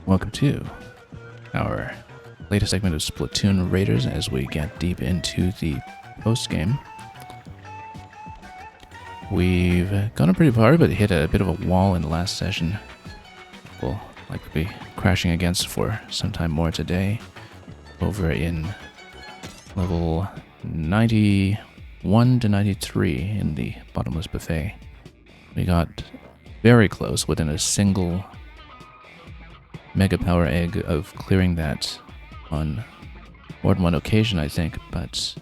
Welcome to our latest segment of Splatoon Raiders as we get deep into the post-game. We've gone pretty far, but hit a bit of a wall in the last session. We'll likely be crashing against for some time more today. Over in level 91 to 93 in the bottomless buffet. We got very close, within a single mega power egg of clearing that on more than one occasion, I think, but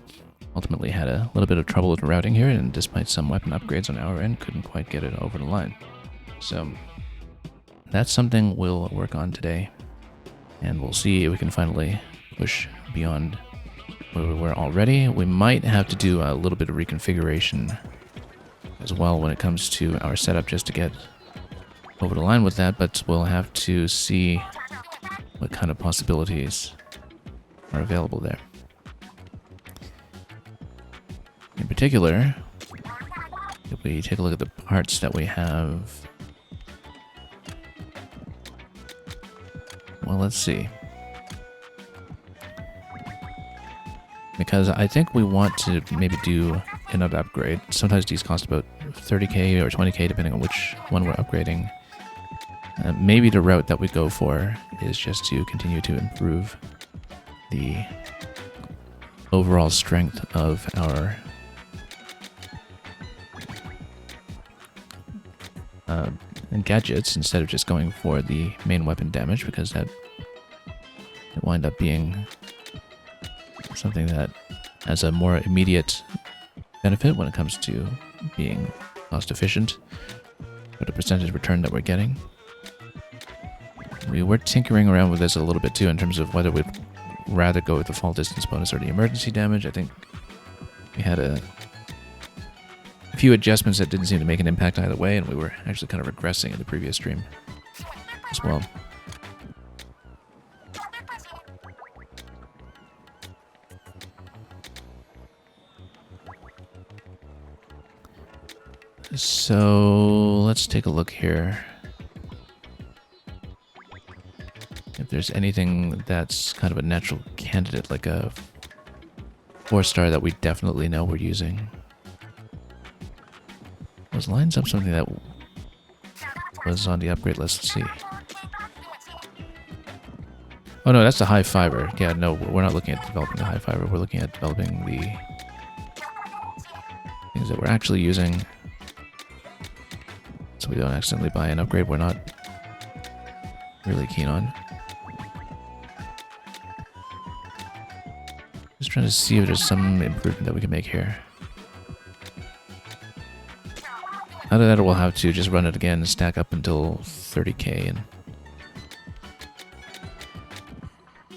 ultimately had a little bit of trouble with routing here, and despite some weapon upgrades on our end, couldn't quite get it over the line. So that's something we'll work on today, and we'll see if we can finally push beyond where we were already. We might have to do a little bit of reconfiguration as well when it comes to our setup just to get over the line with that, but we'll have to see what kind of possibilities are available there. In particular, if we take a look at the parts that we have, well, let's see. Because I think we want to maybe do another upgrade. Sometimes these cost about 30k or 20k depending on which one we're upgrading. Maybe the route that we go for is just to continue to improve the overall strength of our gadgets instead of just going for the main weapon damage, because that would wind up being something that has a more immediate benefit when it comes to being cost efficient for the percentage return that we're getting. We were tinkering around with this a little bit too in terms of whether we'd rather go with the fall distance bonus or the emergency damage. I think we had a few adjustments that didn't seem to make an impact either way, and we were actually kind of regressing in the previous stream as well. So let's take a look here. If there's anything that's kind of a natural candidate, like a 4-star that we definitely know we're using. Was lines up something that was on the upgrade list? Let's see. Oh no, that's the high fiber. Yeah, no, we're not looking at developing the high fiber. We're looking at developing the things that we're actually using, so we don't accidentally buy an upgrade we're not really keen on. Just trying to see if there's some improvement that we can make here. Out of that, we'll have to just run it again and stack up until 30k and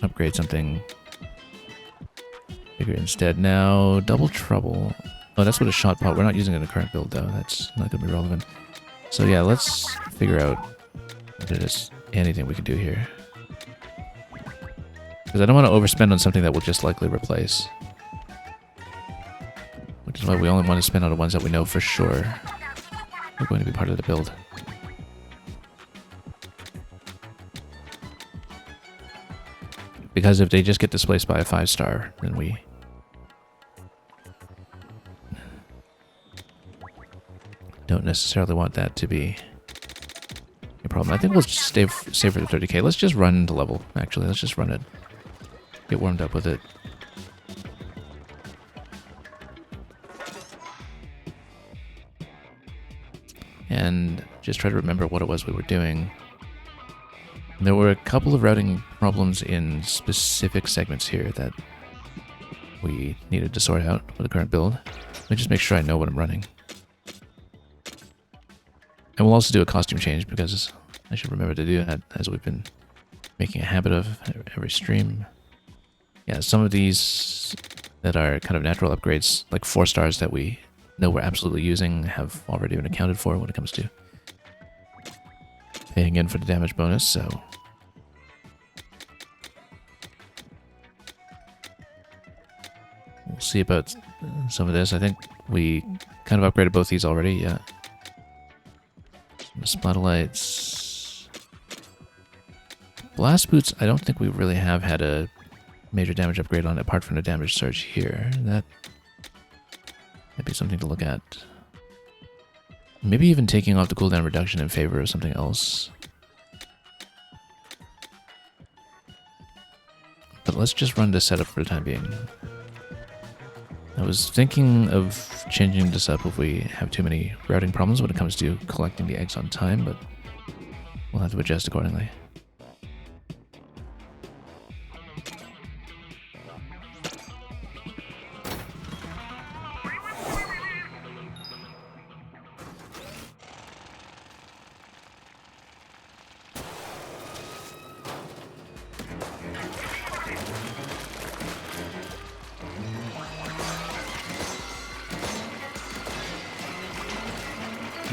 upgrade something bigger instead. Now, double trouble. Oh, that's what a shot pot. We're not using it in the current build, though. That's not going to be relevant. So yeah, let's figure out if there's anything we can do here. Because I don't want to overspend on something that we'll just likely replace. Which is why we only want to spend on the ones that we know for sure are going to be part of the build. Because if they just get displaced by a 5-star, then we don't necessarily want that to be a problem. I think we'll just stay for the 30k. Let's just run the level, actually. Let's just run it. Get warmed up with it. And just try to remember what it was we were doing. There were a couple of routing problems in specific segments here that we needed to sort out with the current build. Let me just make sure I know what I'm running. And we'll also do a costume change, because I should remember to do that, as we've been making a habit of every stream. Yeah, some of these that are kind of natural upgrades, like 4-stars that we know we're absolutely using, have already been accounted for when it comes to paying in for the damage bonus, so we'll see about some of this. I think we kind of upgraded both these already, yeah. The spotlights. Blast Boots, I don't think we really have had a major damage upgrade on it, apart from the damage surge here. That might be something to look at. Maybe even taking off the cooldown reduction in favor of something else. But let's just run this setup for the time being. I was thinking of changing this up if we have too many routing problems when it comes to collecting the eggs on time, but we'll have to adjust accordingly.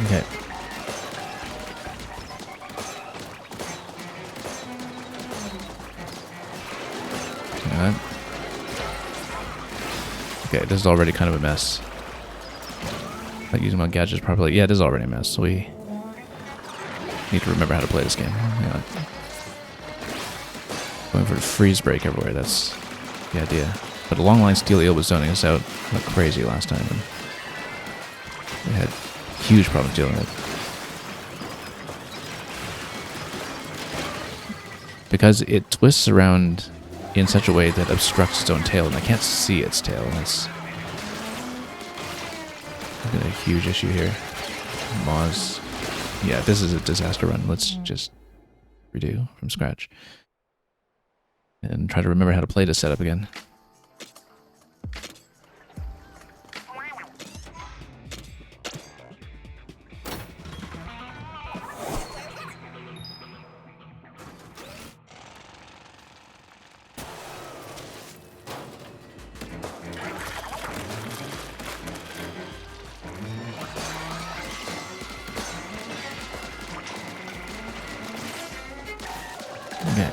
Okay. Okay, this is already kind of a mess. Not using my gadgets properly. Yeah, it is already a mess, so we need to remember how to play this game. Hang on. Going for the freeze break everywhere, that's the idea. But the long line steel eel was zoning us out like crazy last time, and we had huge problems dealing with it. Because it twists around in such a way that obstructs its own tail, and I can't see its tail, and that's been a huge issue here. Moz. Yeah, this is a disaster run. Let's just redo from scratch. And try to remember how to play this setup again. Okay.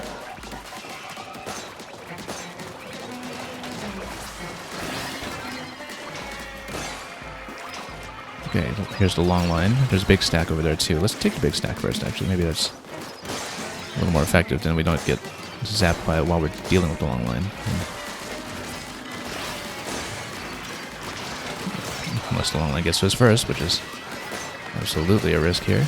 Okay, here's the long line. There's a big stack over there too. Let's take the big stack first, actually. Maybe that's a little more effective, then we don't get zapped by it while we're dealing with the long line. Unless the long line gets to us first, which is absolutely a risk here.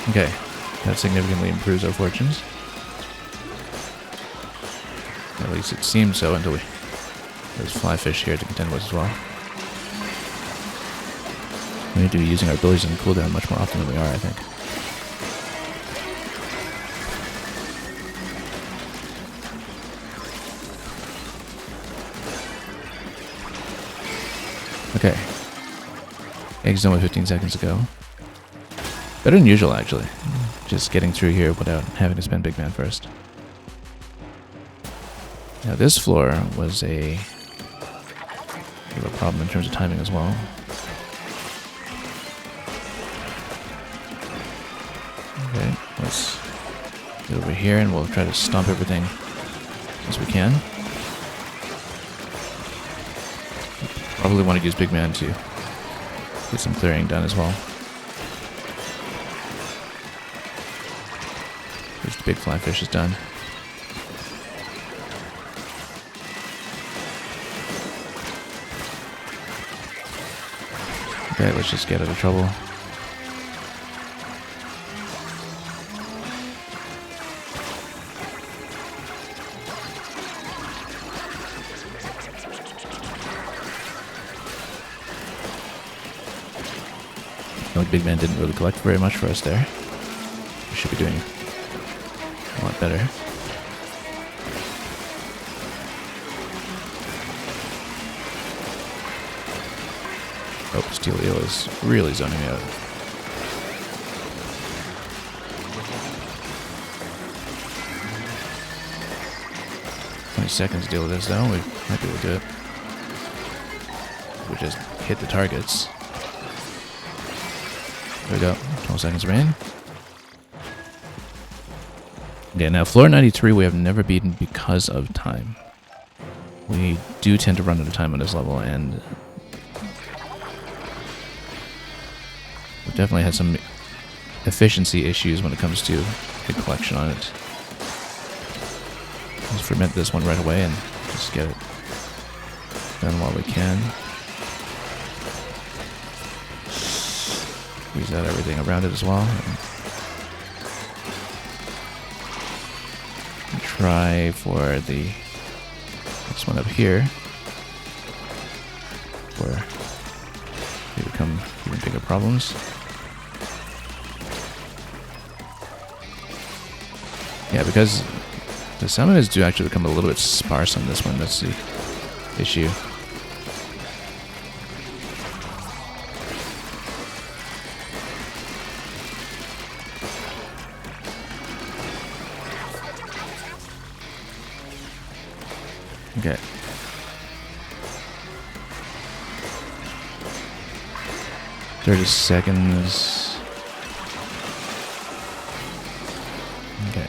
Okay, that significantly improves our fortunes. At least it seems so until there's flyfish here to contend with as well. We need to be using our abilities on cooldown much more often than we are, I think. Okay. Egg's done with 15 seconds ago. Better than usual, actually. Just getting through here without having to spend big man first. Now this floor was a problem in terms of timing as well. Okay, let's get over here and we'll try to stomp everything as we can. Probably want to use big man to get some clearing done as well. The big flyfish is done. Okay, let's just get out of trouble. No, big man didn't really collect very much for us there. We should be doing a lot better. Oh, Steel Eel is really zoning me out. Seconds to deal with this though. We might be able to do it. We just hit the targets. There we go. 12 seconds remain. Okay, now floor 93 we have never beaten because of time. We do tend to run out of time on this level, and we've definitely had some efficiency issues when it comes to the collection on it. Let's ferment this one right away and just get it done while we can. Squeeze out everything around it as well. And try for the this one up here, where they become even bigger problems. Yeah, because the summoners do actually become a little bit sparse on this one. That's the issue. Okay. "30 seconds. Okay.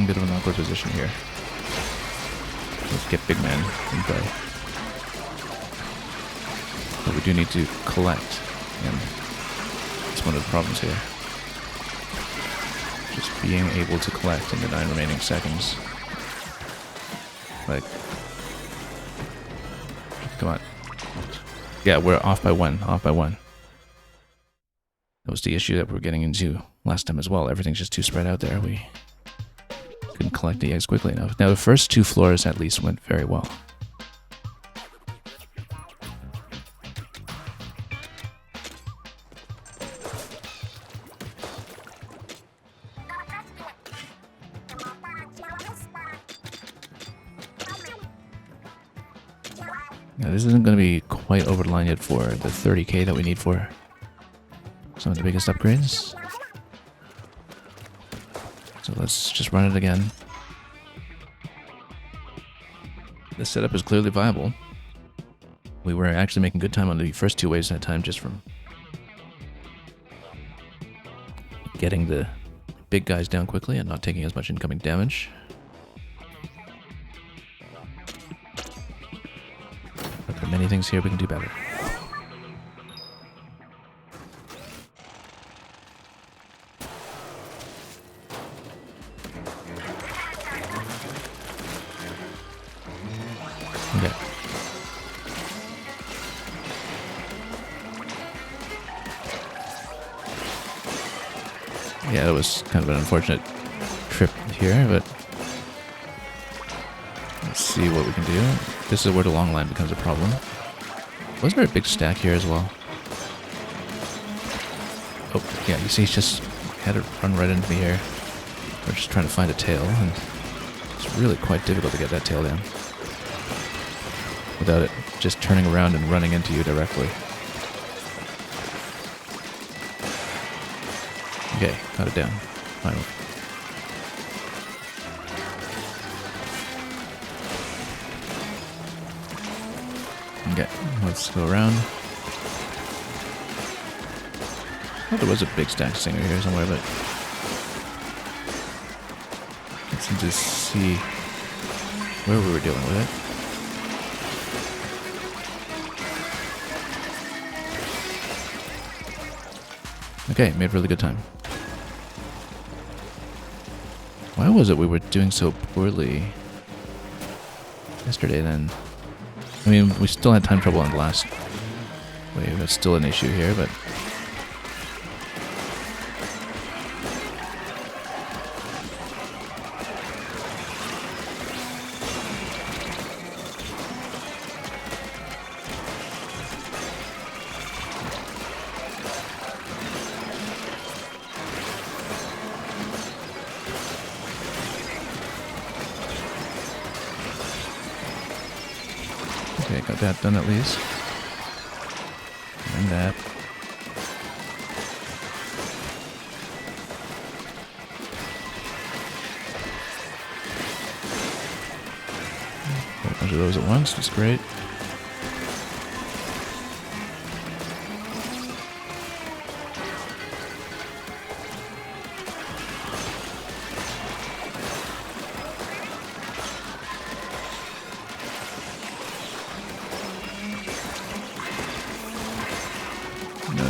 Bit of an awkward position here. Let's get big man in play. But we do need to collect, and that's one of the problems here. Just being able to collect in the 9 remaining seconds. Like, come on. Yeah, we're off by one. That was the issue that we were getting into last time as well. Everything's just too spread out there. We couldn't collect the eggs quickly enough. Now, the first 2 floors at least went very well. Now, this isn't going to be quite over the line yet for the 30k that we need for some of the biggest upgrades. So let's just run it again. This setup is clearly viable. We were actually making good time on the first 2 waves that time, just from getting the big guys down quickly and not taking as much incoming damage. But there are many things here we can do better. Okay. Yeah, it was kind of an unfortunate trip here, but let's see what we can do. This is where the long line becomes a problem. Wasn't there a big stack here as well? Oh, yeah, you see, he's just had to run right into me here. We're just trying to find a tail, and it's really quite difficult to get that tail down without it just turning around and running into you directly. Okay, got it down. Finally. Okay, let's go around. I thought there was a big stack singer here somewhere, but let's just see where we were dealing with it. Okay, made really good time. Why was it we were doing so poorly yesterday then? I mean, we still had time trouble on the last wave. That's still an issue here, but okay, got that done at least. And that. A bunch of those at once, that's great.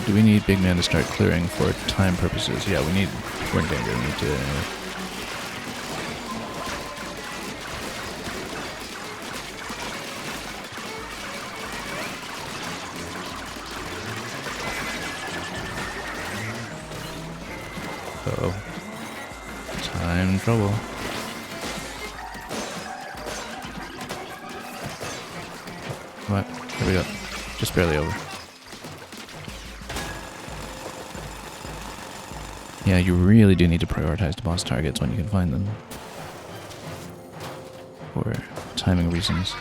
Do we need big man to start clearing for time purposes? Yeah, we're in danger. We need to... Uh-oh. Time trouble. What? Here we go. Just barely over. Yeah, you really do need to prioritize the boss targets when you can find them. For timing reasons.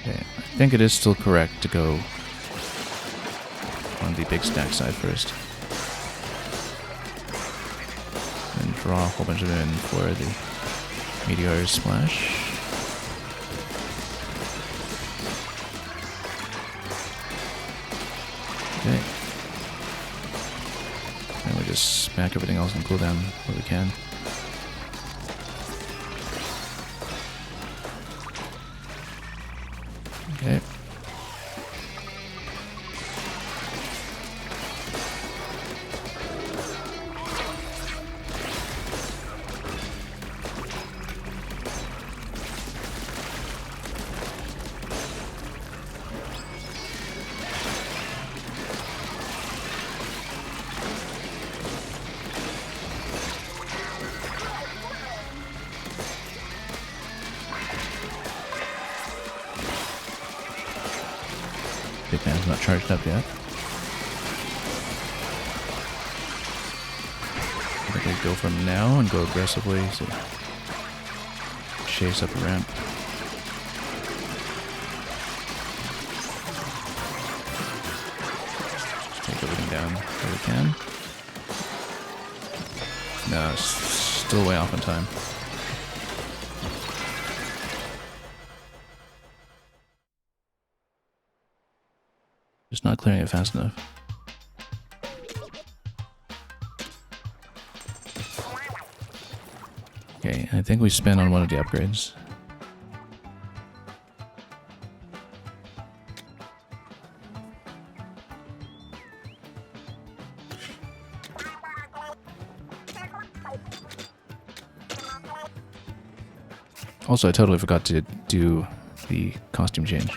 Okay, I think it is still correct to go on the big stack side first. And draw a whole bunch of them in for the meteor splash. Okay. And we just smack everything else and cool down where we can. Okay. Big man's not charged up yet. I think we go from now and go aggressively to chase up the ramp. Take everything down where we can. No, it's still way off on time. Just not clearing it fast enough. Okay, I think we spin on one of the upgrades. Also, I totally forgot to do the costume change.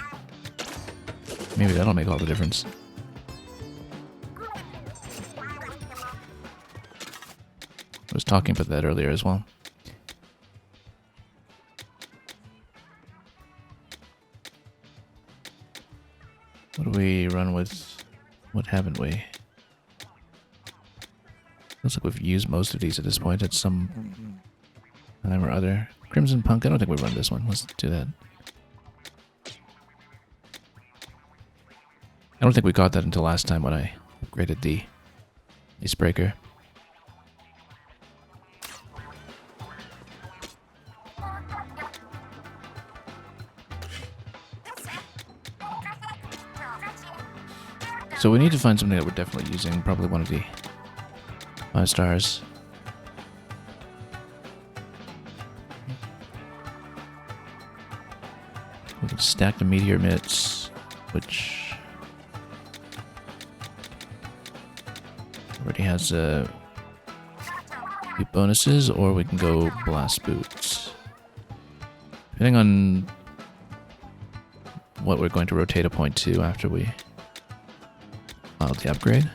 Maybe that'll make all the difference. I was talking about that earlier as well. What do we run with? What haven't we? Looks like we've used most of these at this point at some time or other. Crimson Punk, I don't think we run this one. Let's do that. I don't think we got that until last time when I upgraded the Icebreaker. So we need to find something that we're definitely using, probably one of the 5 stars. We can stack the meteor mitts, which already has few bonuses, or we can go blast boots. Depending on what we're going to rotate a point to after we file the upgrade.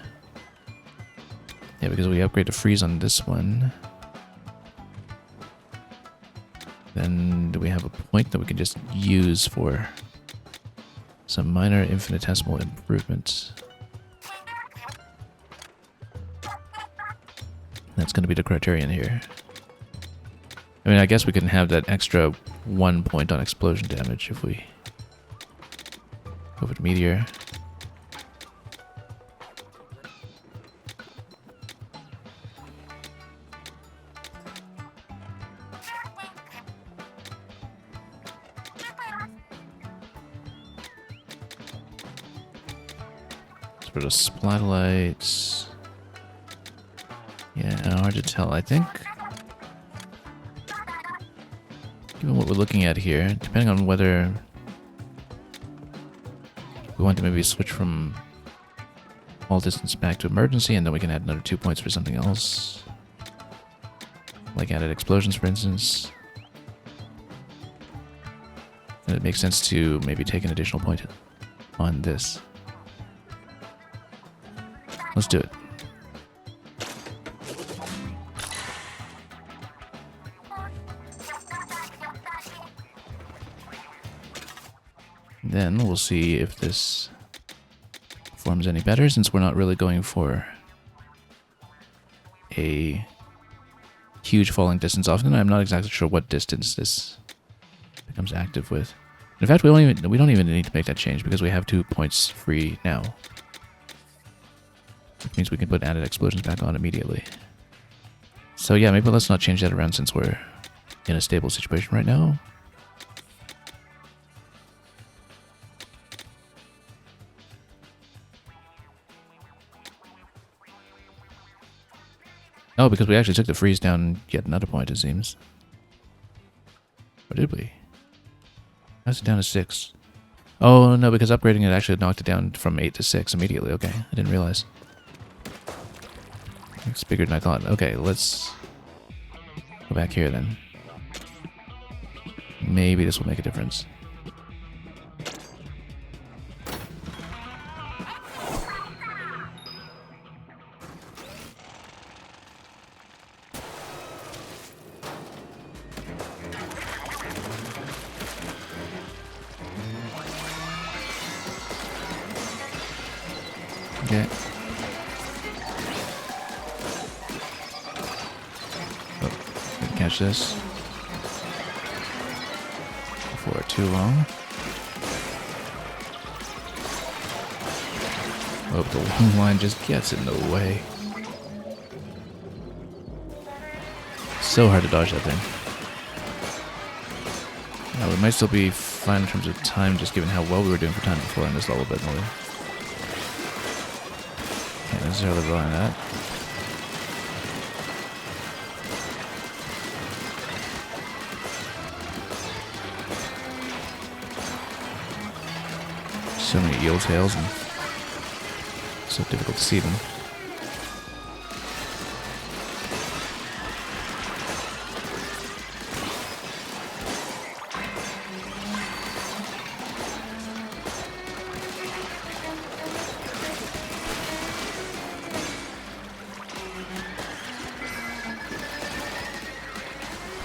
Yeah, because we upgrade to freeze on this one. Then do we have a point that we can just use for some minor infinitesimal improvements? That's going to be the criterion here. I mean, I guess we can have that extra 1 point on explosion damage if we go with meteor. For the splatlights. Yeah, hard to tell. I think, given what we're looking at here, depending on whether we want to maybe switch from all distance back to emergency, and then we can add another 2 points for something else. Like added explosions, for instance. And it makes sense to maybe take an additional point on this. Let's do it. Then we'll see if this performs any better, since we're not really going for a huge falling distance often. I'm not exactly sure what distance this becomes active with. In fact, we don't even need to make that change because we have 2 points free now. Which means we can put added explosions back on immediately. So yeah, maybe let's not change that around since we're in a stable situation right now. Oh, because we actually took the freeze down yet another point, it seems. Or did we? That's it down to 6. Oh, no, because upgrading it actually knocked it down from 8 to 6 immediately. Okay, I didn't realize. It's bigger than I thought. Okay, let's go back here then. Maybe this will make a difference. Okay. Oh, didn't catch this before too long. Oh, the long line just gets in the way. So hard to dodge that thing. Now, we might still be fine in terms of time, just given how well we were doing for time before in this level, but no. Can't necessarily rely on that. So many eel tails and so difficult to see them.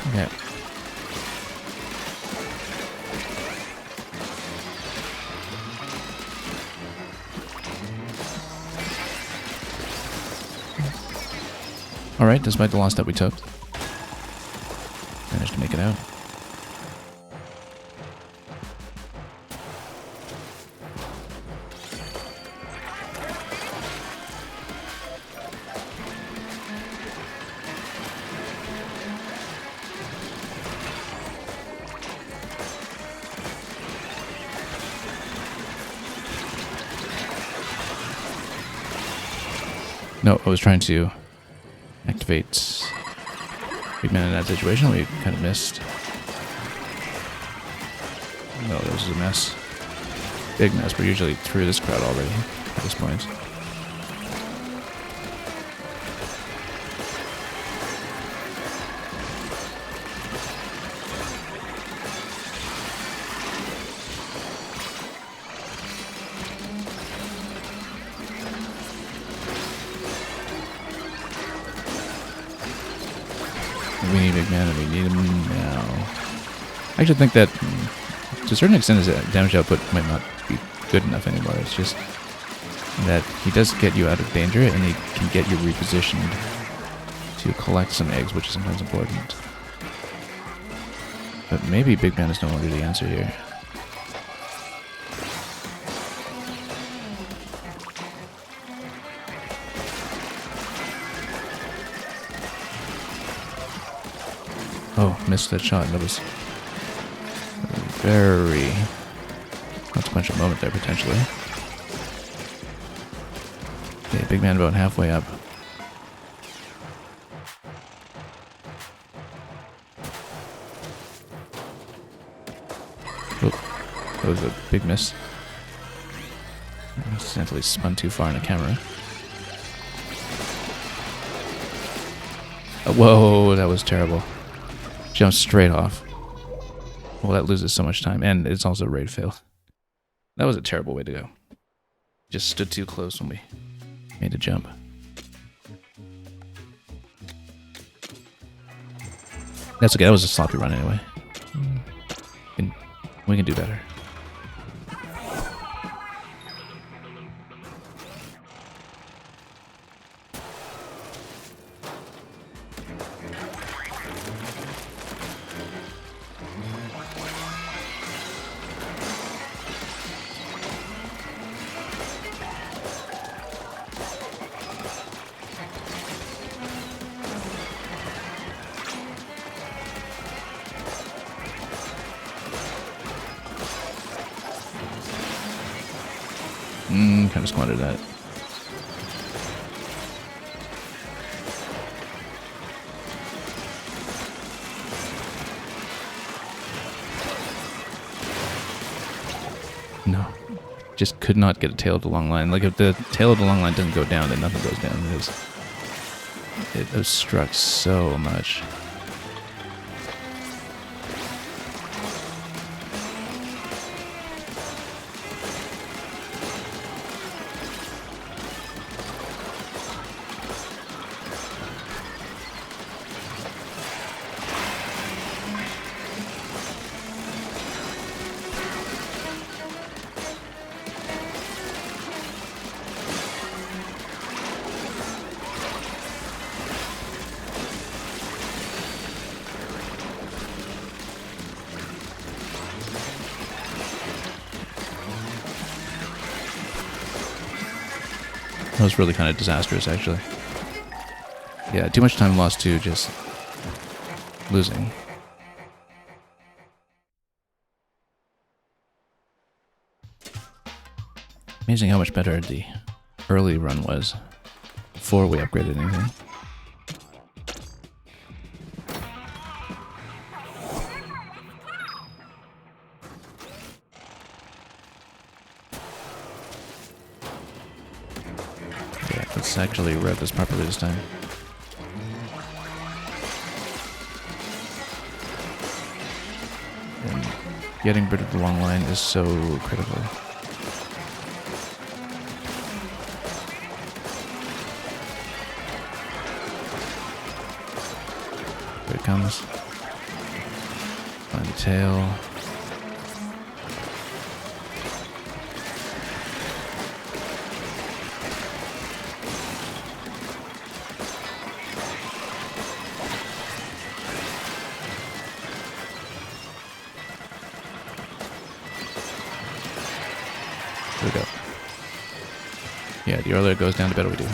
Okay. Alright, despite the loss that we took, managed to make it out. No, I was trying to activate Big Man in that situation. We kind of missed. No, this is a mess. Big mess. We're usually through this crowd already at this point. We need Big Man, and we need him now. I actually think that, to a certain extent, his damage output might not be good enough anymore. It's just that he does get you out of danger, and he can get you repositioned to collect some eggs, which is sometimes important. But maybe Big Man is no longer the answer here. Oh, missed that shot. That was a very consequential moment there, potentially. Okay, Big Man about halfway up. Oh, that was a big miss. Accidentally spun too far in the camera. Whoa, that was terrible. Jumped straight off. Well, that loses so much time, and it's also raid fail. That was a terrible way to go. Just stood too close when we made a jump. That's okay, that was a sloppy run anyway. We can do better. Kind of squandered that. No. Just could not get a tail of the long line. Like, if the tail of the long line doesn't go down, then nothing goes down. It obstructs so much. That was really kind of disastrous, actually. Yeah, too much time lost to just losing. Amazing how much better the early run was before we upgraded anything. Let's actually rev this properly this time. And getting rid of the long line is so critical. Here it comes. Find the tail. Here we go. Yeah, the earlier it goes down, the better we do.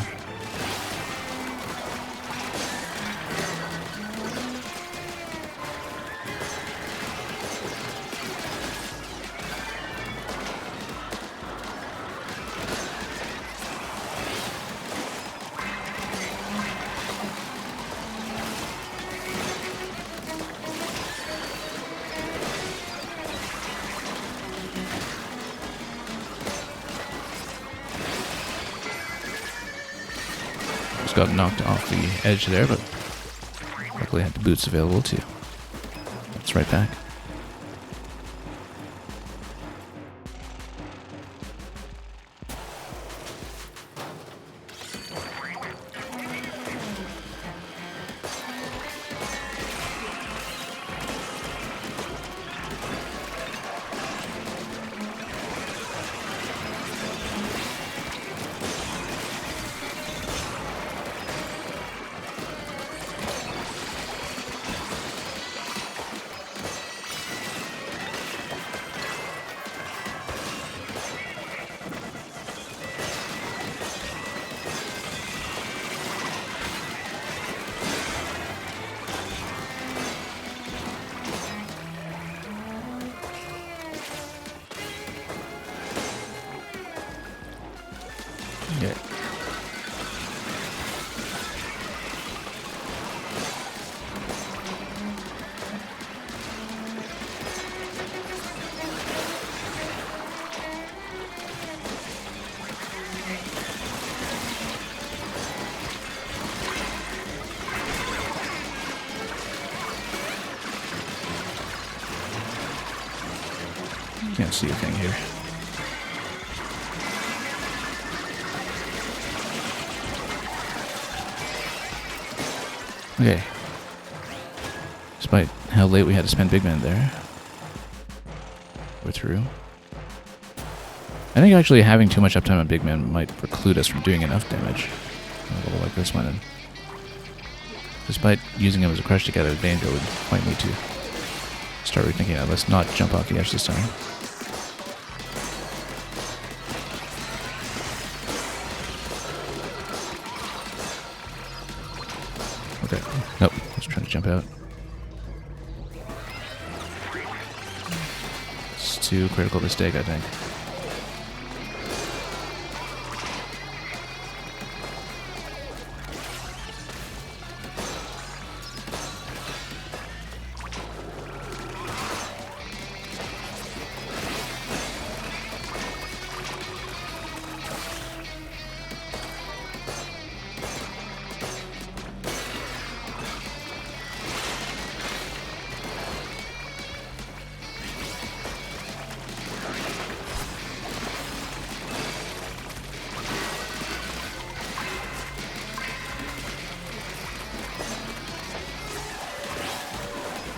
Got knocked off the edge there, but luckily I had the boots available too. It's right back. Can't see a thing here. Okay. Despite how late we had to spend Big Man there, we're through. I think actually having too much uptime on Big Man might preclude us from doing enough damage. A little like this one. And despite using him as a crush to get out of danger would point me to start rethinking that. Let's not jump off the edge this time. Okay. Nope. I was trying to jump out. It's too critical mistake, I think.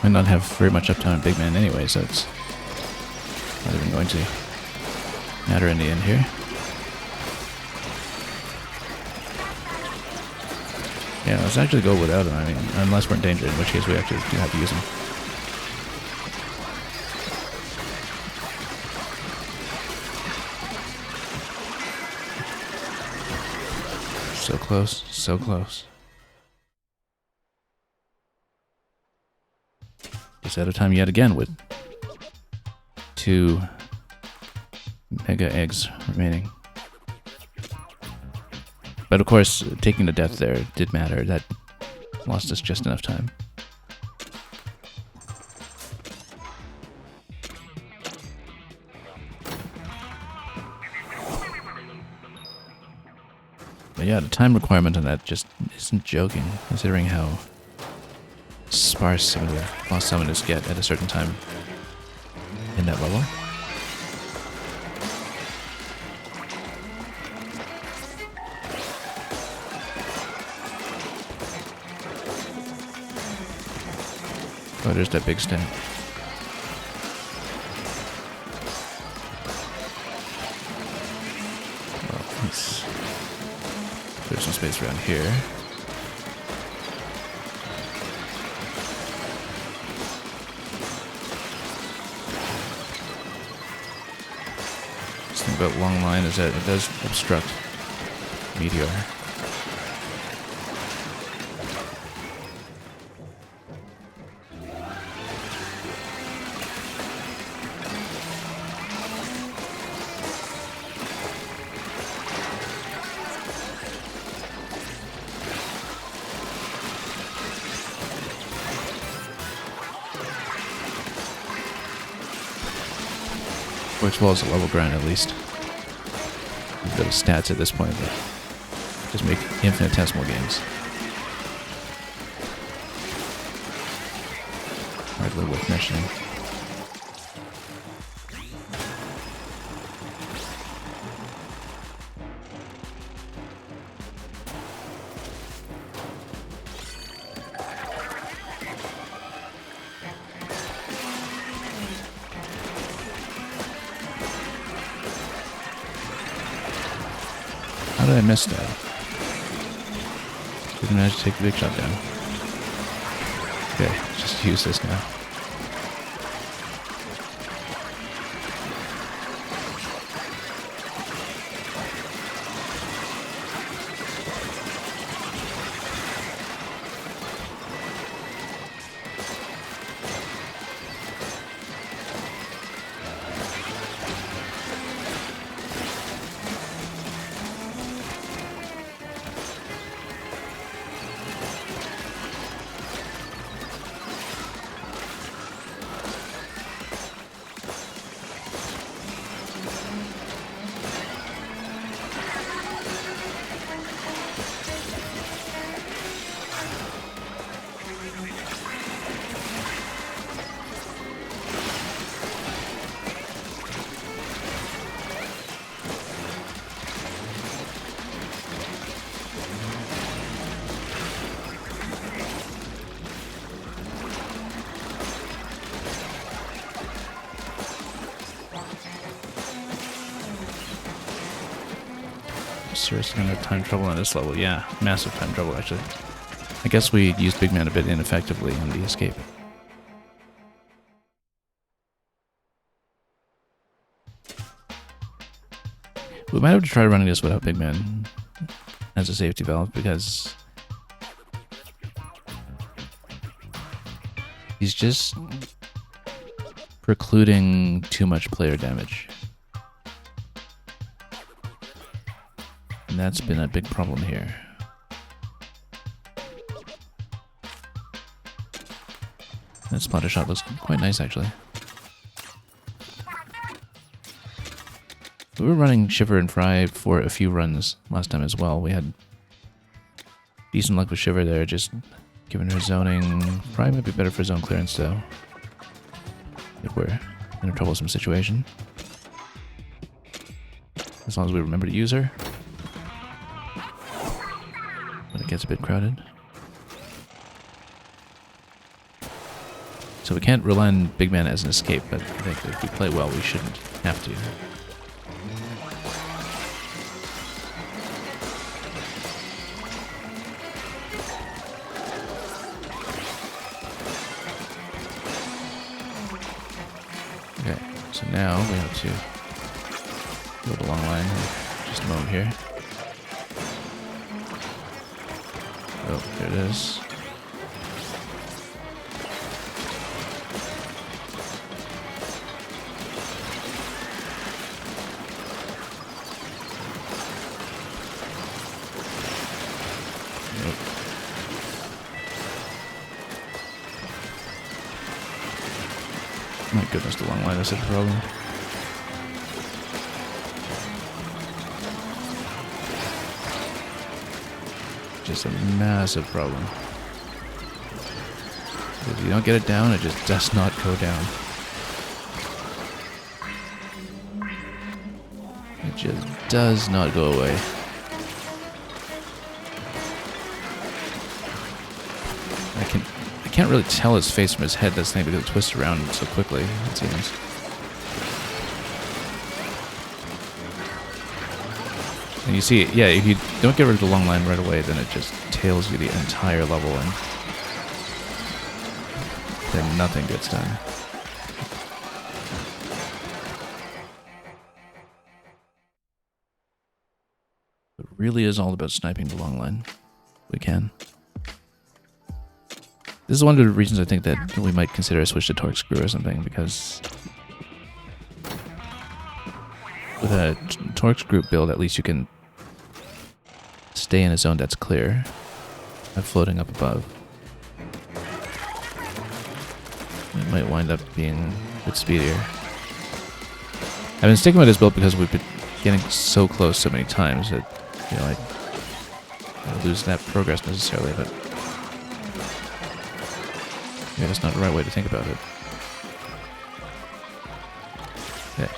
Might not have very much uptime on Big Man anyway, so it's not even going to matter in the end here. Yeah, let's actually go without him. I mean, unless we're in danger, in which case we actually do have to use him. So close, so close. Just out of time yet again with 2 mega eggs remaining. But of course, taking the death there did matter. That lost us just enough time. But yeah, the time requirement on that just isn't joking, considering how sparse some of the boss summoners get at a certain time in that level. Oh, there's that big stat. Well, there's some space around here. About long line is that it does obstruct Meteor. Works well as a level grind, at least. A bit of stats at this point, but just make infinitesimal gains. Hardly worth mentioning. How did I miss that? Didn't manage to take the big shot down. Okay, just use this now. serious kind of time trouble on this level. Yeah, massive time trouble, actually. I guess we used Big Man a bit ineffectively on the escape. We might have to try running this without Big Man as a safety valve, because he's just precluding too much player damage. And that's been a big problem here. That splatter shot looks quite nice, actually. We were running Shiver and Fry for a few runs last time as well. We had decent luck with Shiver there, just given her zoning. Fry might be better for zone clearance, though, if we're in a troublesome situation. As long as we remember to use her when it gets a bit crowded. So we can't rely on Big Man as an escape, but I think that if we play well, we shouldn't have to. Okay, so now we have to go the long line in just a moment here. Oh, there it is. My goodness, the long line is such a problem. Just a massive problem. If you don't get it down, it just does not go down. It just does not go away. I can't really tell his face from his head, this thing, because it twists around so quickly, it seems. And you see, yeah, if you don't get rid of the long line right away, then it just tails you the entire level, and then nothing gets done. It really is all about sniping the long line. We can. This is one of the reasons I think that we might consider a switch to Torque Screw or something, because with a Torque Screw build, at least you can stay in a zone that's clear by floating up above. It might wind up being a bit speedier. I've been sticking with this build because we've been getting so close so many times that, you know, I don't lose that progress necessarily, but yeah, that's not the right way to think about it. Yeah.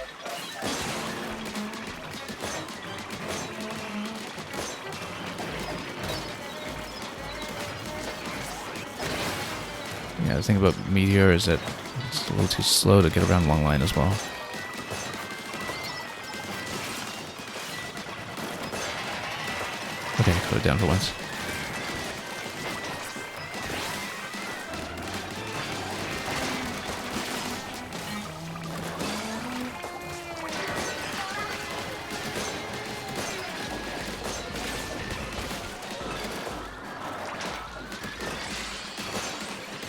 Yeah, the thing about Meteor is that it's a little too slow to get around long line as well. Okay, put it down for once.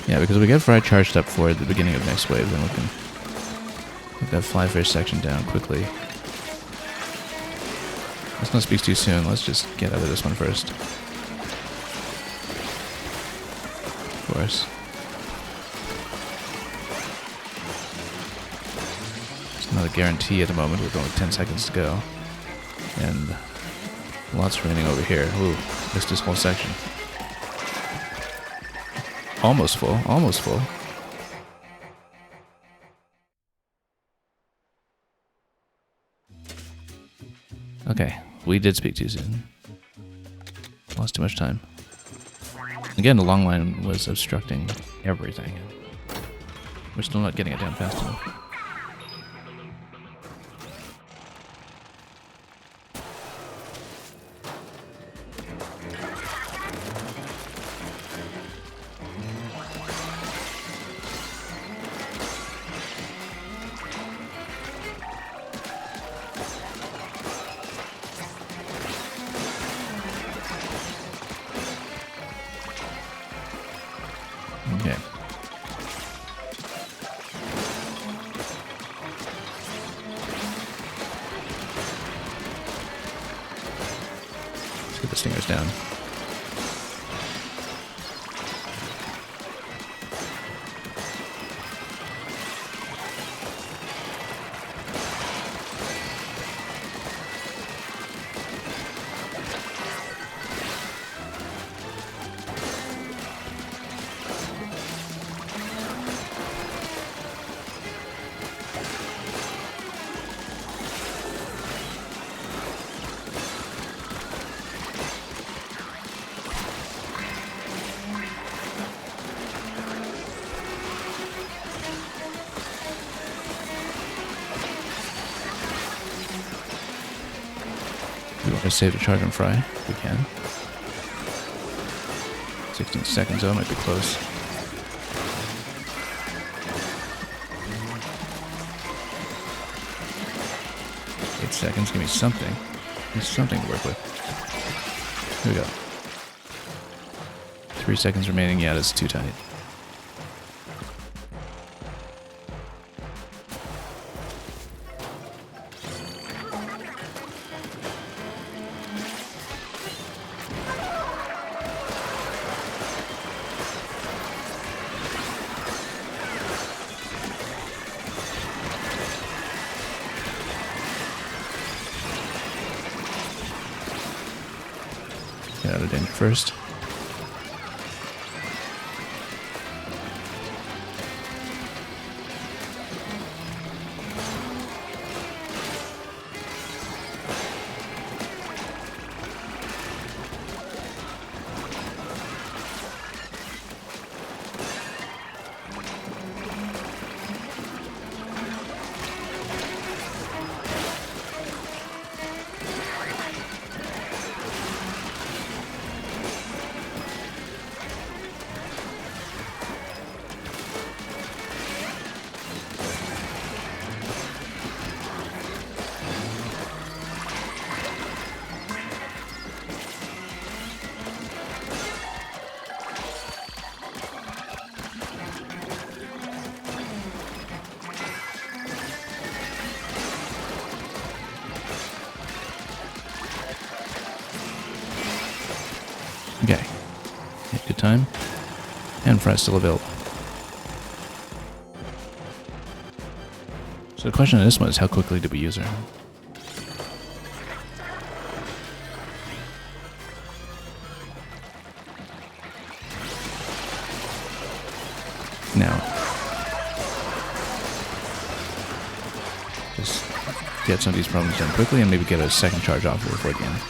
Yeah, because we get Fry charged up for the beginning of next wave, then we can get that Flyfish section down quickly. Let's not speak too soon, let's just get out of this one first. Of course. It's not a guarantee at the moment, with only 10 seconds to go. And lots remaining over here. Ooh, missed this whole section. Almost full, almost full. Okay, we did speak too soon. Lost too much time. Again, the long line was obstructing everything. We're still not getting it down fast enough. Okay. Let's get the stingers down. We want to save to charge and fry if we can. 16 seconds though, might be close. Seconds, give me something. Give me something to work with. Here we go. 3 seconds remaining. Yeah, that's too tight. Get out of danger first. Okay. Good time. And fry's still available. So the question on this one is how quickly do we use her? Now. Just get some of these problems done quickly and maybe get a second charge off her before the end.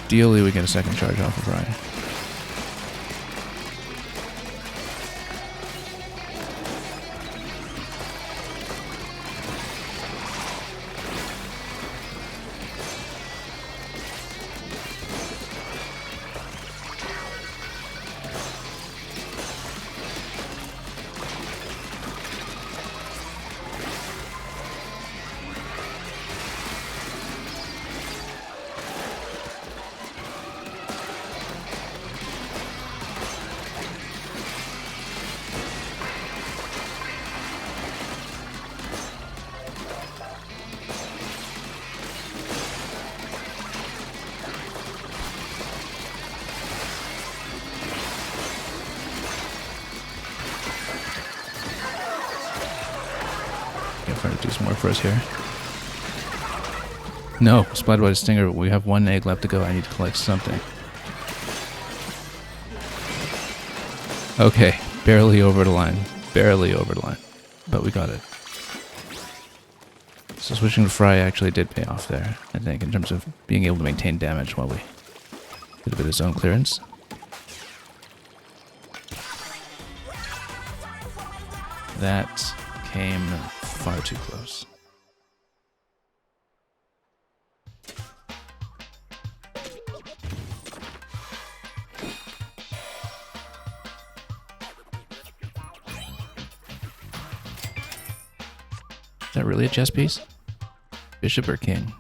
Ideally, we get a second charge off of Ryan. Trying to do some work for us here. No, splattered by the stinger. We have 1 egg left to go. I need to collect something. Okay, barely over the line. Barely over the line. But we got it. So switching to fry actually did pay off there, I think, in terms of being able to maintain damage while we did a bit of zone clearance. That came far too close. Is that really a chess piece? Bishop or king?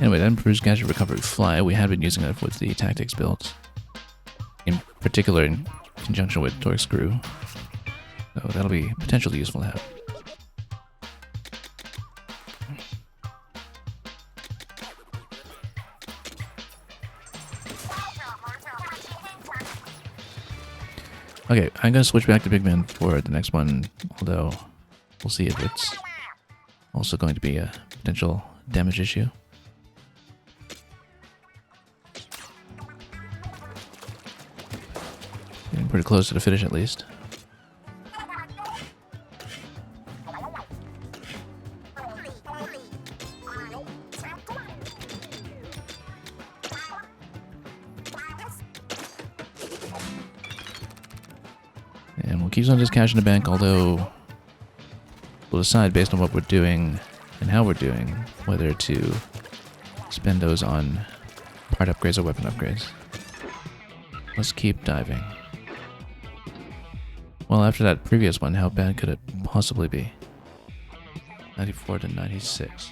Anyway, that improves gadget recovery fly. We had been using it with the tactics builds, in particular in conjunction with torque screw. So that'll be potentially useful to have. Okay, I'm gonna switch back to Big Man for the next one, although we'll see if it's also going to be a potential damage issue. Getting pretty close to the finish at least. And we'll keep some of this cash in the bank, although we'll decide based on what we're doing and how we're doing whether to spend those on part upgrades or weapon upgrades. Let's keep diving. Well, after that previous one, how bad could it possibly be? 94 to 96.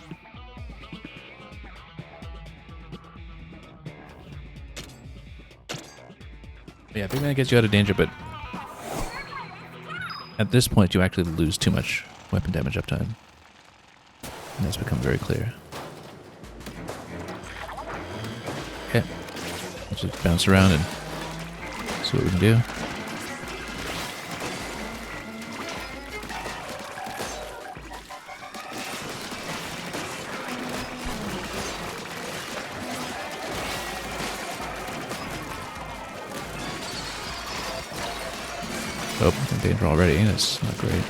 Yeah, Big Man gets you out of danger, but at this point you actually lose too much weapon damage uptime. And that's become very clear. Okay. Let's just bounce around and see what we can do. Oh, in danger already. That's not great.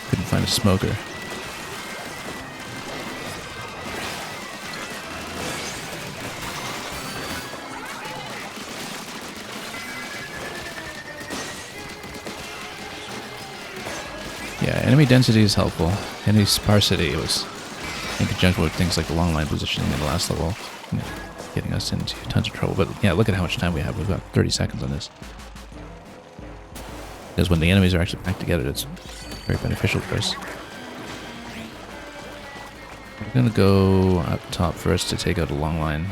Couldn't find a smoker. Yeah, enemy density is helpful. Enemy sparsity was in conjunction with things like the long line positioning in the last level, you know, getting us into tons of trouble. But yeah, look at how much time we have. We've got 30 seconds on this. Because when the enemies are actually packed together, it's very beneficial for us. We're going to go up top first to take out a long line.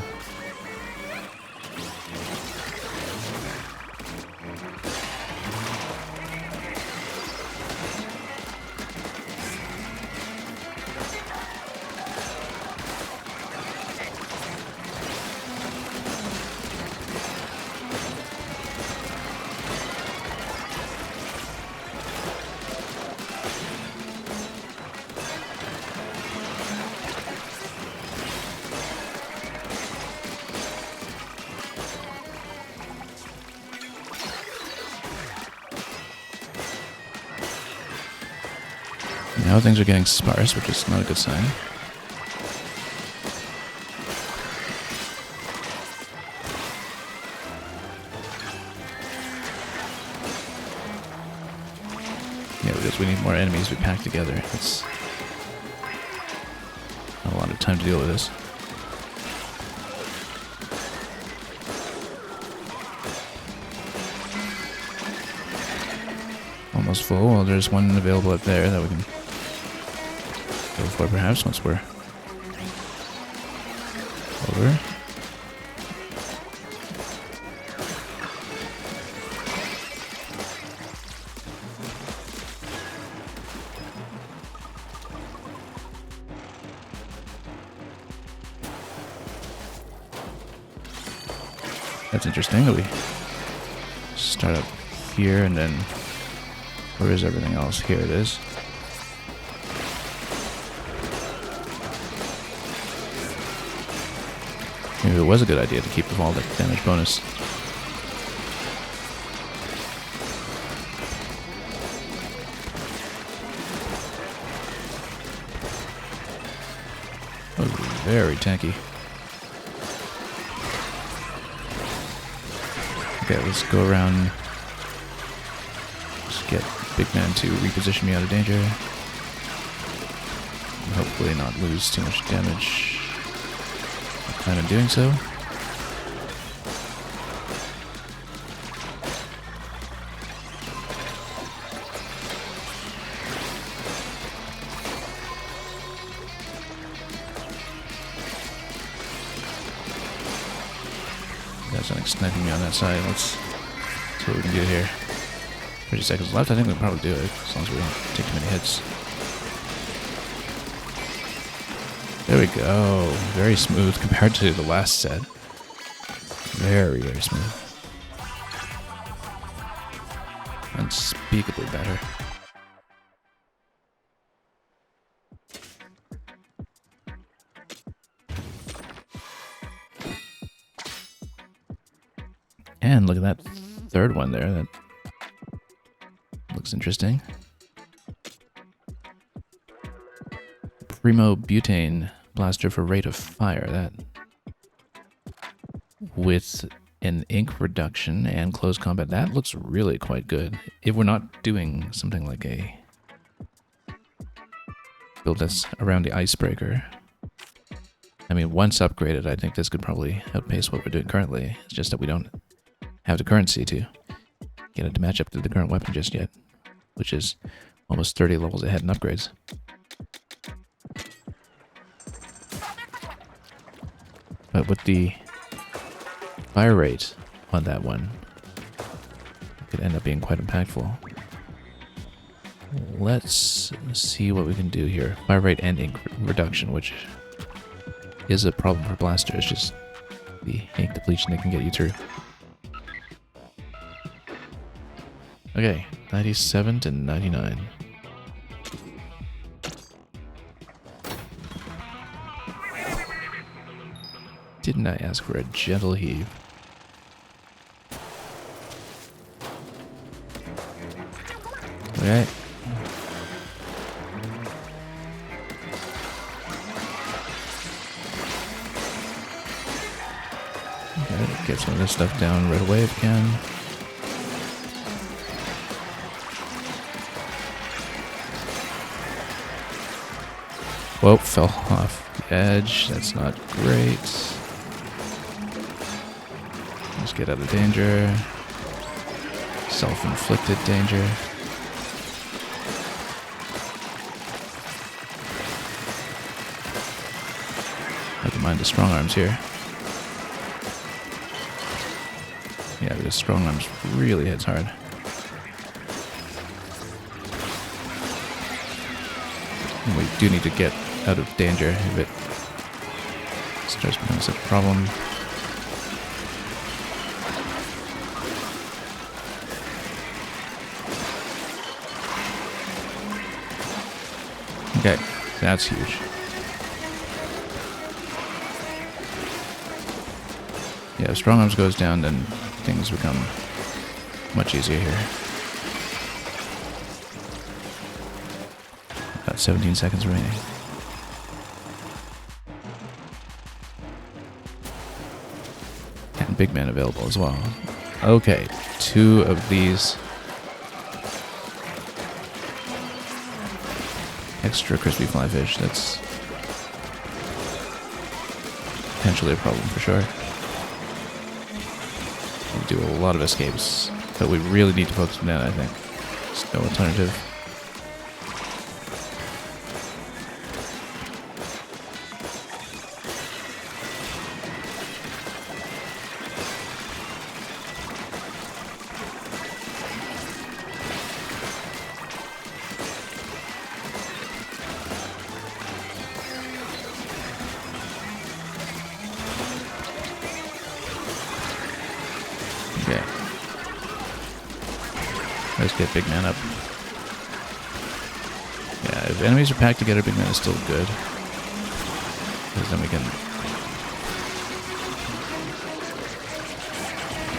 Now things are getting sparse, which is not a good sign. Yeah, because we need more enemies to be packed together. It's not a lot of time to deal with this. Almost full. Well, there's one available up there that we can go for perhaps once we're over. That's interesting that we start up here and then where is everything else? Here it is. Maybe it was a good idea to keep the fall damage bonus. Oh, very tanky. Okay, let's go around. Just get Big Man to reposition me out of danger. And hopefully not lose too much damage. plan on doing so. Got something sniping me on that side. Let's see what we can do here. 30 seconds left. I think we can probably do it as long as we don't take too many hits. There we go. Very smooth compared to the last set. Very, very smooth. Unspeakably better. And look at that third one there. That looks interesting. Primo butane blaster for rate of fire. That with an ink reduction and close combat, that looks really quite good. If we're not doing something like a build that's around the icebreaker. I mean, once upgraded, I think this could probably outpace what we're doing currently. It's just that we don't have the currency to get it to match up to the current weapon just yet, which is almost 30 levels ahead in upgrades. But with the fire rate on that one, it could end up being quite impactful. Let's see what we can do here. Fire rate and ink reduction, which is a problem for blasters, just the ink depletion they can get you through. Okay, 97 to 99. Didn't I ask for a gentle heave? Okay. Okay, get some of this stuff down right away if we can. Whoa, fell off the edge. That's not great. Let's get out of danger. Self-inflicted danger. I don't mind the strong arms here. Yeah, the strong arms really hits hard. And we do need to get out of danger if it starts becoming such a problem. Okay, that's huge. Yeah, if strong arms goes down, then things become much easier here. About 17 seconds remaining. And big man available as well. Okay, 2 of these extra crispy fly fish. That's potentially a problem for sure. We do a lot of escapes, but we really need to focus on that, I think. There's no alternative. Okay. Let's get big man up. Yeah, if enemies are packed together, big man is still good. Because then we can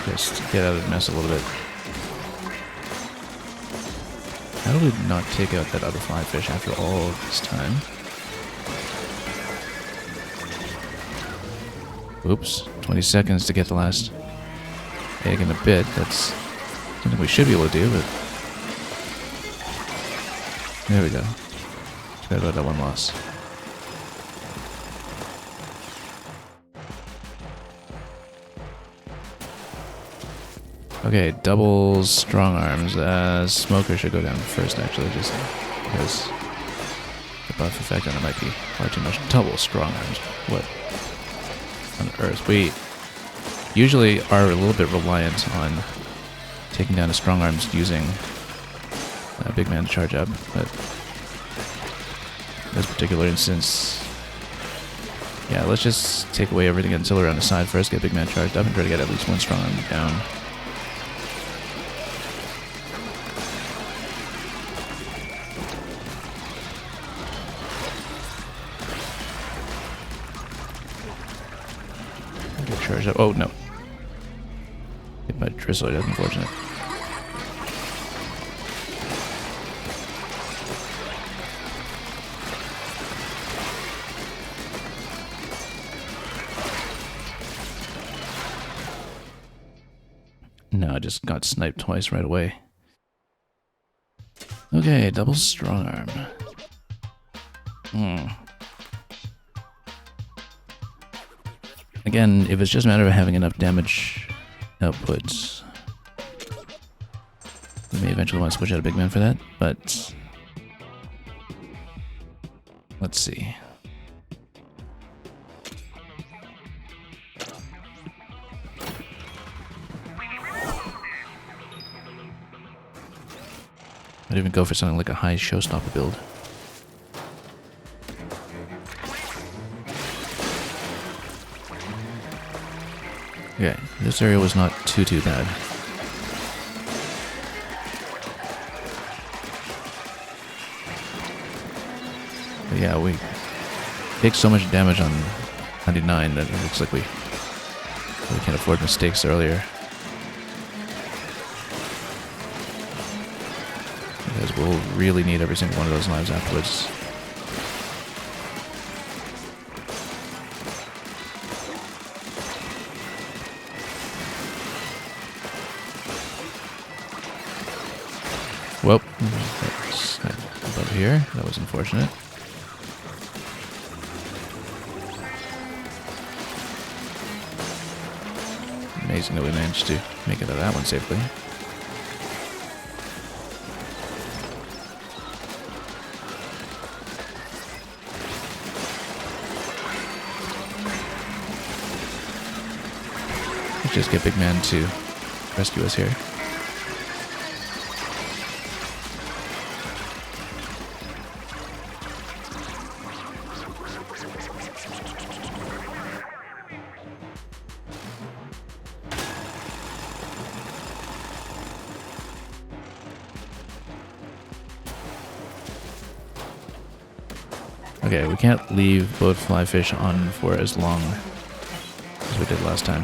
just get out of the mess a little bit. How do we not take out that other fly fish after all of this time? Oops, 20 seconds to get the last egg in a bit. That's something we should be able to do, but there we go. Forgot about that one loss. Okay, double strong arms. Smoker should go down first, actually, just because the buff effect on it might be far too much. Double strong arms. What on earth? We usually are a little bit reliant on taking down a strong arms using a big man to charge up, but in this particular instance, yeah, let's just take away everything until around the side first, get big man charged up, and try to get at least one strong arm down. Get charged up. Oh no. Hit by Drizzler, that's unfortunate. No, I just got sniped twice right away. Okay, double strong arm. Again, if it's just a matter of having enough damage outputs, we may eventually want to switch out a big man for that, but let's see. I'd even go for something like a high showstopper build. Okay, this area was not too bad. But yeah, we take so much damage on 99 that it looks like we can't afford mistakes earlier. Because we'll really need every single one of those lives afterwards. Well, that's above here. That was unfortunate. Amazing that we managed to make it out of that one safely. Let's just get Big Man to rescue us here. Okay, we can't leave both fly fish on for as long as we did last time.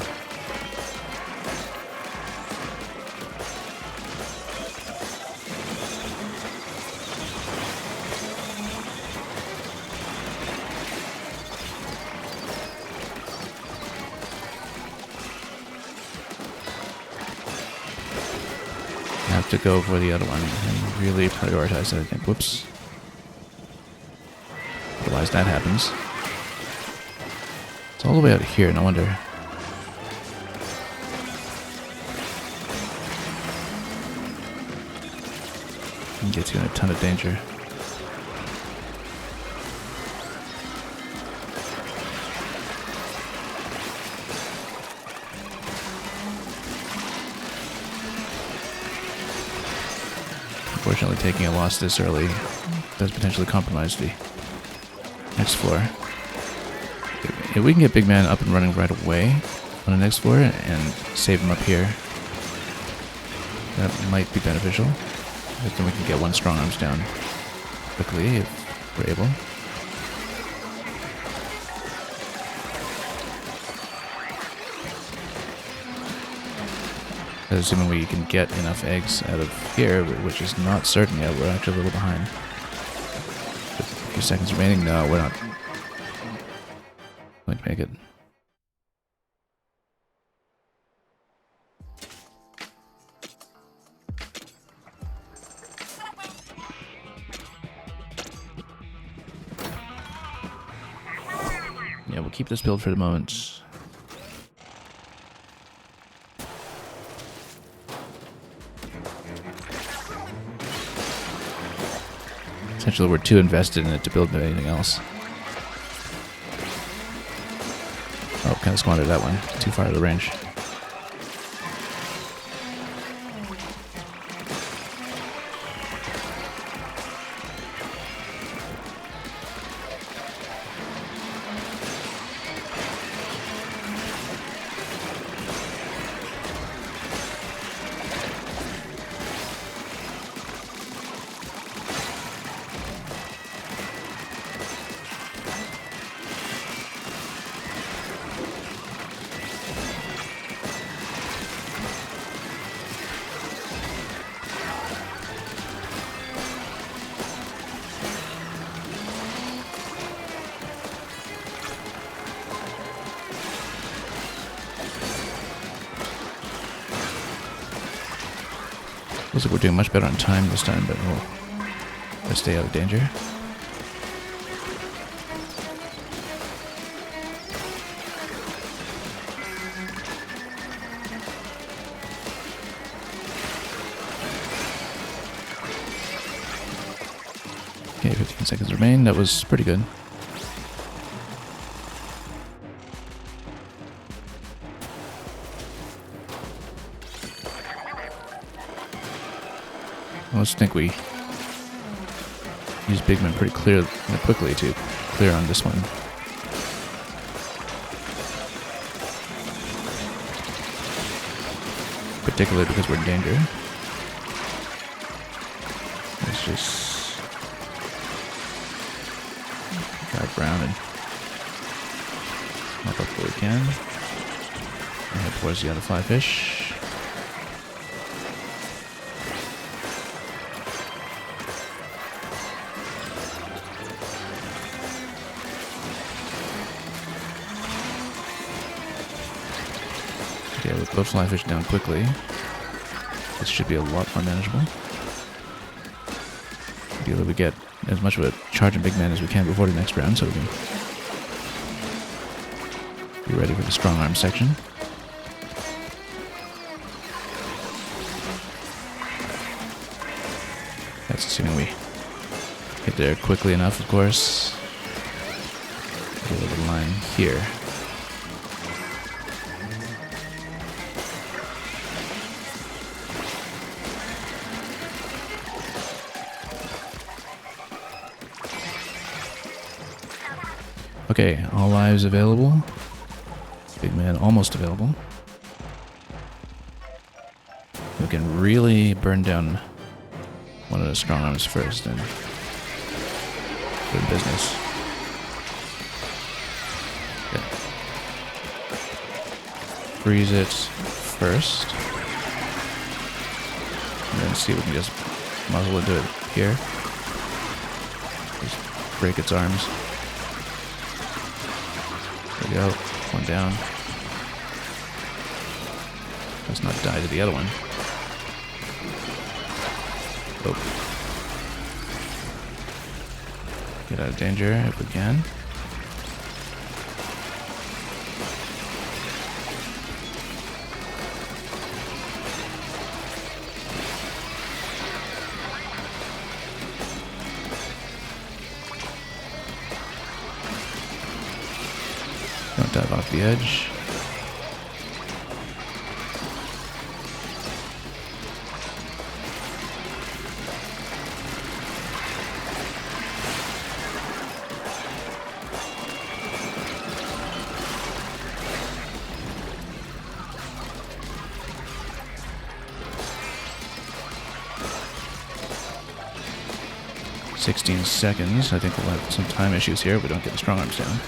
I have to go for the other one and really prioritize it, I think. Whoops. Otherwise that happens. It's all the way out here, no wonder. It gets you in a ton of danger. Unfortunately, taking a loss this early does potentially compromise the next floor. If we can get Big Man up and running right away on the next floor and save him up here, that might be beneficial. But then we can get one strong arms down quickly if we're able. Assuming we can get enough eggs out of here, which is not certain yet. We're actually a little behind. With a few seconds remaining. No, we're not going to make it. Yeah, we'll keep this build for the moment. Essentially, we're too invested in it to build anything else. Oh, kind of squandered that one. Too far out of the range. Looks like we're doing much better on time this time, but we'll stay out of danger. Okay, 15 seconds remain. That was pretty good. I just think we use big men pretty quickly to clear on this one. Particularly because we're in danger. Let's just drive around and mop up what we can. And head towards the other fly fish. Yeah, with both fly fish down quickly, this should be a lot more manageable. Ideally, we get as much of a charging big man as we can before the next round, so we can be ready for the strong arm section. That's assuming we get there quickly enough, of course. Get a little line here. Okay, all lives available. Big man almost available. We can really burn down one of the strong arms first and good business. Okay. Freeze it first. And then see if we can just muzzle into it here. Just break its arms. There we go. One down. Let's not die to the other one. Oh. Get out of danger if we can. Don't dive off the edge. "16 seconds. I think we'll have some time issues here if we don't get the strong arms down.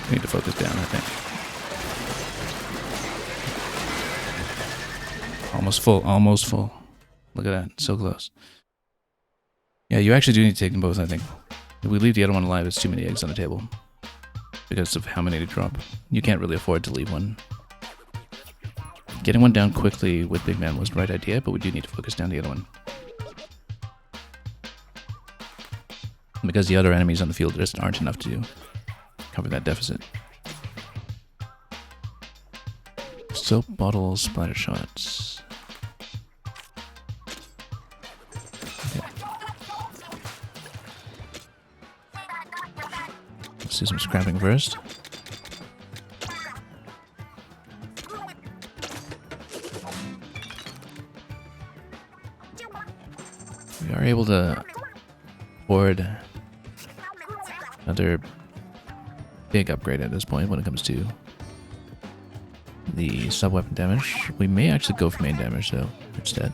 We need to focus down, I think. Almost full, almost full. Look at that, so close. Yeah, you actually do need to take them both, I think. If we leave the other one alive, it's too many eggs on the table. Because of how many to drop. You can't really afford to leave one. Getting one down quickly with big man was the right idea, but we do need to focus down the other one. Because the other enemies on the field just aren't enough to cover that deficit. Soap bottle splatter shots. do some scrapping first. We are able to afford another big upgrade at this point when it comes to the sub-weapon damage. We may actually go for main damage though instead.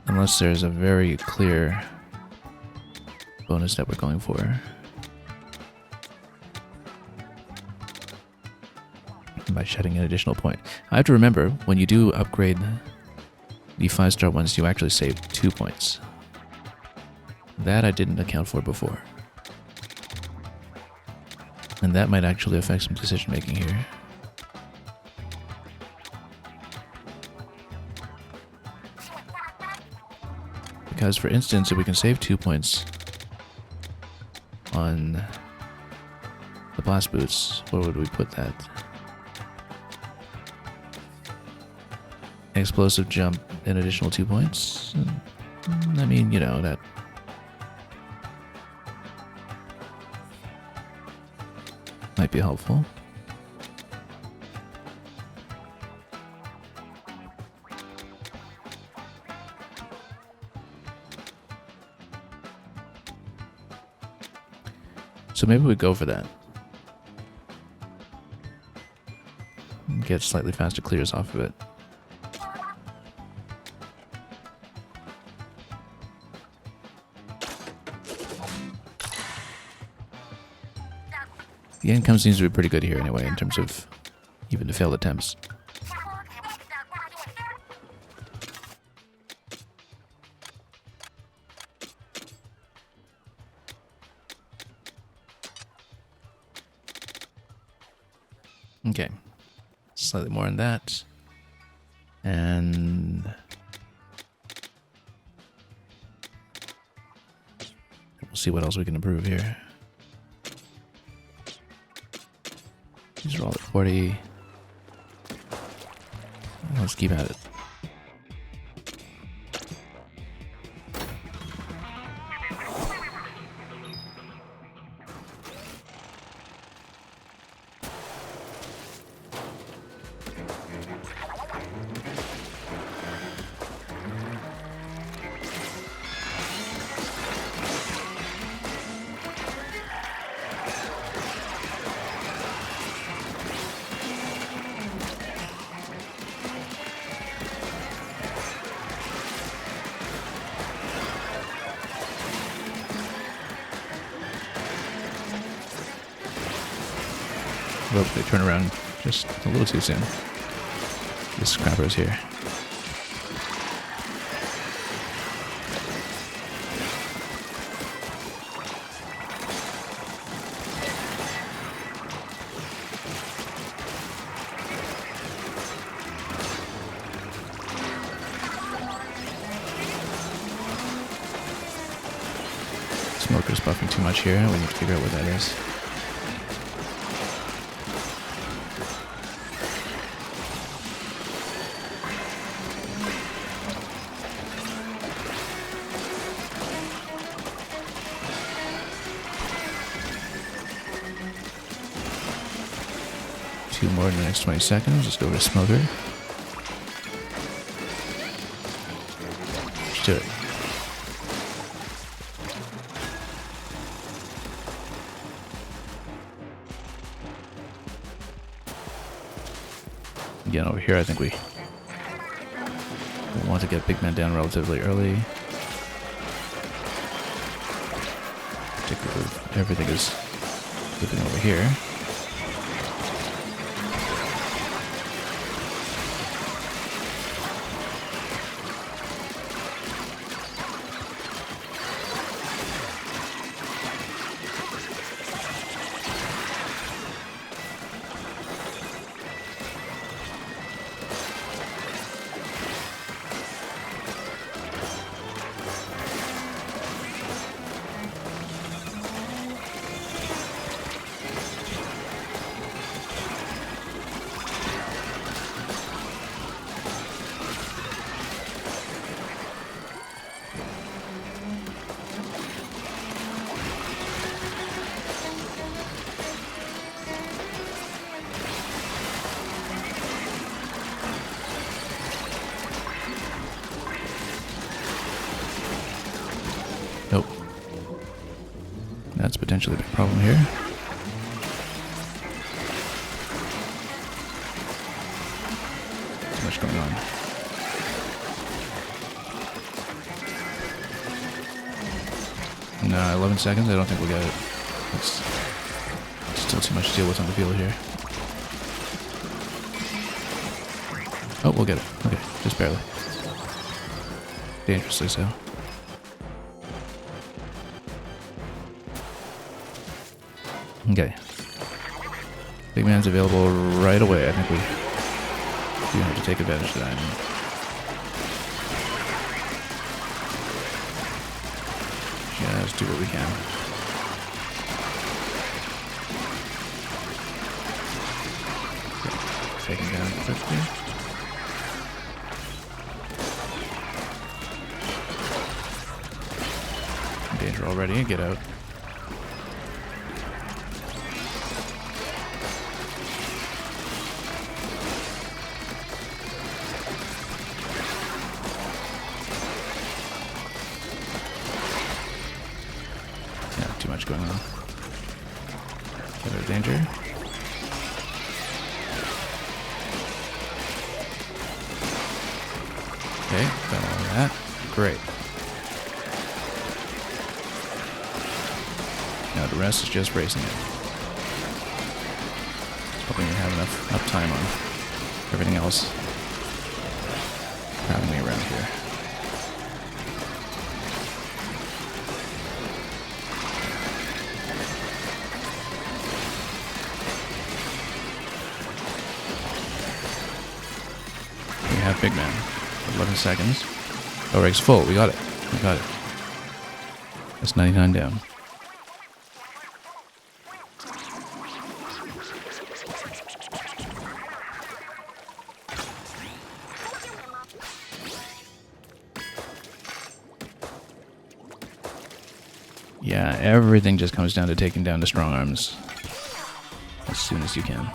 Unless there's a very clear bonus that we're going for. By shedding an additional point. I have to remember, when you do upgrade the 5-star ones, you actually save 2 points. That I didn't account for before. And that might actually affect some decision making here. Because, for instance, if we can save 2 points on the blast boots, where would we put that? Explosive jump, an additional 2 points. I mean, you know, that might be helpful. So maybe we go for that. Get slightly faster clears off of it. The income seems to be pretty good here anyway, in terms of even the failed attempts. Okay. Slightly more on that. And we'll see what else we can improve here. These are all at 40. Let's keep at it. Whoop, they turn around just a little too soon. The scrappers here. Smoker's buffing too much here. We need to figure out what that is. Two more in the next 20 seconds. Let's go to Smoker. Let's do it. Again, over here, I think we want to get Big Man down relatively early. Particularly if everything is flipping over here. potentially a big problem here. Too much going on. No, 11 seconds. I don't think we'll get it. It's still too much to deal with on the field here. Oh, we'll get it. Okay, just barely. Dangerously so. Okay. Big man's available right away. I think we do have to take advantage of that. Just do what we can. Okay. Taking down quickly. Danger already. Get out. Yeah, too much going on. Get out of danger. Okay, done all of that. Great. Now the rest is just racing it. Hoping we have enough time on everything else crowding me around here. We have Big Man. 11 seconds. Oh, rig's full. We got it. We got it. That's 99 down. Yeah, everything just comes down to taking down the strong arms as soon as you can.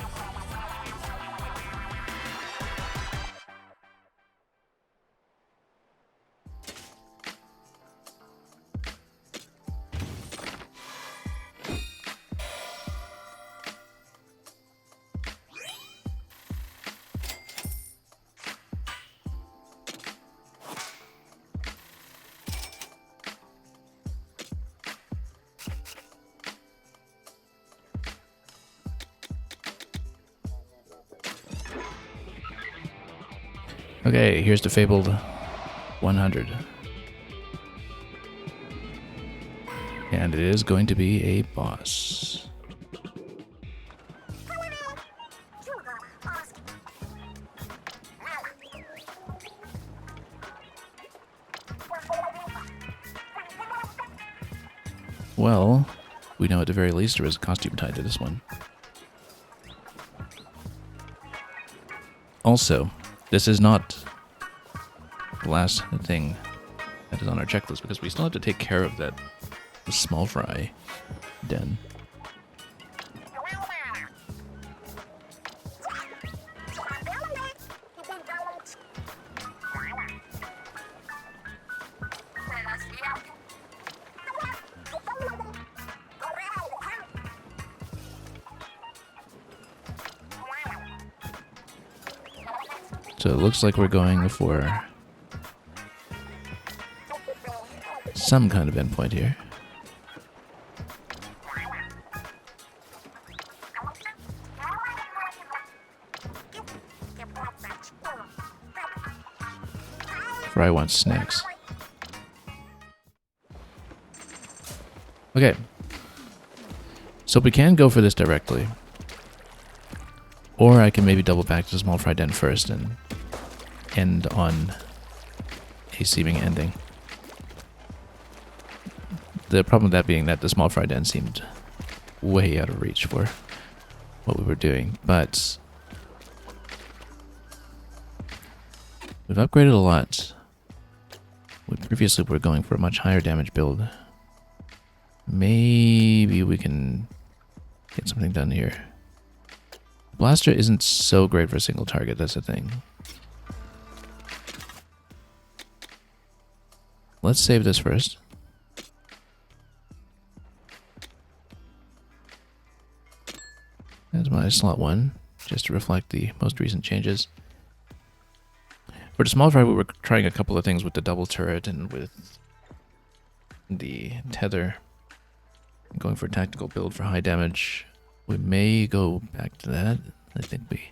Okay, here's the fabled 100. And it is going to be a boss. Well, we know at the very least there is a costume tied to this one. Also, this is not the last thing that is on our checklist because we still have to take care of that small fry den. So it looks like we're going for some kind of endpoint here. Fry wants snacks. Okay. So we can go for this directly. Or I can maybe double back to the small fry den first and end on a seeming ending. The problem with that being that the small fry den seemed way out of reach for what we were doing, but we've upgraded a lot. We previously were going for a much higher damage build. Maybe we can get something done here. Blaster isn't so great for a single target, that's the thing. Let's save this first. as my slot 1, just to reflect the most recent changes. For the small fry, we were trying a couple of things with the double turret and with the tether. Going for a tactical build for high damage. We may go back to that. I think we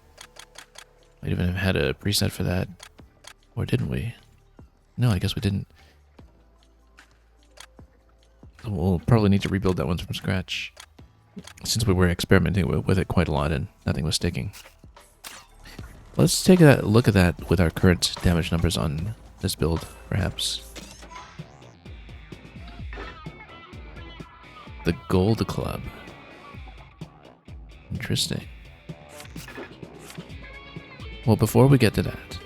might even have had a preset for that. Or didn't we? No, I guess we didn't. So we'll probably need to rebuild that one from scratch, since we were experimenting with it quite a lot and nothing was sticking. Let's take a look at that with our current damage numbers on this build, perhaps. The Gold Club. Interesting. Well, before we get to that,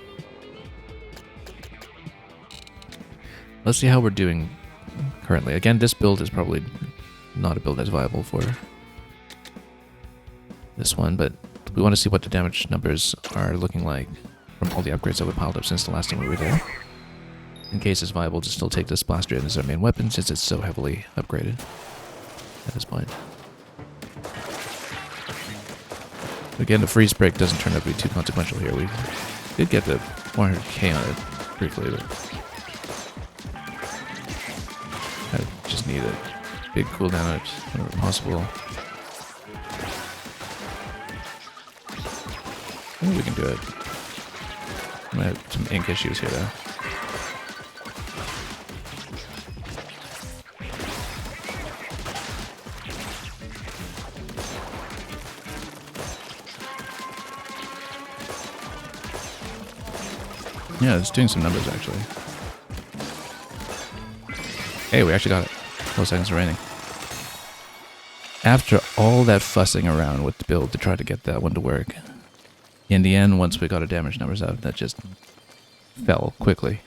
let's see how we're doing currently. Again, this build is probably not a build that's viable for this one, but we want to see what the damage numbers are looking like from all the upgrades that we piled up since the last time we were there. In case it's viable to still take this blaster in as our main weapon, since it's so heavily upgraded at this point. Again, the freeze break doesn't turn out to be too consequential here. We did get the 400k on it briefly, but I just need a big cooldown on it whenever possible. I think we can do it. I might have some ink issues here, though. Yeah, it's doing some numbers, actually. Hey, we actually got it. 12 seconds remaining. After all that fussing around with the build to try to get that one to work, in the end, once we got our damage numbers out, that just fell quickly.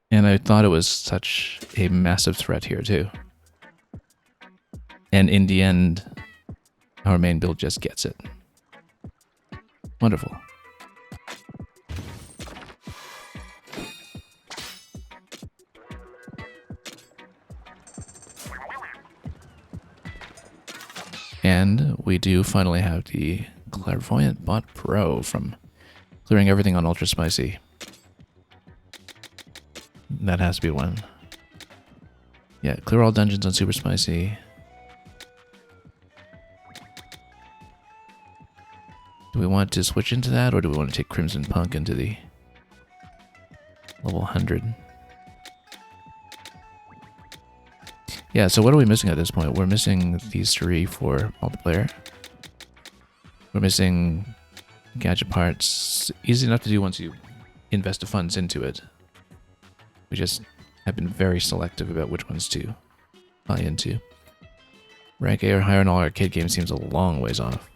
And I thought it was such a massive threat here, too. And in the end, our main build just gets it. Wonderful. And we do finally have the Clairvoyant Bot Pro from clearing everything on Ultra Spicy. That has to be one. Yeah, clear all dungeons on Super Spicy. Do we want to switch into that, or do we want to take Crimson Punk into the level 100? Yeah, so what are we missing at this point? We're missing these 3 for multiplayer. We're missing gadget parts. Easy enough to do once you invest the funds into it. We just have been very selective about which ones to buy into. Rank A or higher in all arcade games seems a long ways off.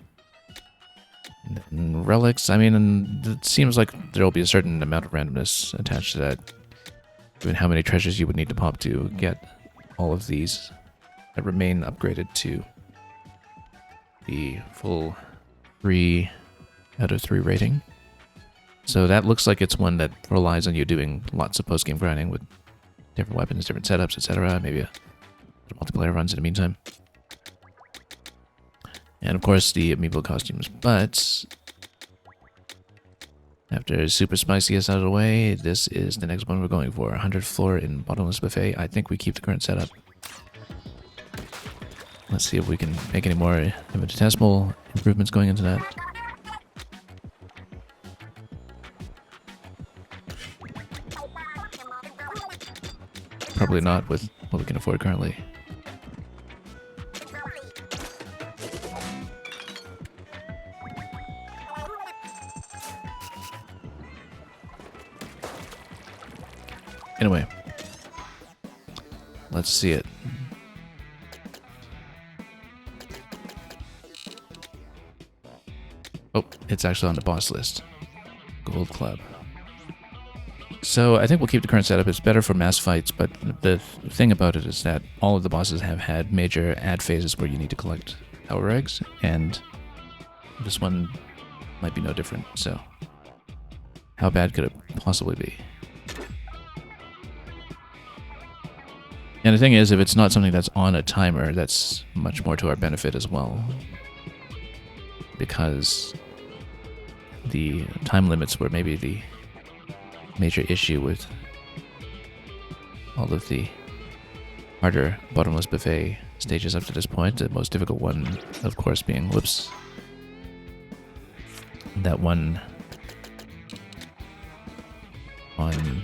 And relics, I mean, it seems like there will be a certain amount of randomness attached to that. Given how many treasures you would need to pop to get all of these that remain upgraded to the full 3 out of 3 rating. So that looks like it's one that relies on you doing lots of post-game grinding with different weapons, different setups, etc. Maybe a multiplayer runs in the meantime. And of course the amiibo costumes. But after Super Spicy is out of the way, this is the next one we're going for. 100 floor in Bottomless Buffet. I think we keep the current setup. Let's see if we can make any more infinitesimal improvements going into that. Probably not with what we can afford currently. Anyway, let's see it. Oh, it's actually on the boss list. Gold Club. So I think we'll keep the current setup. It's better for mass fights, but the thing about it is that all of the bosses have had major ad phases where you need to collect power eggs, and this one might be no different. So how bad could it possibly be? And the thing is, if it's not something that's on a timer, that's much more to our benefit as well. Because the time limits were maybe the major issue with all of the harder bottomless buffet stages up to this point. The most difficult one, of course, being, whoops, that one on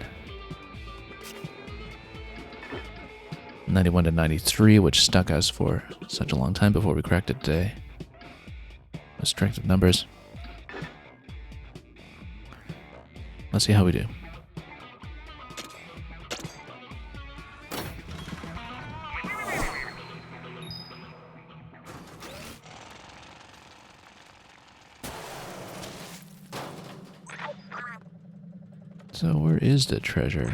91 to 93, which stuck us for such a long time before we cracked it today. The strength of numbers. Let's see how we do. So where is the treasure?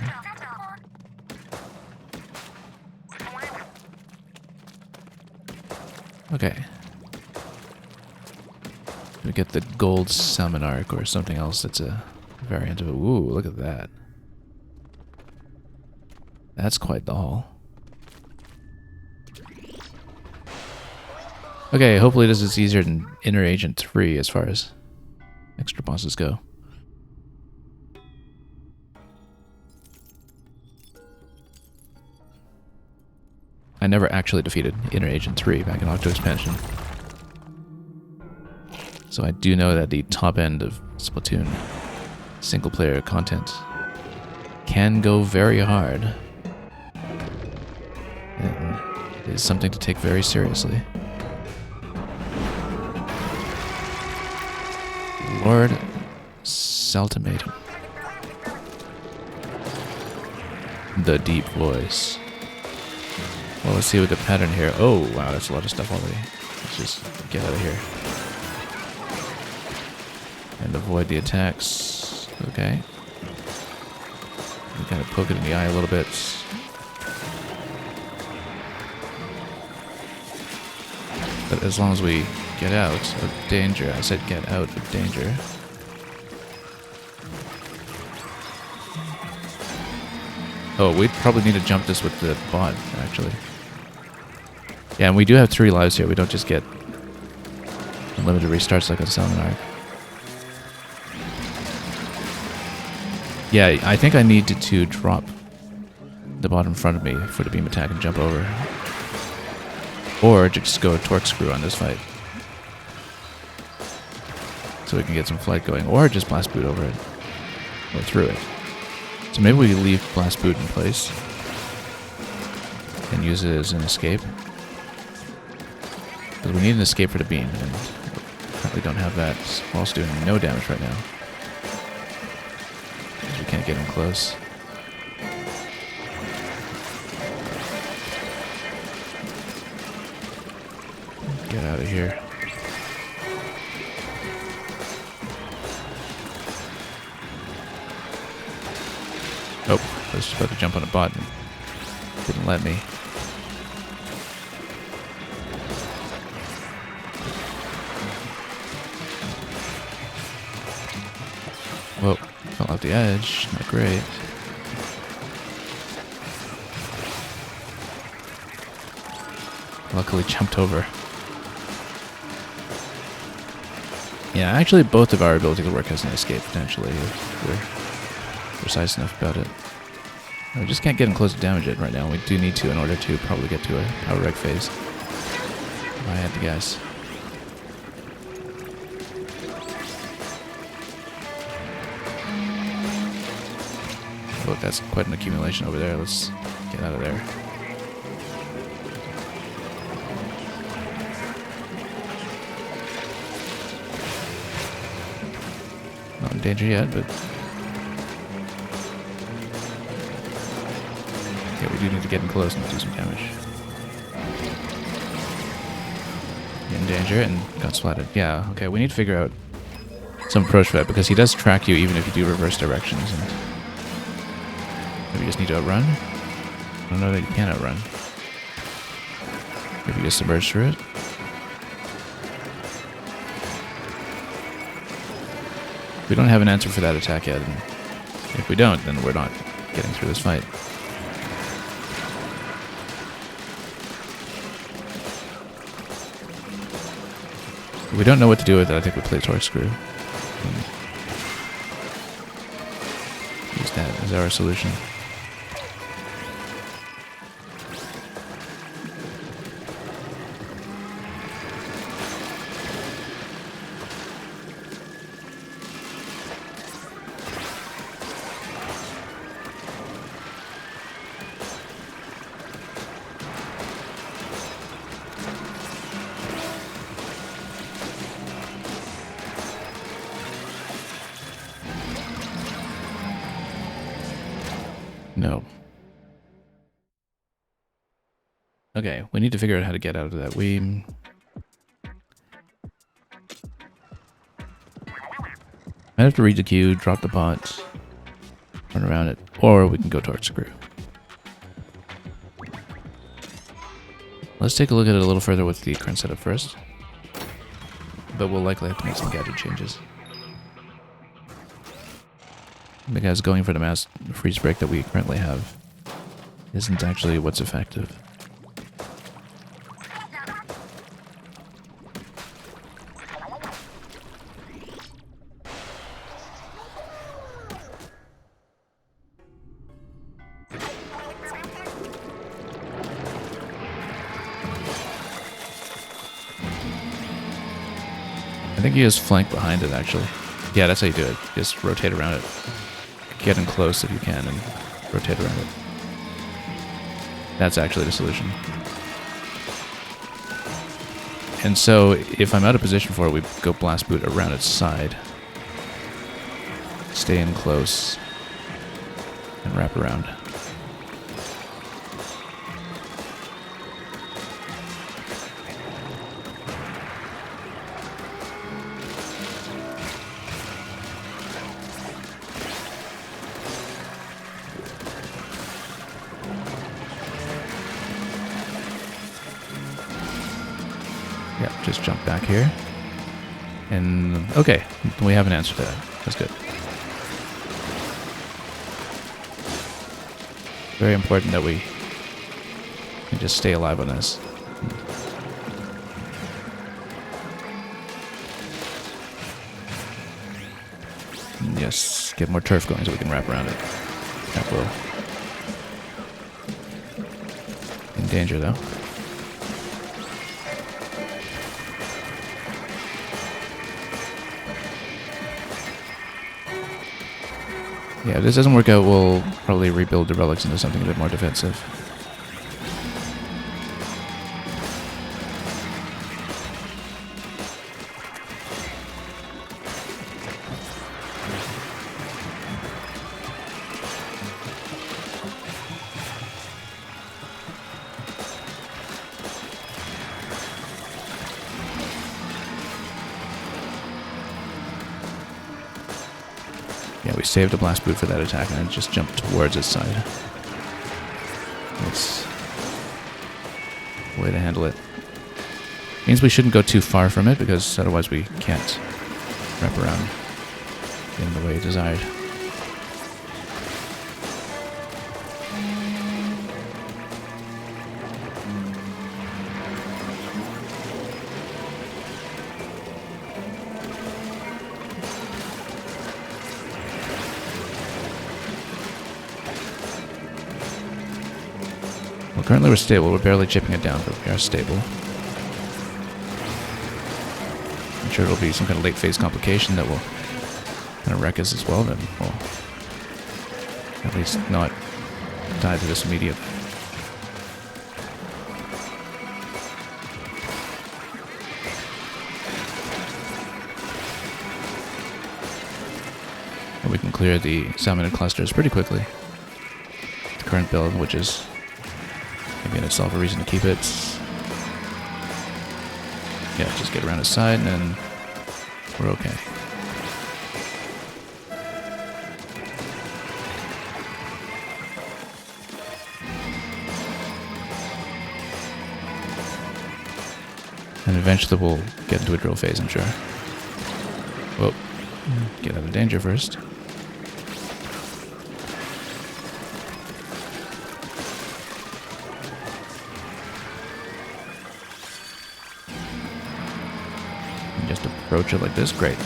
Okay. We get the gold salmon arc or something else that's a variant of it. Ooh, look at that. That's quite the haul. Okay, hopefully this is easier than Inner Agent 3 as far as extra bosses go. I never actually defeated Inner Agent 3 back in Octo Expansion. So I do know that the top end of Splatoon single player content can go very hard. And it is something to take very seriously. Lord Saltimatum. The deep voice. Well, let's see what the pattern here. Oh, wow, that's a lot of stuff already. Let's just get out of here. And avoid the attacks. Okay. We kind of poke it in the eye a little bit. But as long as we get out of danger. I said get out of danger. Oh, we probably need to jump this with the bot, actually. Yeah, and we do have 3 lives here. We don't just get unlimited restarts like on Salmon Arc. Yeah, I think I need to drop the bot in front of me for the beam attack and jump over. Or just go torque screw on this fight. So we can get some flight going. Or just blast boot over it. Or through it. So maybe we leave blast boot in place. And use it as an escape. Because we need an escape for the beam. And we don't have that. We're also doing no damage right now. Because we can't get him close. Get out of here. Oh, I was just about to jump on a bot and didn't let me. Whoa, fell off the edge. Not great. Luckily jumped over. Yeah, actually both of our ability to work as an escape, potentially, if we're precise enough about it. We just can't get him close to damage it right now. We do need to in order to probably get to a power reg phase. If I had to guess. Look, that's quite an accumulation over there. Let's get out of there. Not in danger yet, but... yeah, we do need to get in close and do some damage. In danger and got splatted. Yeah, okay, we need to figure out some approach for that, because he does track you even if you do reverse directions, and maybe you just need to outrun? I don't know that you can outrun. Maybe you just submerge through it? We don't have an answer for that attack yet, and if we don't, then we're not getting through this fight. If we don't know what to do with it, I think we play torque screw. Use that as our solution. No. Okay, we need to figure out how to get out of that. We might have to read the queue, drop the pot, run around it, or we can go torch screw. Let's take a look at it a little further with the current setup first. But we'll likely have to make some gadget changes. Because going for the mass freeze break that we currently have isn't actually what's effective. I think you just flank behind it, actually. Yeah, that's how you do it. Just rotate around it. Get in close if you can and rotate around it. That's actually the solution. And so, if I'm out of position for it, we go blast boot around its side. Stay in close. And wrap around. Yeah, just jump back here. And, okay, we have an answer to that. That's good. Very important that we can just stay alive on this. And yes, get more turf going so we can wrap around it. That will. In danger, though. Yeah, if this doesn't work out, we'll probably rebuild the relics into something a bit more defensive. Yeah, we saved a blast boot for that attack and it just jumped towards its side. That's the way to handle it. Means we shouldn't go too far from it because otherwise we can't wrap around in the way desired. Well, currently we're stable. We're barely chipping it down, but we are stable. I'm sure it'll be some kind of late phase complication that will kind of wreck us as well. Then we'll at least not die to this immediate. And we can clear the salmonid clusters pretty quickly. The current build, which is maybe in itself a reason to keep it. Yeah, just get around its side and then we're okay. And eventually we'll get into a drill phase, I'm sure. Whoa. Get out of danger first. Just approach it like this. Great.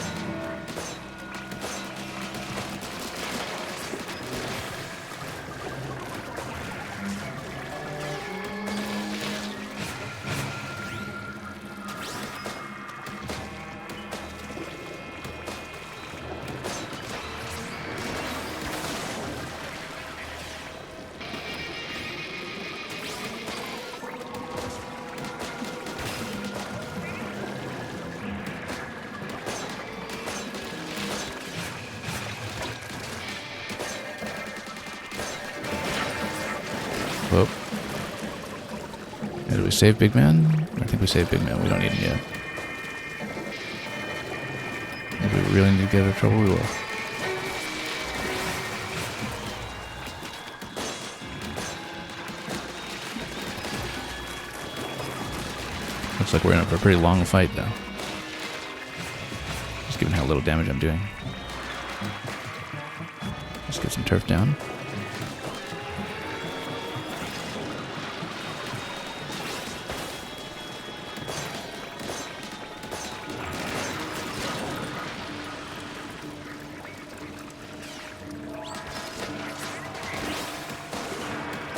Whoa. Did we save Big Man? I think we saved Big Man. We don't need him yet. If we really need to get out of trouble, we will. Looks like we're in for a pretty long fight, though. Just given how little damage I'm doing. Let's get some turf down.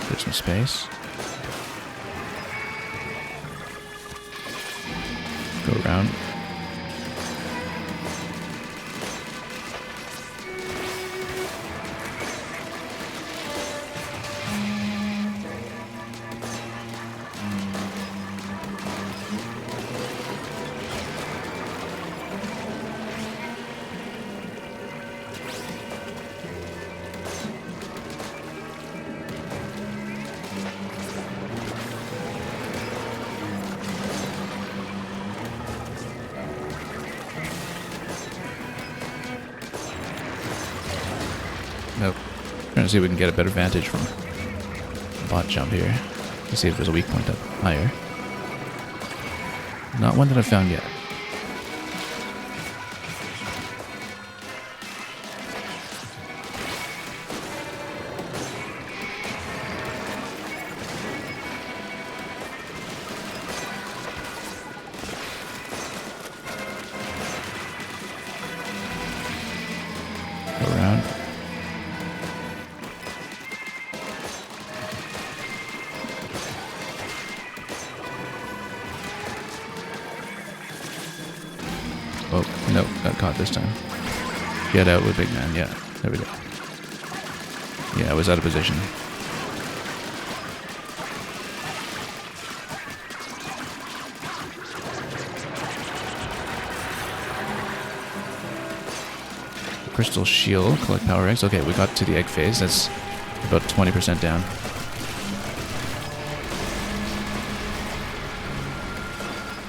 There's some space. Go around. Nope. Trying to see if we can get a better vantage from the bot jump here. To see if there's a weak point up higher. Not one that I've found yet. Go around. Oh, nope, got caught this time. Get out with Big Man, yeah, there we go. Yeah, I was out of position. Crystal shield, collect power eggs. Okay, we got to the egg phase. That's about 20% down.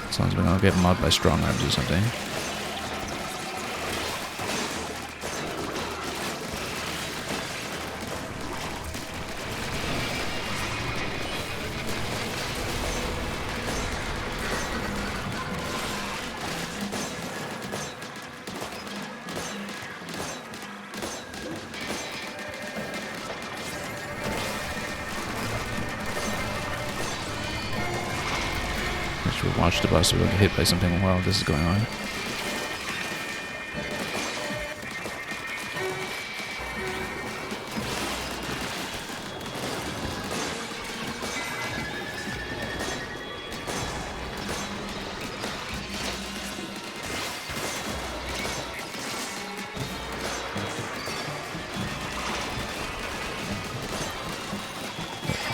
As long as we don't get mobbed by strong arms or something. We'll watch the bus so we don't get hit by something while this is going on.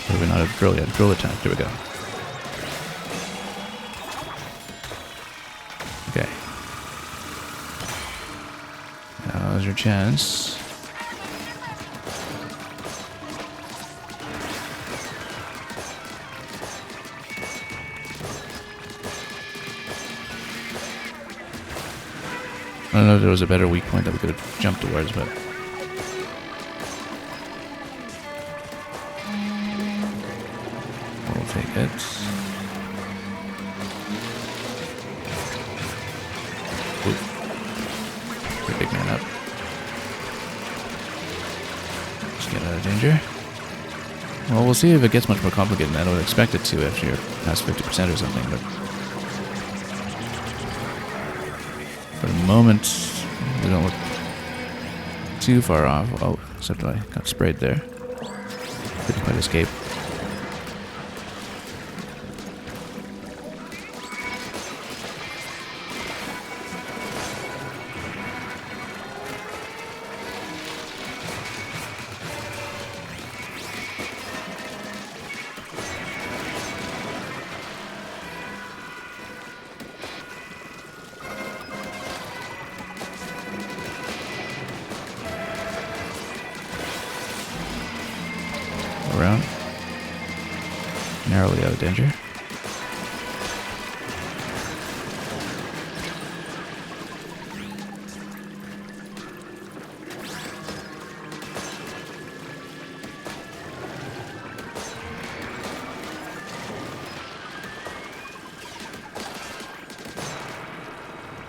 Maybe not a drill yet. Drill attack. There we go. Okay. Now's your chance. I don't know if there was a better weak point that we could have jumped towards, but... we'll take it. Ooh. Big man up. Just get out of danger. Well, we'll see if it gets much more complicated than I would expect it to after you're past 50% or something, but... For the moment, we don't look too far off. Oh, except I got sprayed there. Couldn't quite escape. Around. Narrowly out of danger.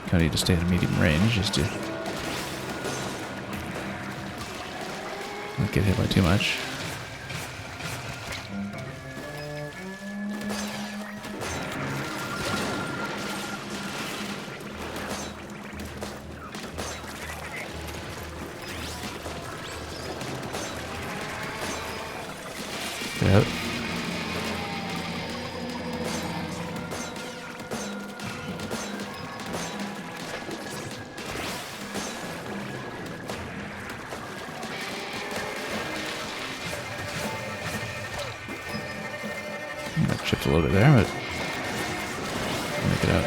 Kind of need to stay at a medium range just to not get hit by too much. Yep. Got chipped a little bit there, but make it out.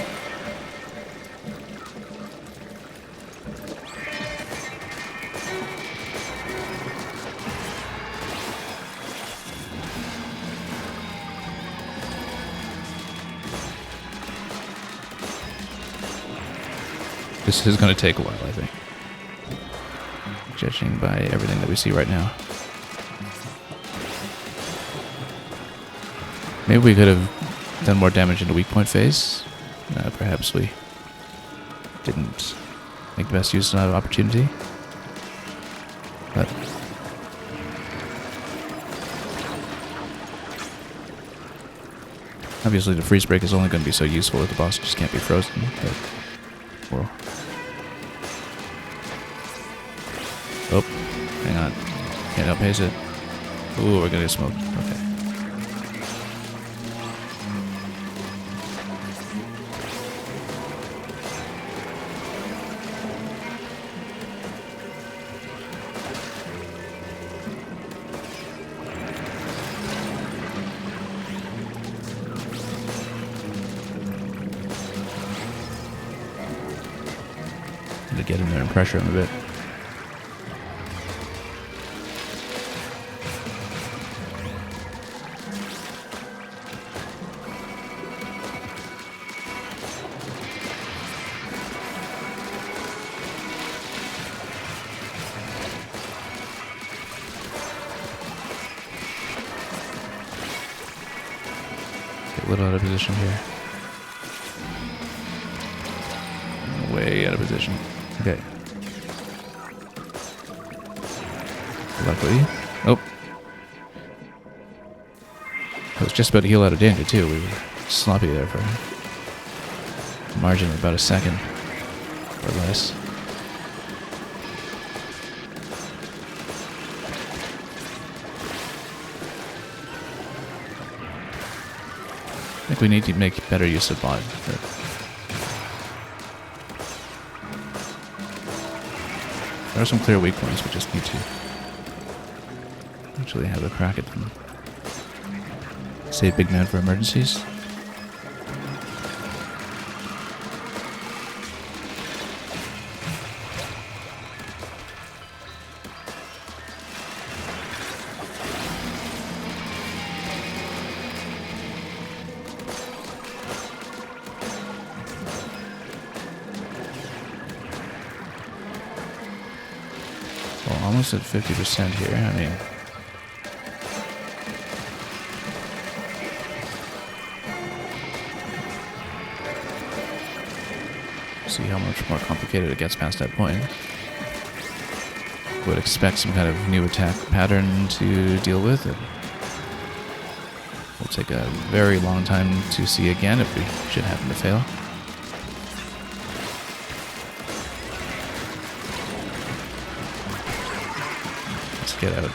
This is going to take a while, I think. Judging by everything that we see right now. Maybe we could have done more damage in the weak point phase. Perhaps we didn't make the best use of that opportunity. But obviously the freeze break is only going to be so useful if the boss just can't be frozen. But well. Oh, hang on. Can't outpace it. Ooh, we're gonna get smoked. Okay. To get in there and pressure him a bit. Get a little out of position here. Way out of position. Okay. Luckily. Oh. I was just about to heal out of danger too. We were sloppy there for a margin of about a second or less. I think we need to make better use of bot. There are some clear weak points, we just need to actually have a crack at them. Save big man for emergencies. Well, almost at 50% here. I mean, see how much more complicated it gets past that point. Would expect some kind of new attack pattern to deal with. It will take a very long time to see again if we should happen to fail. Just get out.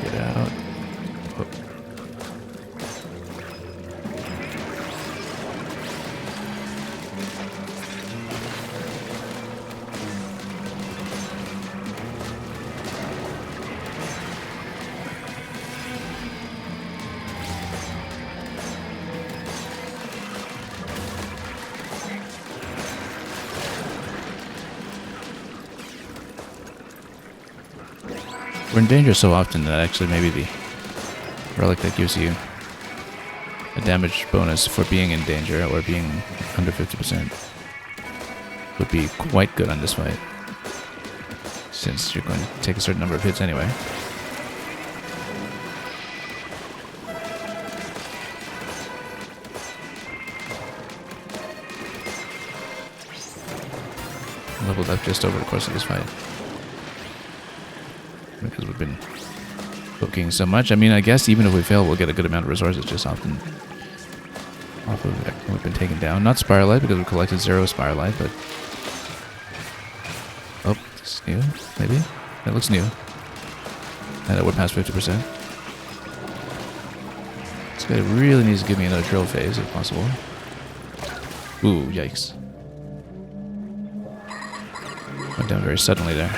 Get out. Oh. We're in danger so often that actually maybe the relic that gives you a damage bonus for being in danger or being under 50% would be quite good on this fight, since you're going to take a certain number of hits anyway. Leveled up just over the course of this fight, because we've been poking so much. I mean, I guess even if we fail, we'll get a good amount of resources just off of it. We've been taken down. Not Spiralite, because we collected 0 Spiralite, but... Oh, this is new, maybe? That looks new. And that would pass 50%. This guy really needs to give me another drill phase, if possible. Ooh, yikes. Went down very suddenly there.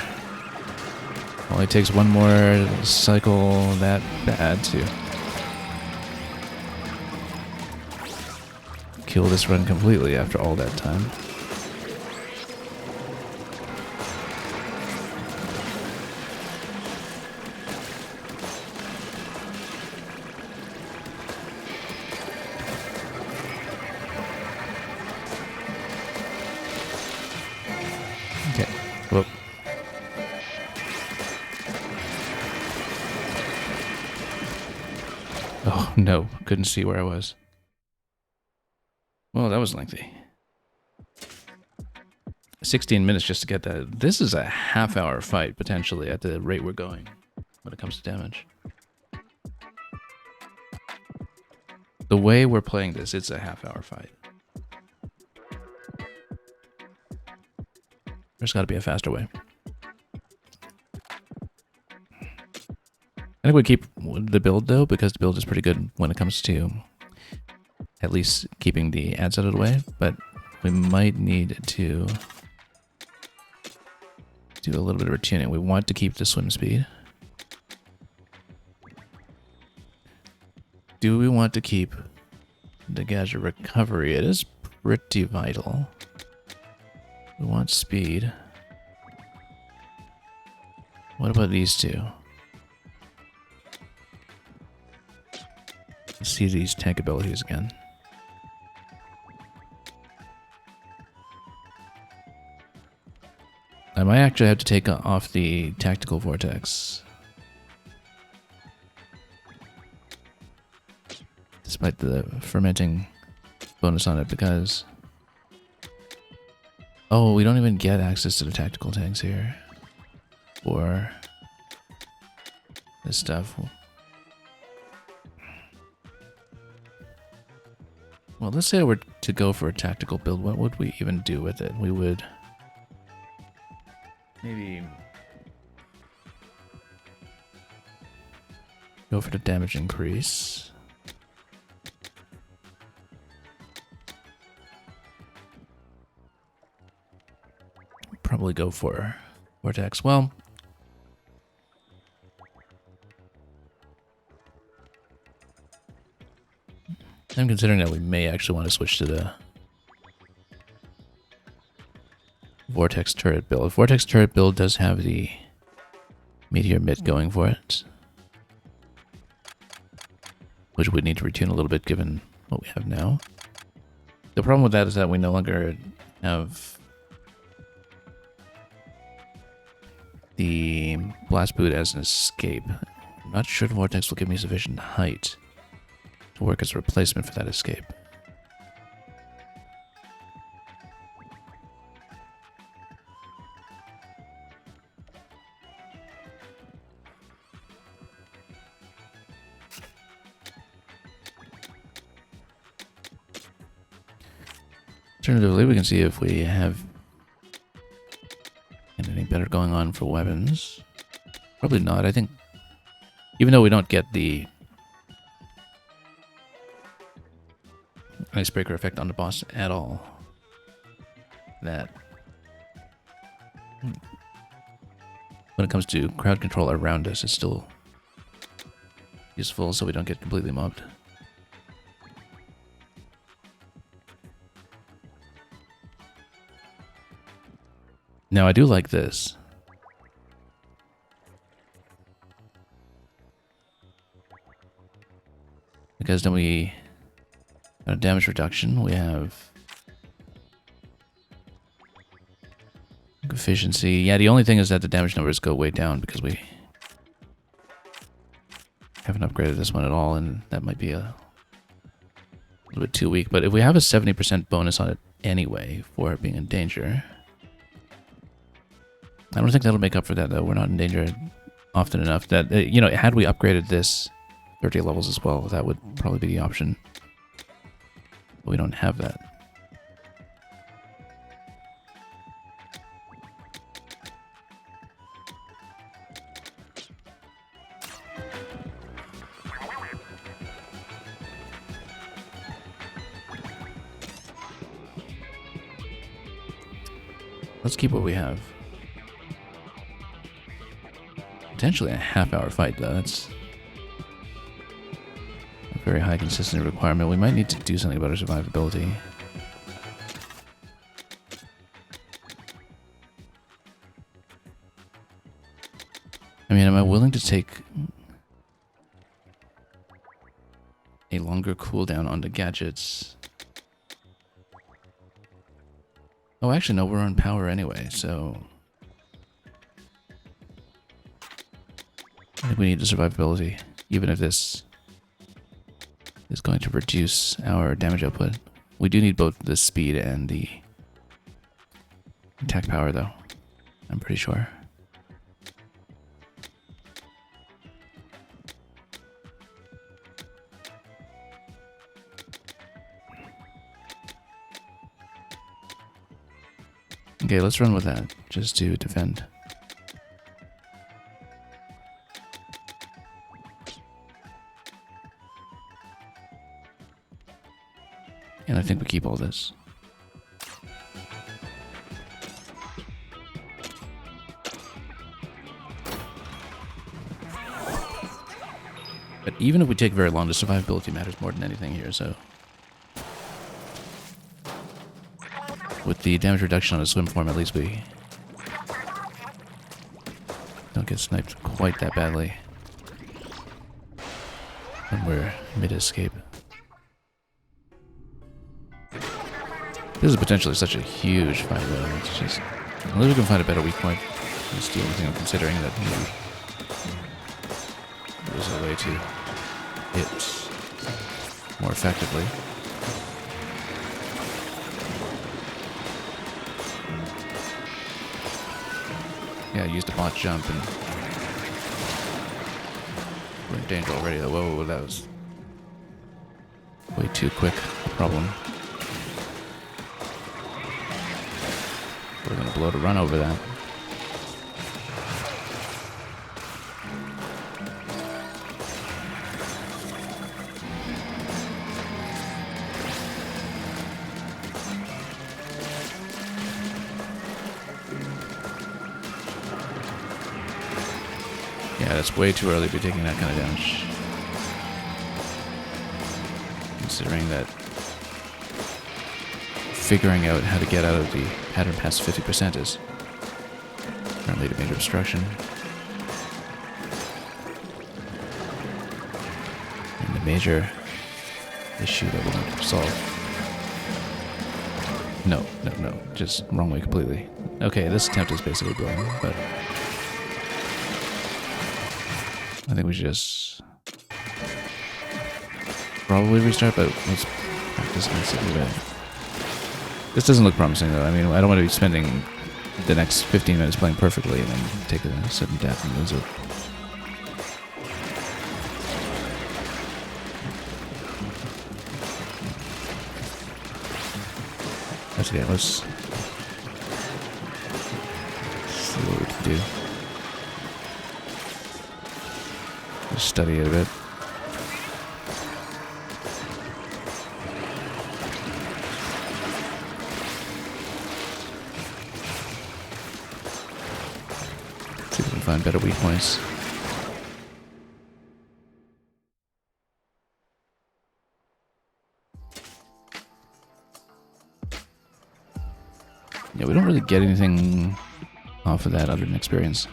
Only takes one more cycle that bad to kill this run completely after all that time. Okay. Whoop. Oh, no. Couldn't see where I was. Well, that was lengthy. 16 minutes just to get that. This is a half-hour fight, potentially, at the rate we're going when it comes to damage. The way we're playing this, it's a half-hour fight. There's got to be a faster way. I think we keep the build, though, because the build is pretty good when it comes to at least keeping the ads out of the way, but we might need to do a little bit of retuning. We want to keep the swim speed. Do we want to keep the gadget recovery? It is pretty vital. We want speed. What about these two? Let's see these tank abilities again. I might actually have to take off the tactical vortex, despite the fermenting bonus on it, because... Oh, we don't even get access to the tactical tanks here. Or this stuff. Well, let's say we're to go for a tactical build. What would we even do with it? We would... maybe go for the damage increase. Probably go for Vortex. Well, I'm considering that we may actually want to switch to the Vortex turret build. Vortex turret build does have the Meteor Mitt going for it. which we need to retune a little bit given what we have now. The problem with that is that we no longer have the blast boot as an escape. I'm not sure if Vortex will give me sufficient height to work as a replacement for that escape. Alternatively, we can see if we have anything better going on for weapons. Probably not. I think, even though we don't get the icebreaker effect on the boss at all, that when it comes to crowd control around us, it's still useful so we don't get completely mobbed. Now, I do like this. Because then we got damage reduction, we have efficiency. Yeah, the only thing is that the damage numbers go way down because we haven't upgraded this one at all, and that might be a little bit too weak. But if we have a 70% bonus on it anyway for it being in danger, I don't think that'll make up for that, though. We're not in danger often enough that, you know, had we upgraded this 30 levels as well, that would probably be the option. But we don't have that. Let's keep what we have. Potentially a half-hour fight, though. That's a very high consistency requirement. We might need to do something about our survivability. I mean, am I willing to take a longer cooldown on the gadgets? Oh, actually, no, we're on power anyway, so I think we need the survivability, even if this is going to reduce our damage output. We do need both the speed and the attack power, though. I'm pretty sure. Okay, let's run with that, just to defend. And I think we keep all this. But even if we take very long, the survivability matters more than anything here, so with the damage reduction on a swim form, at least we don't get sniped quite that badly when we're mid-escape. This is potentially such a huge fight, though. It's just, unless we can find a better weak point, that's the only thing I'm considering, that maybe there's a way to hit more effectively. Yeah, I used a bot jump and we're in danger already. Whoa, that was way too quick a problem. We're gonna blow to run over that. Yeah, that's way too early to be taking that kind of damage. Considering that figuring out how to get out of the pattern past 50% is currently the major obstruction. And the major issue that we're going to solve. No, no, no. Just wrong way completely. Okay, this attempt is basically broken, but I think we should just probably restart, but let's practice and see if we win. This doesn't look promising, though. I mean, I don't want to be spending the next 15 minutes playing perfectly and then take a sudden death and lose it. That's okay, let's see what we can do. Just study it a bit. See if we can find better weak points. Yeah, we don't really get anything off of that other than experience.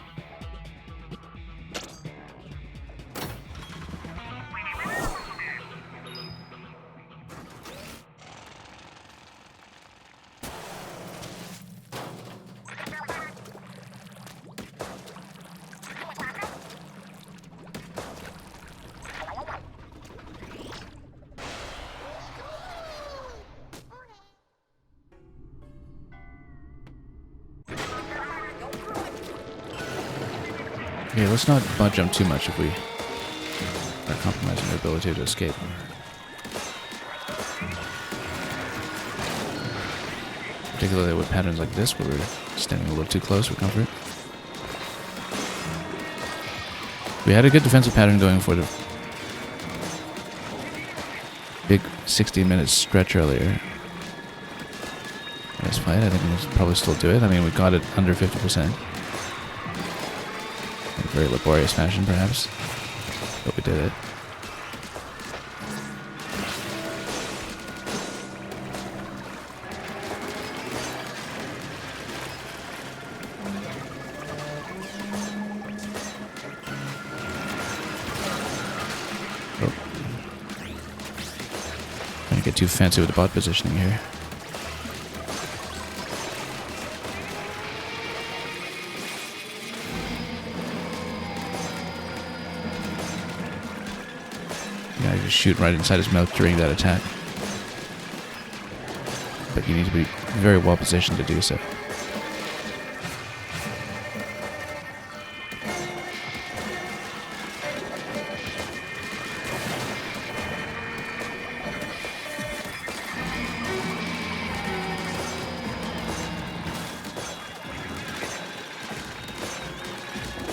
Okay, let's not butt jump too much if we are compromising our ability to escape. Particularly with patterns like this where we're standing a little too close for comfort. We had a good defensive pattern going for the big 60-minute stretch earlier. Nice fight, I think we'll probably still do it. I mean, we got it under 50%. In a very laborious fashion, perhaps. But we did it. Oh. Trying to get too fancy with the bot positioning here. Yeah, just shoot right inside his mouth during that attack. But you need to be very well positioned to do so.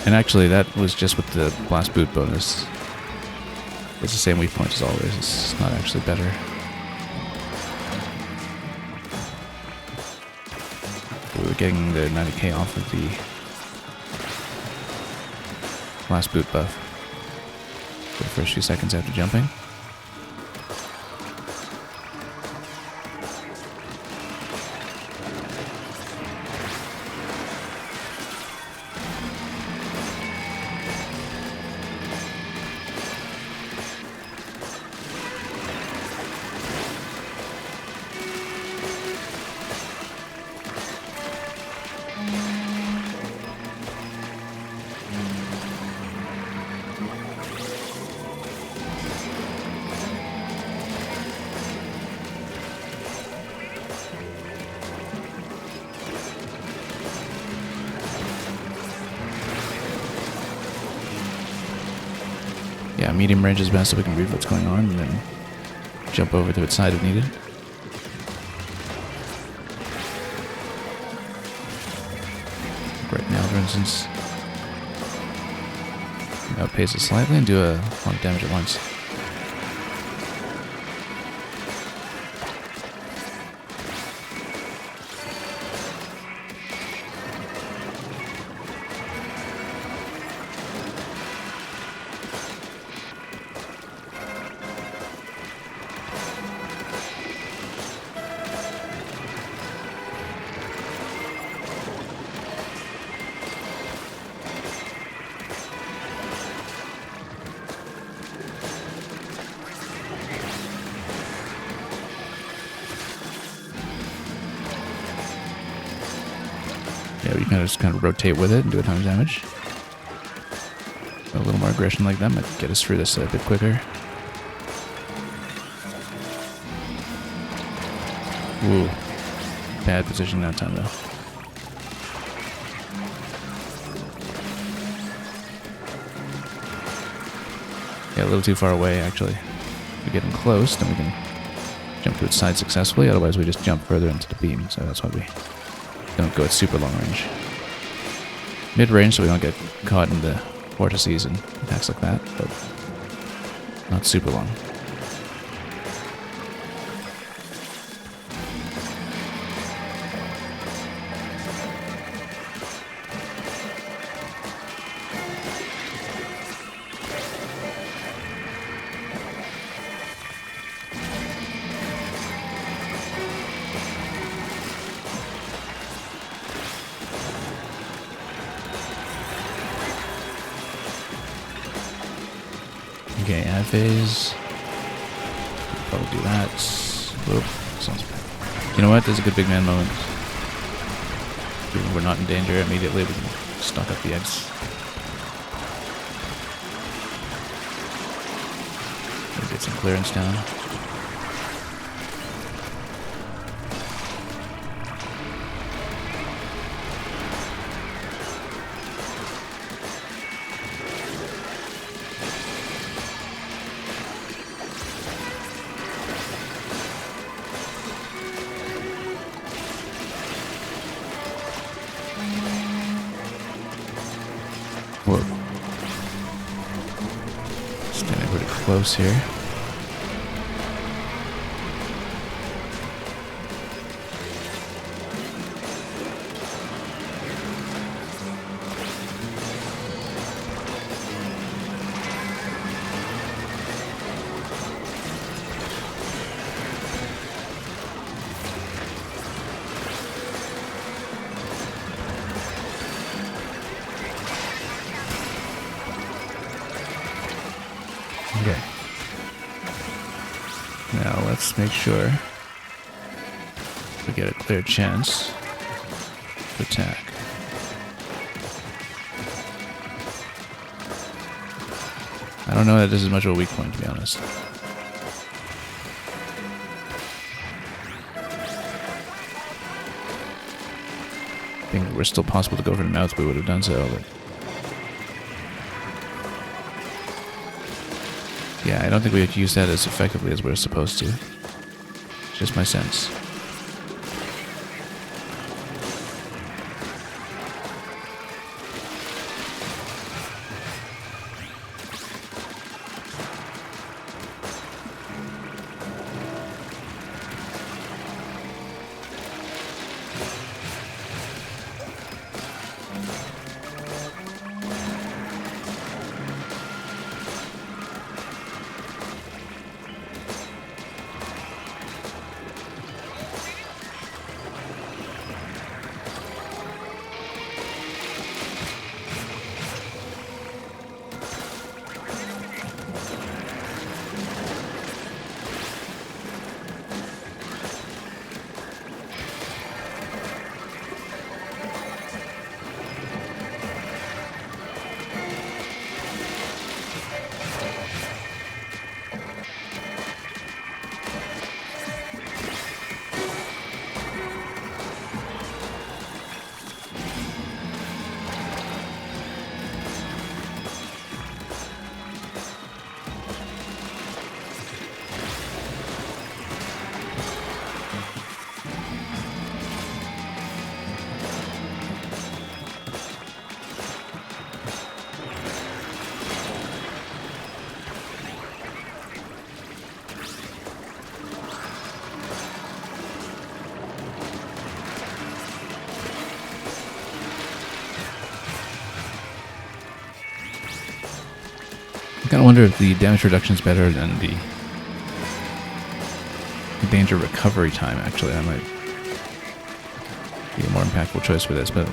And actually, that was just with the blast boot bonus. It's the same weak point as always. It's not actually better. We were getting the 90k off of the blast boot buff for the first few seconds after jumping. Yeah, medium range is best so we can read what's going on and then jump over to its side if needed. Right now, for instance, outpace it slightly and do a lot of damage at once. Yeah, you kind of just kind of rotate with it and do a ton of damage. A little more aggression like that might get us through this a bit quicker. Ooh. Bad position that time, though. Yeah, a little too far away, actually. If we get in close, then we can jump to its side successfully. Otherwise, we just jump further into the beam, so that's why we don't go at super long range. Mid-range, so we don't get caught in the vortices and attacks like that, but not super long. Okay, ad phase. Probably do that. Whoop. Sounds bad. You know what? There's a good big man moment. We're not in danger immediately. We can stock up the eggs. Get some clearance down. Whoa. Standing pretty close here. Okay. Now let's make sure we get a clear chance to attack. I don't know that this is much of a weak point, to be honest. I think we're still possible to go for the mouth, we would have done so, but yeah, I don't think we would use that as effectively as we're supposed to. Just my sense. I kind of wonder if the damage reduction is better than the danger recovery time, actually. That might be a more impactful choice for this, but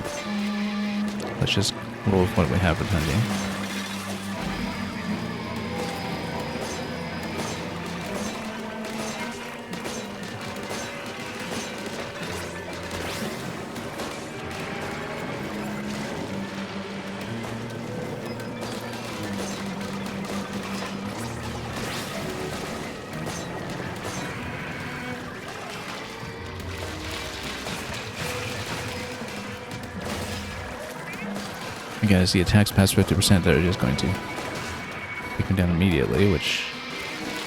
let's just roll with what we have for the time being. Again, as the attacks past 50%, they're just going to take me down immediately, which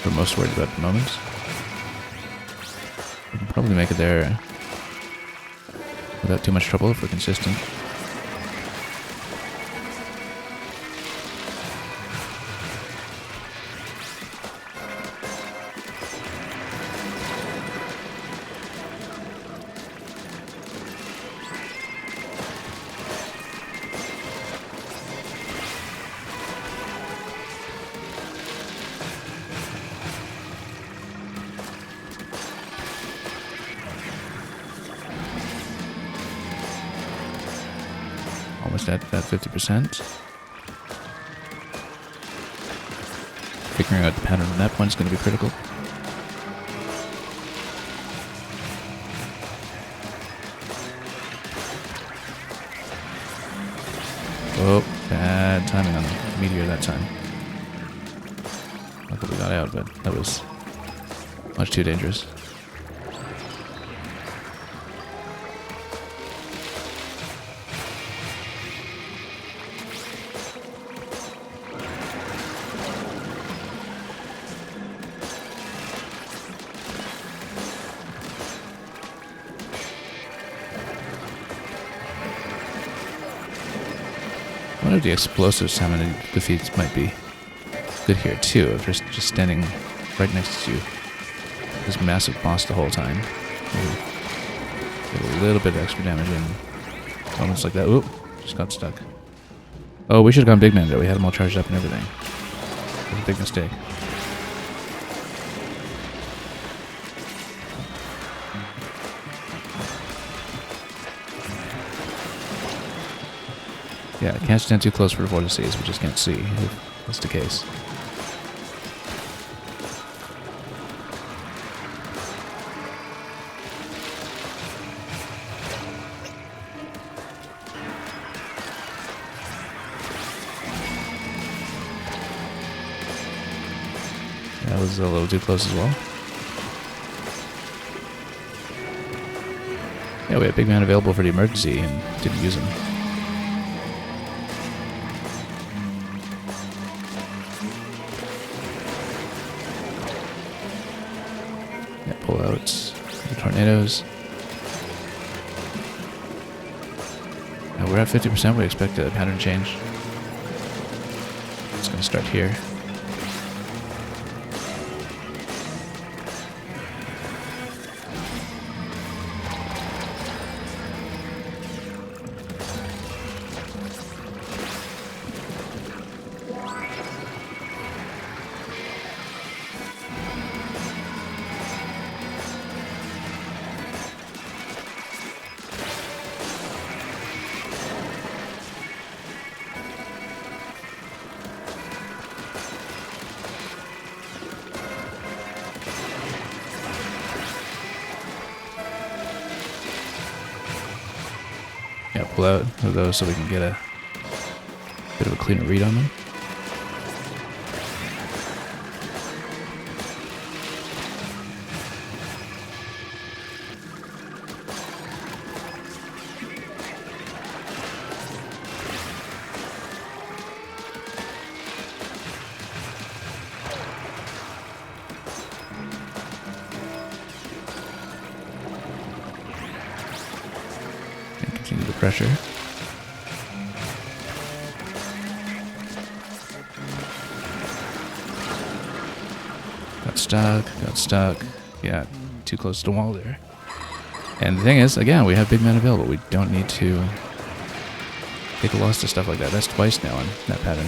we're most worried about at the moment. We can probably make it there without too much trouble if we're consistent. Almost at that 50%. Figuring out the pattern on that point is going to be critical. Oh, bad timing on the meteor that time. Not that we got out, but that was much too dangerous. I wonder if the explosive salmon defeats might be good here too, if they're just standing right next to you. This massive boss the whole time. Maybe get a little bit of extra damage in moments like that. Oop, just got stuck. Oh, we should have gone Big Man though. We had them all charged up and everything. It was a big mistake. Yeah, can't stand too close for the vortices. We just can't see if that's the case. That was a little too close as well. Yeah, we had Big Man available for the emergency and didn't use him. Pull out the tornadoes. Now we're at 50%. We expect a pattern change. It's going to start here. Yeah, pull out of those so we can get a bit of a cleaner read on them. Continue the pressure. Got stuck. Yeah, too close to the wall there. And the thing is, again, we have Big Man available. We don't need to take a loss to stuff like that. That's twice now in that pattern.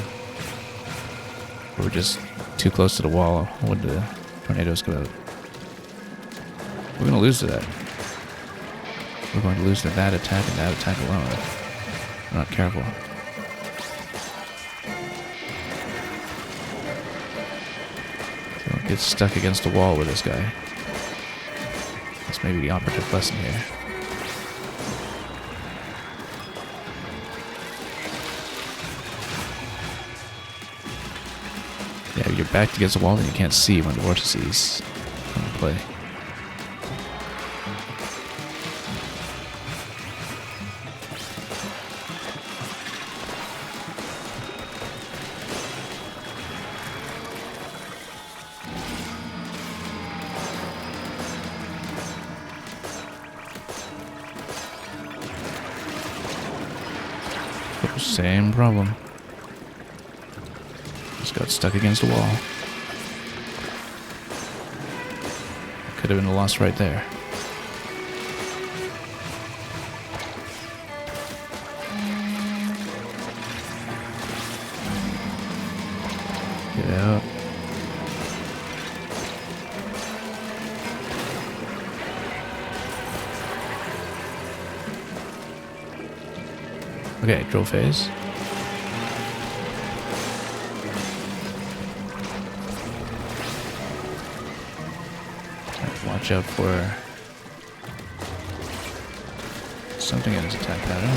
We're just too close to the wall when the tornadoes go out. We're going to lose to that. We're going to lose to that attack and that attack alone if we're not careful. Don't get stuck against the wall with this guy. That's maybe the operative lesson here. Yeah, you're backed against the wall and you can't see when the vortices come into play. Oh, same problem. Just got stuck against a wall. Could have been a loss right there. Get out. Okay, drill phase. Watch out for something in his attack pattern.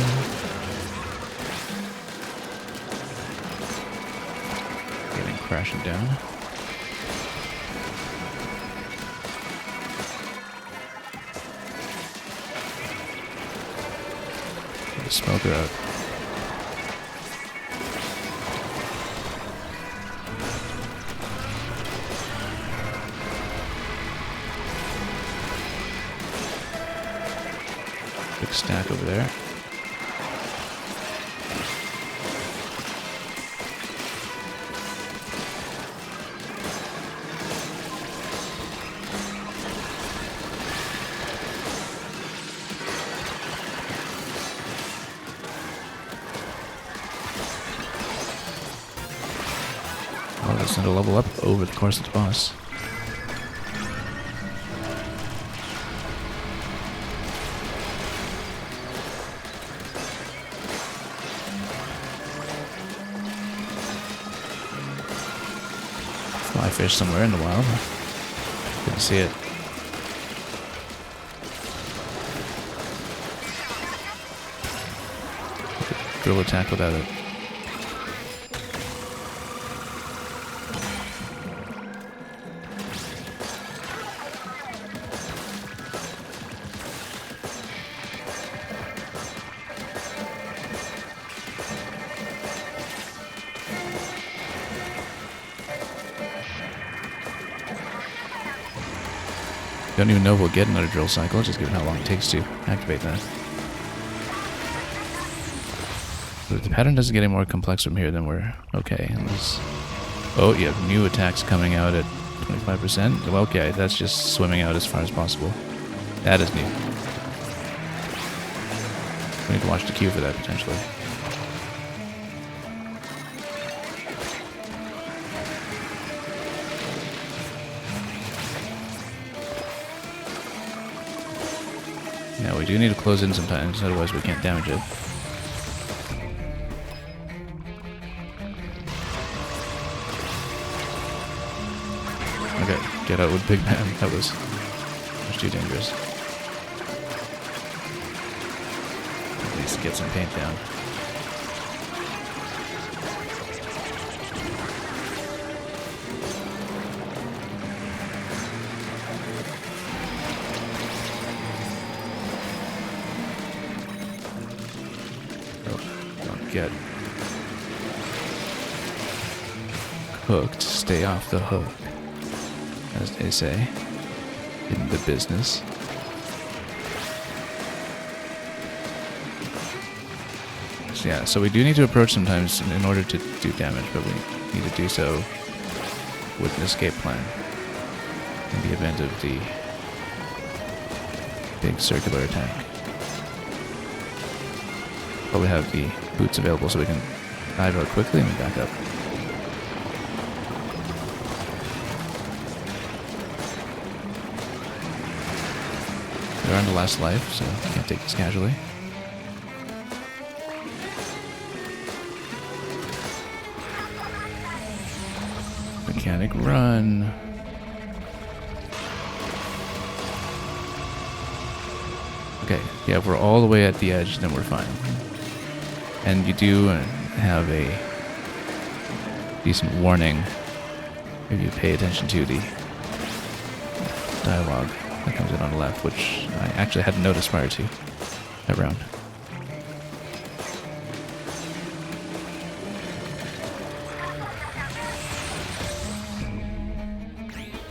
Getting crashing down. Get the smoker out. Big stack over there. Oh, that's going to level up over the course of the boss. Fly fish somewhere in the wild. Couldn't see it. Drill attack without it. Don't even know if we'll get another drill cycle, just given how long it takes to activate that. But if the pattern doesn't get any more complex from here, then we're okay. Unless... Oh, you have new attacks coming out at 25%. Well, okay, that's just swimming out as far as possible. That is new. We need to watch the queue for that, potentially. Yeah, we do need to close in sometimes, otherwise we can't damage it. Okay, get out with Big Man. That was too dangerous. At least get some paint down. Get hooked, stay off the hook, as they say in the business. So yeah, so we do need to approach sometimes in order to do damage, but we need to do so with an escape plan in the event of the big circular attack. Probably have the boots available so we can dive out quickly and then back up. They're on the last life, so can't take this casually. Mechanic run. Okay, yeah, if we're all the way at the edge, then we're fine. And you do have a decent warning if you pay attention to the dialogue that comes in on the left, which I actually hadn't noticed prior to that round.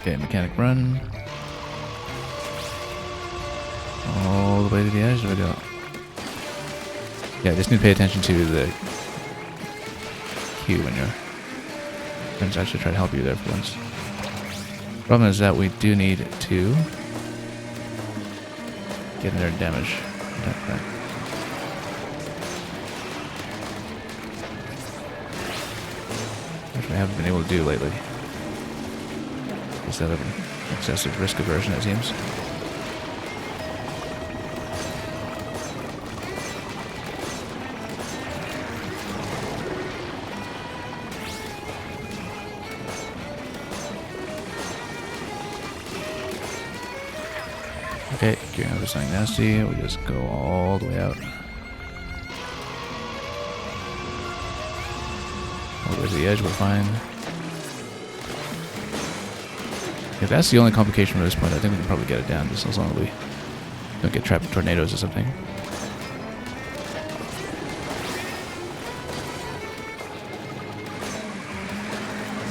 Okay, mechanic run. All the way to the edge, there we go. Yeah, just need to pay attention to the cue when your friends actually try to help you there for once. Problem is that we do need to get in there and damage. Which I haven't been able to do lately. Is that an excessive risk aversion, it seems. Okay, gearing over something nasty. We just go all the way out. All the way to the edge, we're fine. If that's the only complication from this point, I think we can probably get it down, just as long as we don't get trapped in tornadoes or something.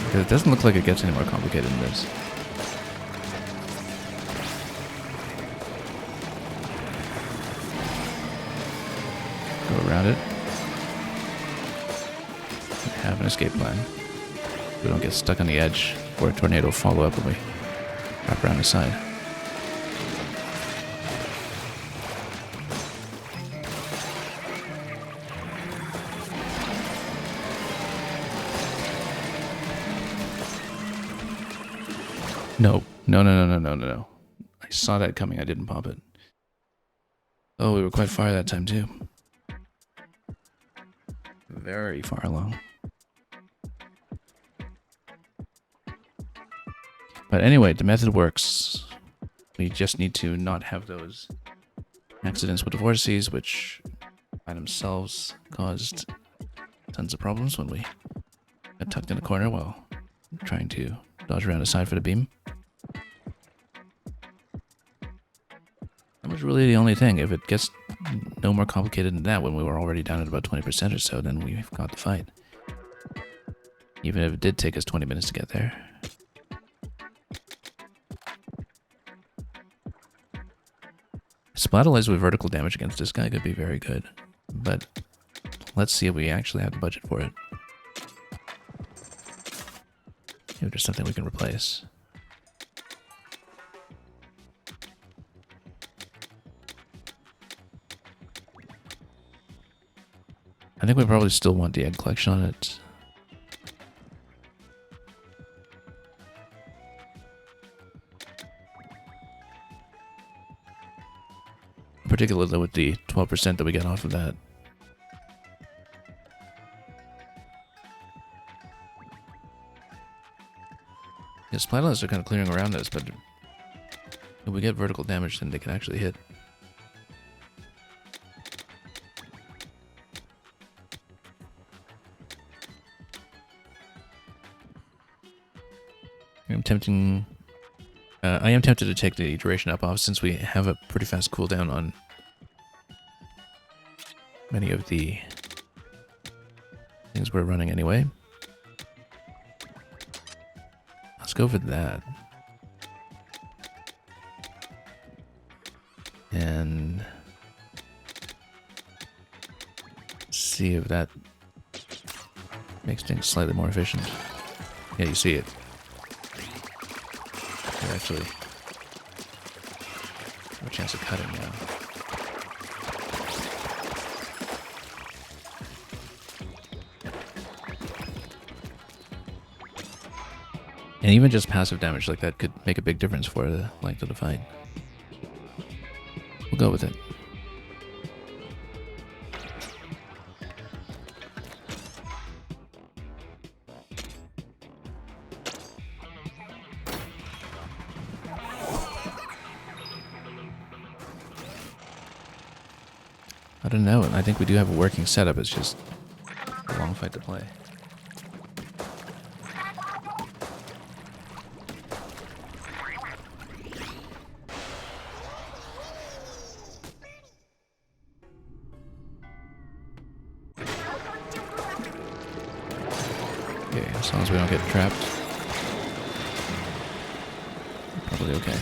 Because it doesn't look like it gets any more complicated than this. Go around it. Have an escape plan. We don't get stuck on the edge or a tornado follow up when we wrap around the side. No. No. I saw that coming. I didn't pop it. Oh, we were quite far that time too. Very far along. But anyway, the method works. We just need to not have those accidents with the vortices, which by themselves caused tons of problems when we got tucked in a corner while trying to dodge around the side for the beam. That was really the only thing. If it gets no more complicated than that when we were already down at about 20% or so, then we've got the fight. Even if it did take us 20 minutes to get there. Splatalize with vertical damage against this guy could be very good, but let's see if we actually have the budget for it. Maybe there's something we can replace. I think we probably still want the egg collection on it. Particularly with the 12% that we get off of that. Yeah, Splatalists are kind of clearing around us, but if we get vertical damage, then they can actually hit. I am tempted to take the duration up off since we have a pretty fast cooldown on many of the things we're running anyway. Let's go for that. And see if that makes things slightly more efficient. Yeah, you see it. We're actually have a chance of cutting now. And even just passive damage like that could make a big difference for the length of the fight. We'll go with it. I don't know, and I think we do have a working setup, it's just a long fight to play. Okay, as long as we don't get trapped, probably okay.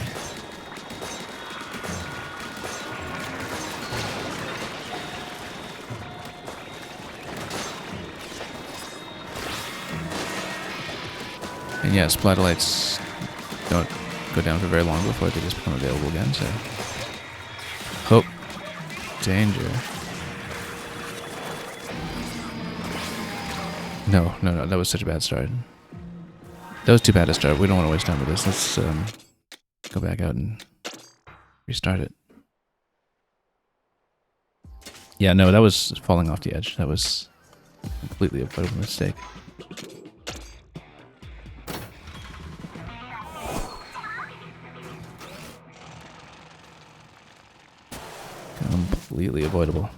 And yeah, splatter lights don't go down for very long before they just become available again, so... Hope. Danger. No, that was such a bad start. That was too bad to start. We don't want to waste time with this. Let's go back out and restart it. Yeah, no, that was falling off the edge. That was completely avoidable mistake. Completely avoidable.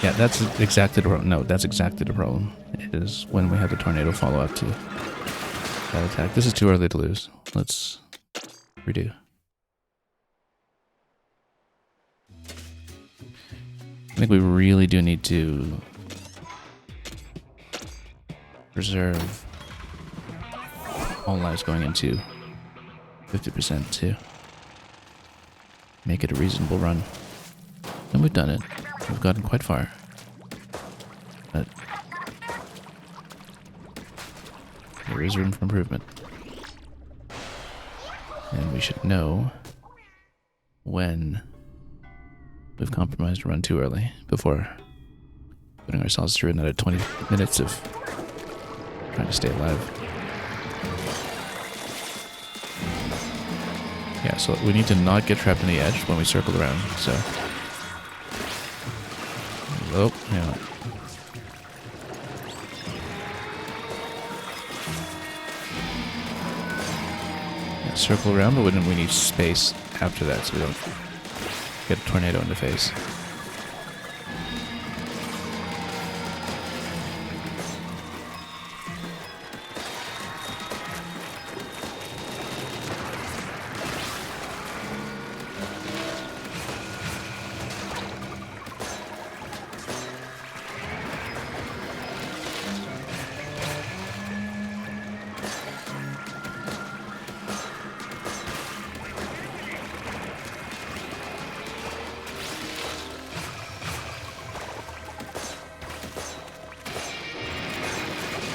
Yeah, that's exactly the problem. No, that's exactly the problem. It is when we have the tornado follow up to that attack. This is too early to lose. Let's redo. I think we really do need to preserve all lives going into 50% to make it a reasonable run. And we've done it. We've gotten quite far. But there is room for improvement. And we should know when we've compromised a run too early before putting ourselves through another 20 minutes of trying to stay alive. Yeah, so we need to not get trapped in the edge when we circle around, so... Oh, yeah. Yeah, circle around, but we need space after that so we don't get a tornado in the face.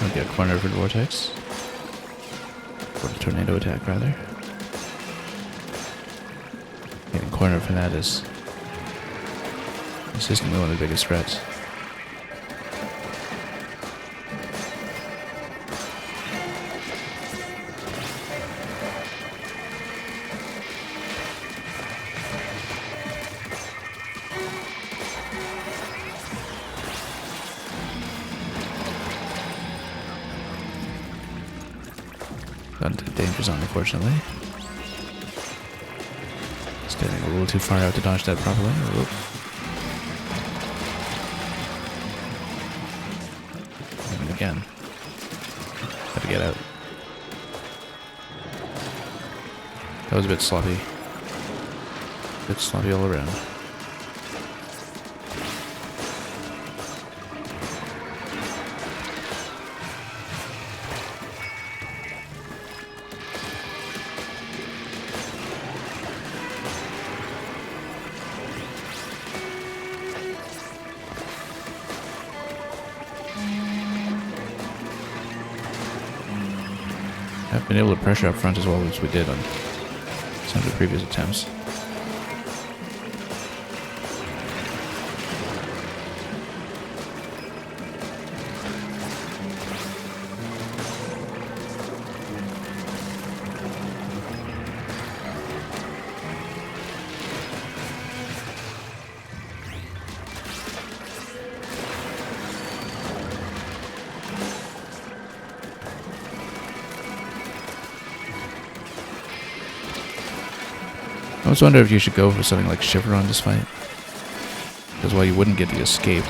Might be a corner for the vortex. Or the tornado attack, rather. Getting corner for that is consistently one of the biggest threats. Got into the danger zone, unfortunately. Standing a little too far out to dodge that properly. Whoop. And again. Gotta get out. That was a bit sloppy. A bit sloppy all around. I've been able to pressure up front as well as we did on some of the previous attempts. almost wonder if you should go for something like Shiver on this fight. Because while you wouldn't get the escape,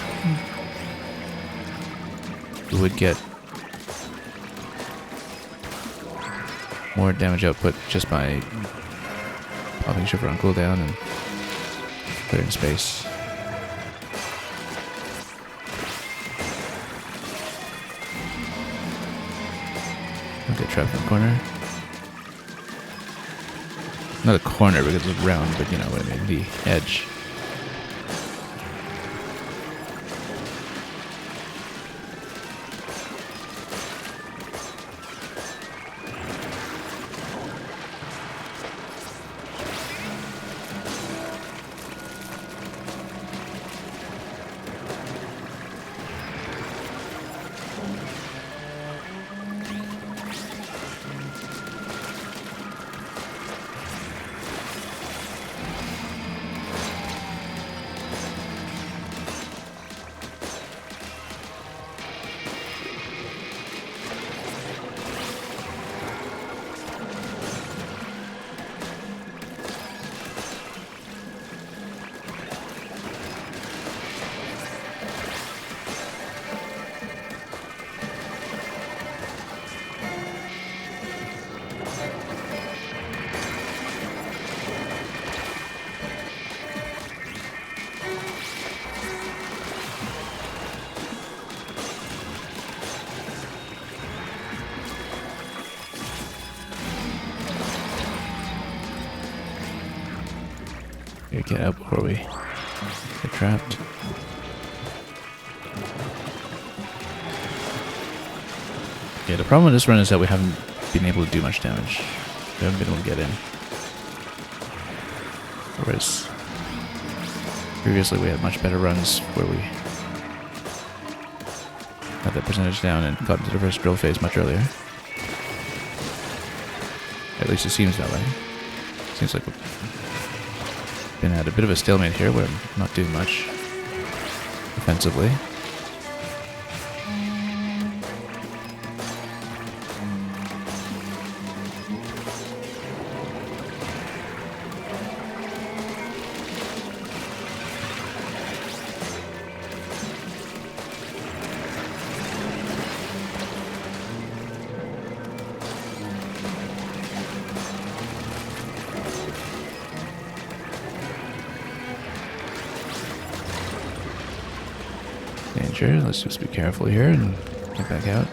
you would get more damage output just by popping Shiver on cooldown and clearing space. Don't get trapped in the corner. Not a corner because it's round, but you know what I mean, the edge. Get out before we get trapped. Yeah, the problem with this run is that we haven't been able to do much damage. We haven't been able to get in. Whereas previously we had much better runs where we got that percentage down and got into the first drill phase much earlier. At least it seems that way. Seems like we've been at a bit of a stalemate here where I'm not doing much offensively. Danger, let's just be careful here and get back out.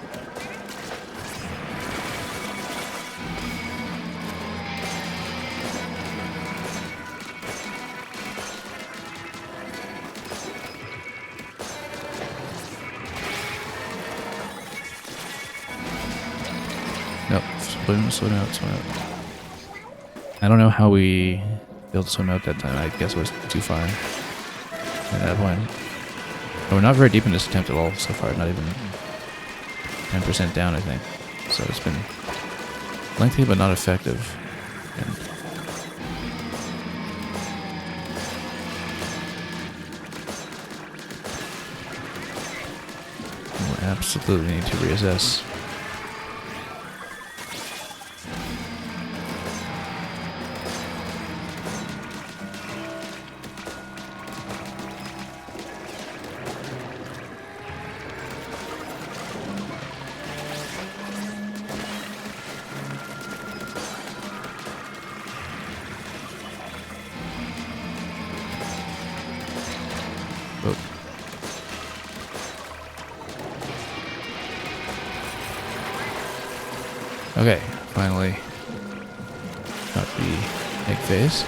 Nope, swim out. I don't know how we failed to swim out that time. I guess it was too far at that point. But we're not very deep in this attempt at all so far, not even 10% down, I think. So it's been lengthy but not effective. And we'll absolutely need to reassess. Okay, finally got the egg phase.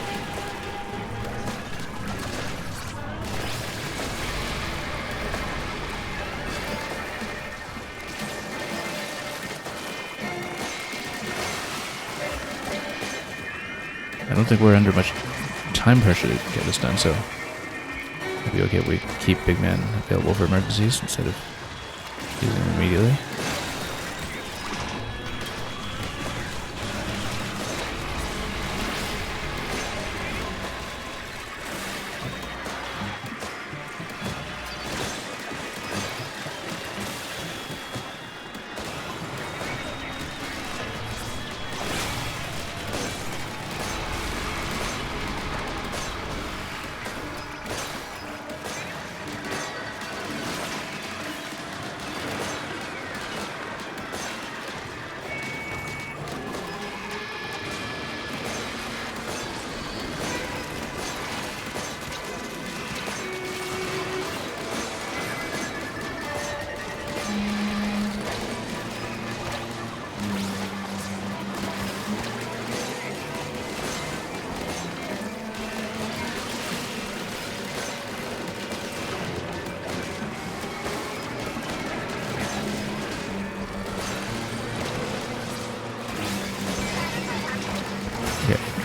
I don't think we're under much time pressure to get this done, so it'll be okay if we keep Big Man available for emergencies instead of using him immediately.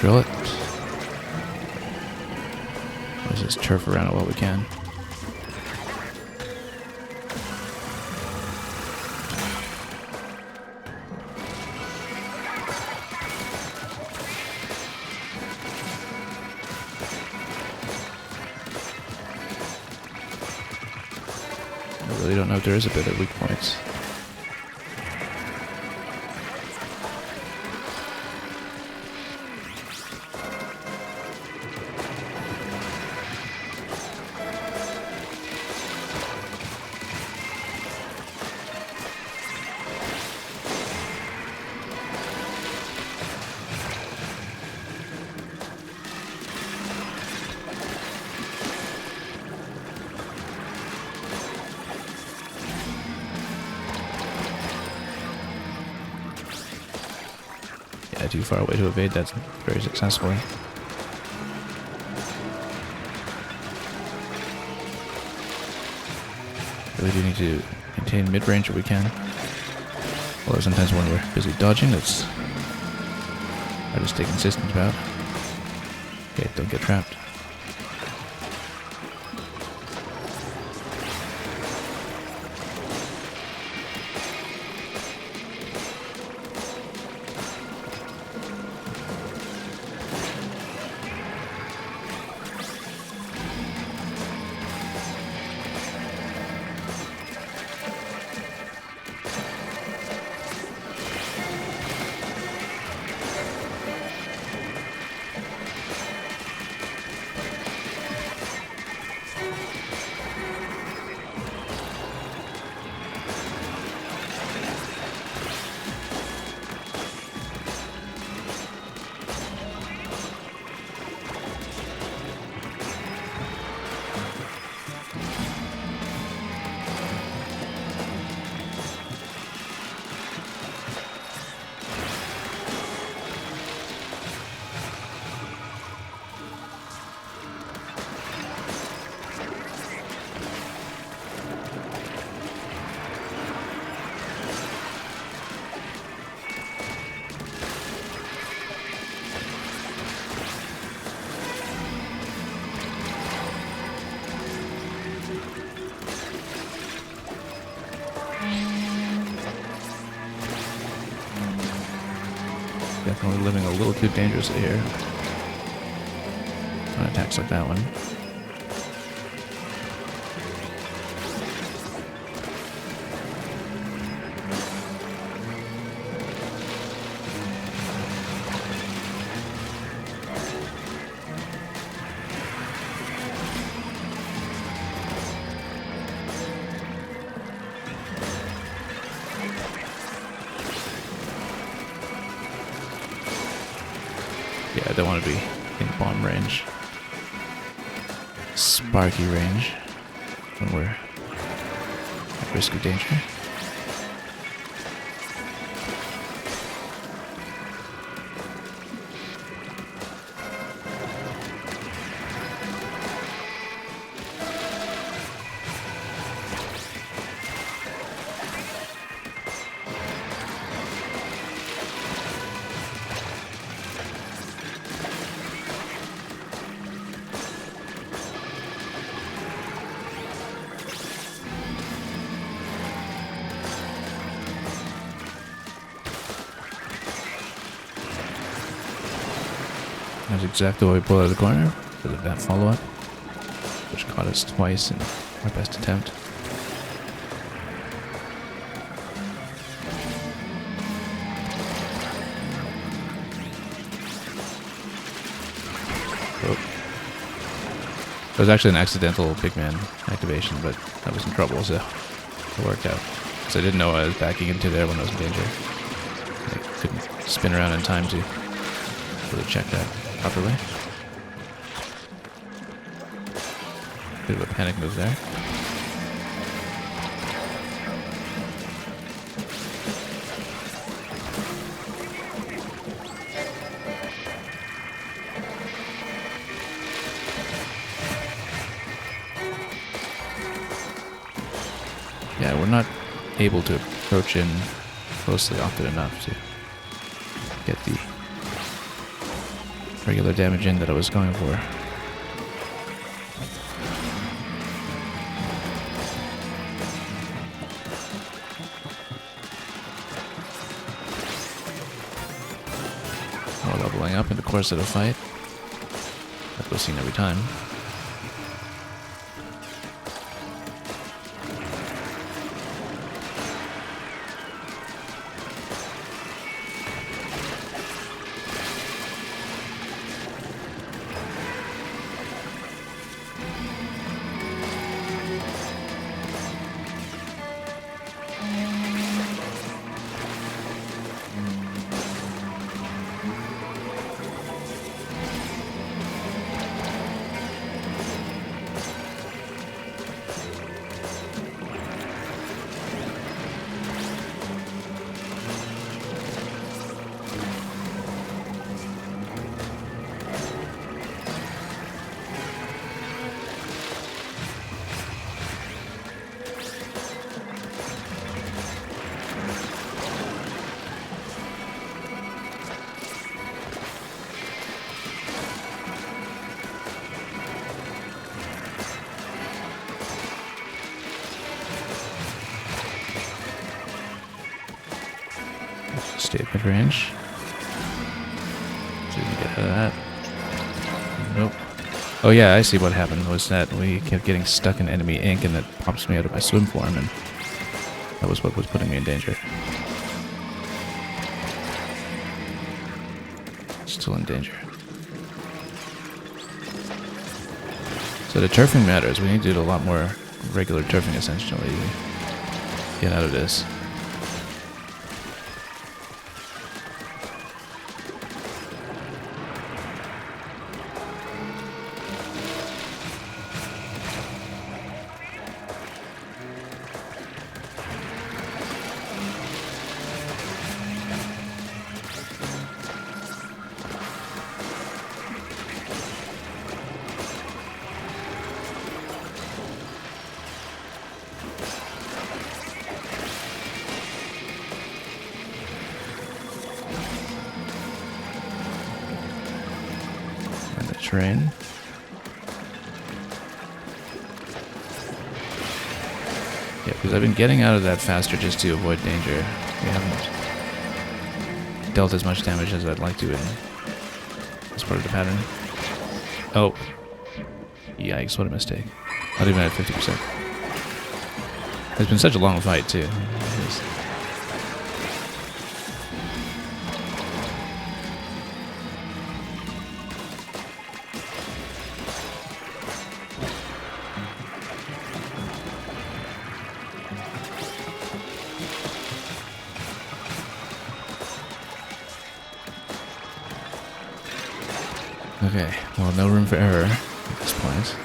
drill it. Let's just turf around it while we can. I really don't know if there is a bit of weak points. Yeah, too far away to evade that very successfully. Really do need to maintain mid-range if we can. Although sometimes when we're busy dodging, that's hard to stay consistent about. Okay, don't get trapped. Definitely living a little too dangerously here on attacks like that one. Yeah, I don't want to be in bomb range. Sparky range when we're at risk of danger. That's exactly what we pulled out of the corner because of that follow-up, which caught us twice in our best attempt. Oh. It was actually an accidental big man activation, but I was in trouble, so it worked out. So I didn't know I was backing into there when I was in danger. I couldn't spin around in time to really check that properly. Bit of a panic move there. Yeah, we're not able to approach in closely often enough to get the regular damage in that I was going for. More leveling up in the course of the fight. That was seen every time. Stay at mid-range. See if we can get out of that. Nope. Oh yeah, I see what happened was that we kept getting stuck in enemy ink and that pops me out of my swim form, and that was what was putting me in danger. Still in danger. So the turfing matters. We need to do a lot more regular turfing essentially to get out of this. Terrain. Yeah, because I've been getting out of that faster just to avoid danger. We haven't dealt as much damage as I'd like to in this part of the pattern. Oh. Yikes, what a mistake. Not even at 50%. It's been such a long fight, too. Okay, well, no room for error at this point.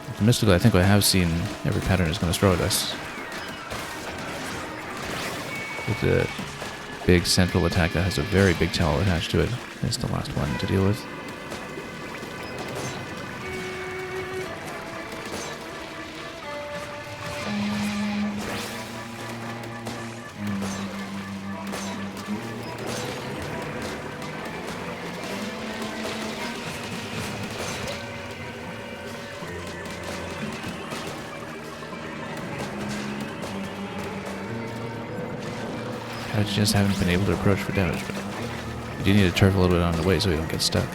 Optimistically, I think I have seen every pattern is going to throw at us. With the big central attack that has a very big tower attached to it. It's the last one to deal with. I just haven't been able to approach for damage, but you do need to turf a little bit on the way so we don't get stuck.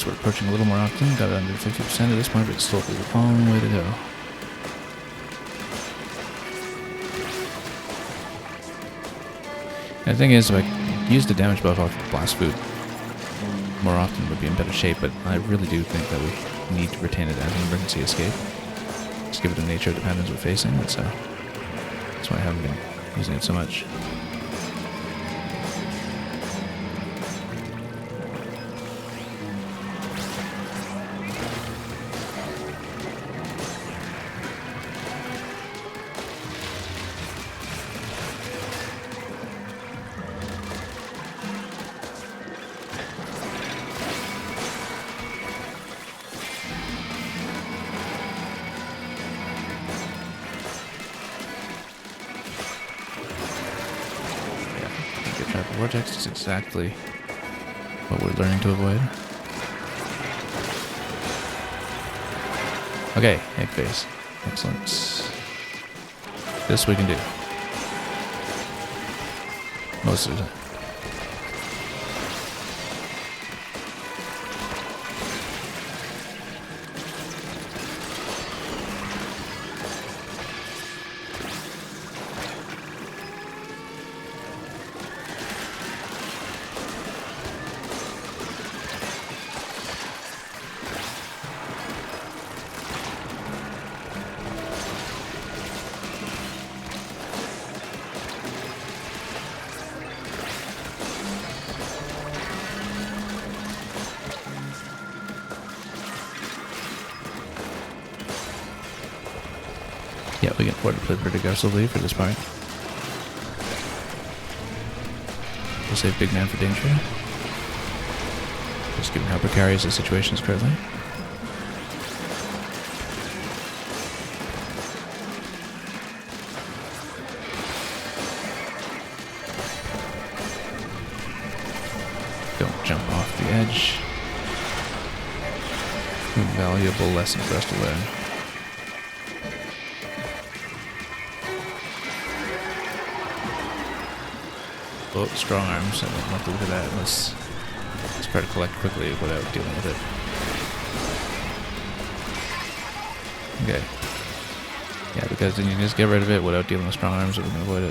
attacks were approaching a little more often. Got it under 50% at this point, but still a long way to go. And the thing is, if I used the damage buff off of Blast Food more often, would be in better shape, but I really do think that we need to retain it as an emergency escape. Just given the nature of the patterns we're facing, and so that's why I haven't been using it so much. Vortex is exactly what we're learning to avoid. Okay, egg face. Excellent. This we can do. Most of the time. Yeah, we can afford to play pretty aggressively for this part. We'll save big man for danger. Just given how precarious the situation is currently. Don't jump off the edge. A valuable lesson for us to learn. Oh, strong arms. I don't want to look at that. Let's try to collect quickly without dealing with it. Okay. Yeah, because then you can just get rid of it without dealing with strong arms, or we can avoid it.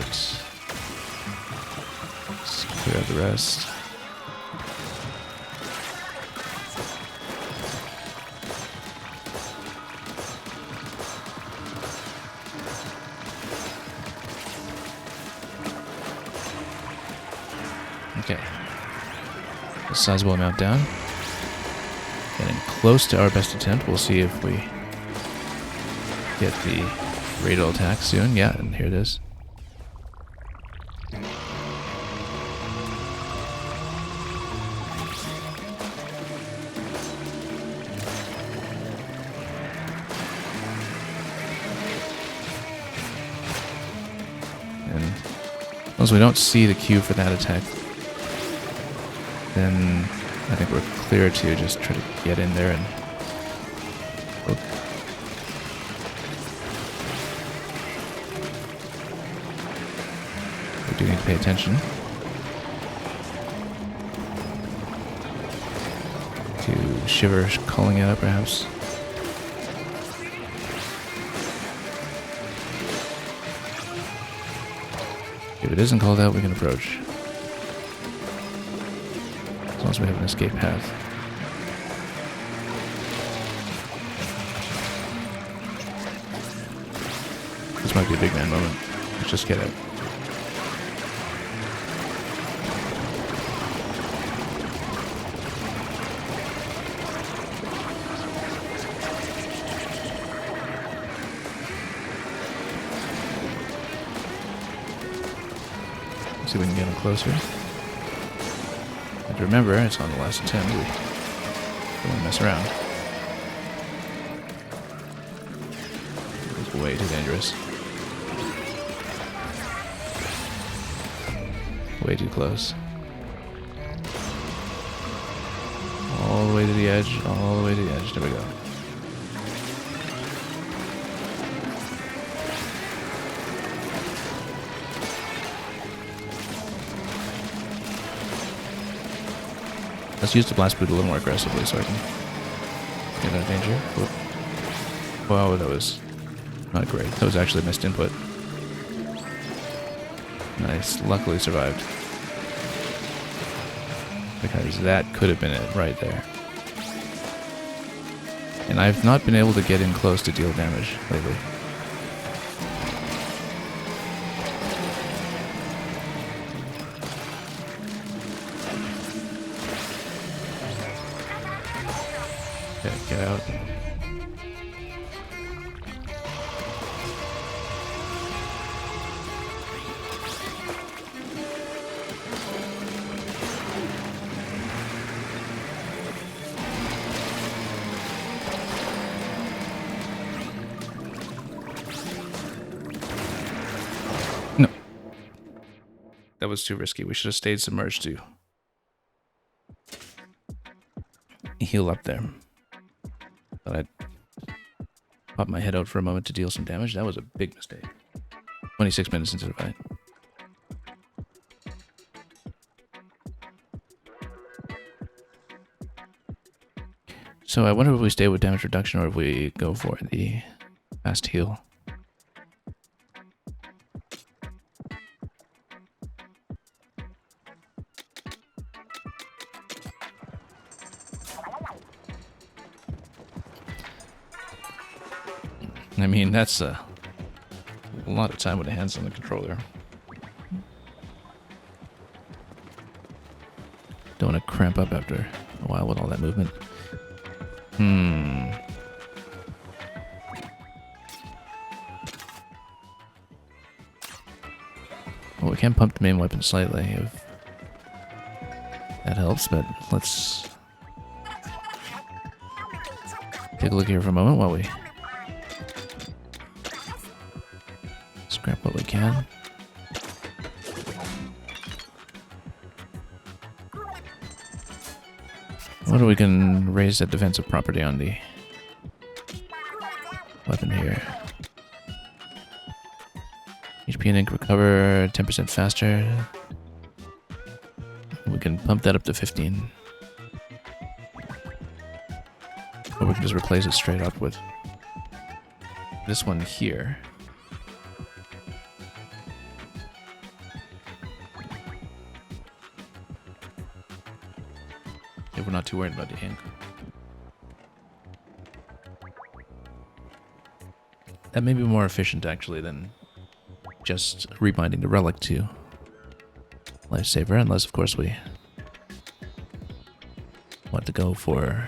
Let's clear out the rest. Okay. A sizable amount down. Getting close to our best attempt. We'll see if we get the radial attack soon. Yeah, and here it is. And once we don't see the cue for that attack, then I think we're clear to just try to get in there and look. We do need to pay attention to Shiver calling it out, perhaps. If it isn't called out, we can approach. As long as we have an escape path. This might be a big man moment. Let's just get out. Let's see if we can get him closer. And remember, it's on the last attempt. We don't want to mess around. It's way too dangerous. Way too close. All the way to the edge, all the way to the edge. There we go. Let's use the blast boot a little more aggressively so I can get out of danger. Whoop. Wow, that was not great. That was actually a missed input. Nice. Luckily survived. Because that could have been it right there. And I've not been able to get in close to deal damage lately. Okay, get out. No. That was too risky. We should have stayed submerged to heal up there. But I popped my head out for a moment to deal some damage. That was a big mistake. 26 minutes into the fight. So I wonder if we stay with damage reduction or if we go for the fast heal. I mean, that's a lot of time with the hands on the controller. Don't want to cramp up after a while with all that movement. Well, we can pump the main weapon slightly if that helps, but let's take a look here for a moment while we scrap what we can. I wonder if we can raise that defensive property on the weapon here. HP and ink recover 10% faster. We can pump that up to 15. Or we can just replace it straight up with this one here. If we're not too worried about the ink. That may be more efficient actually than just rebinding the relic to lifesaver, unless of course we want to go for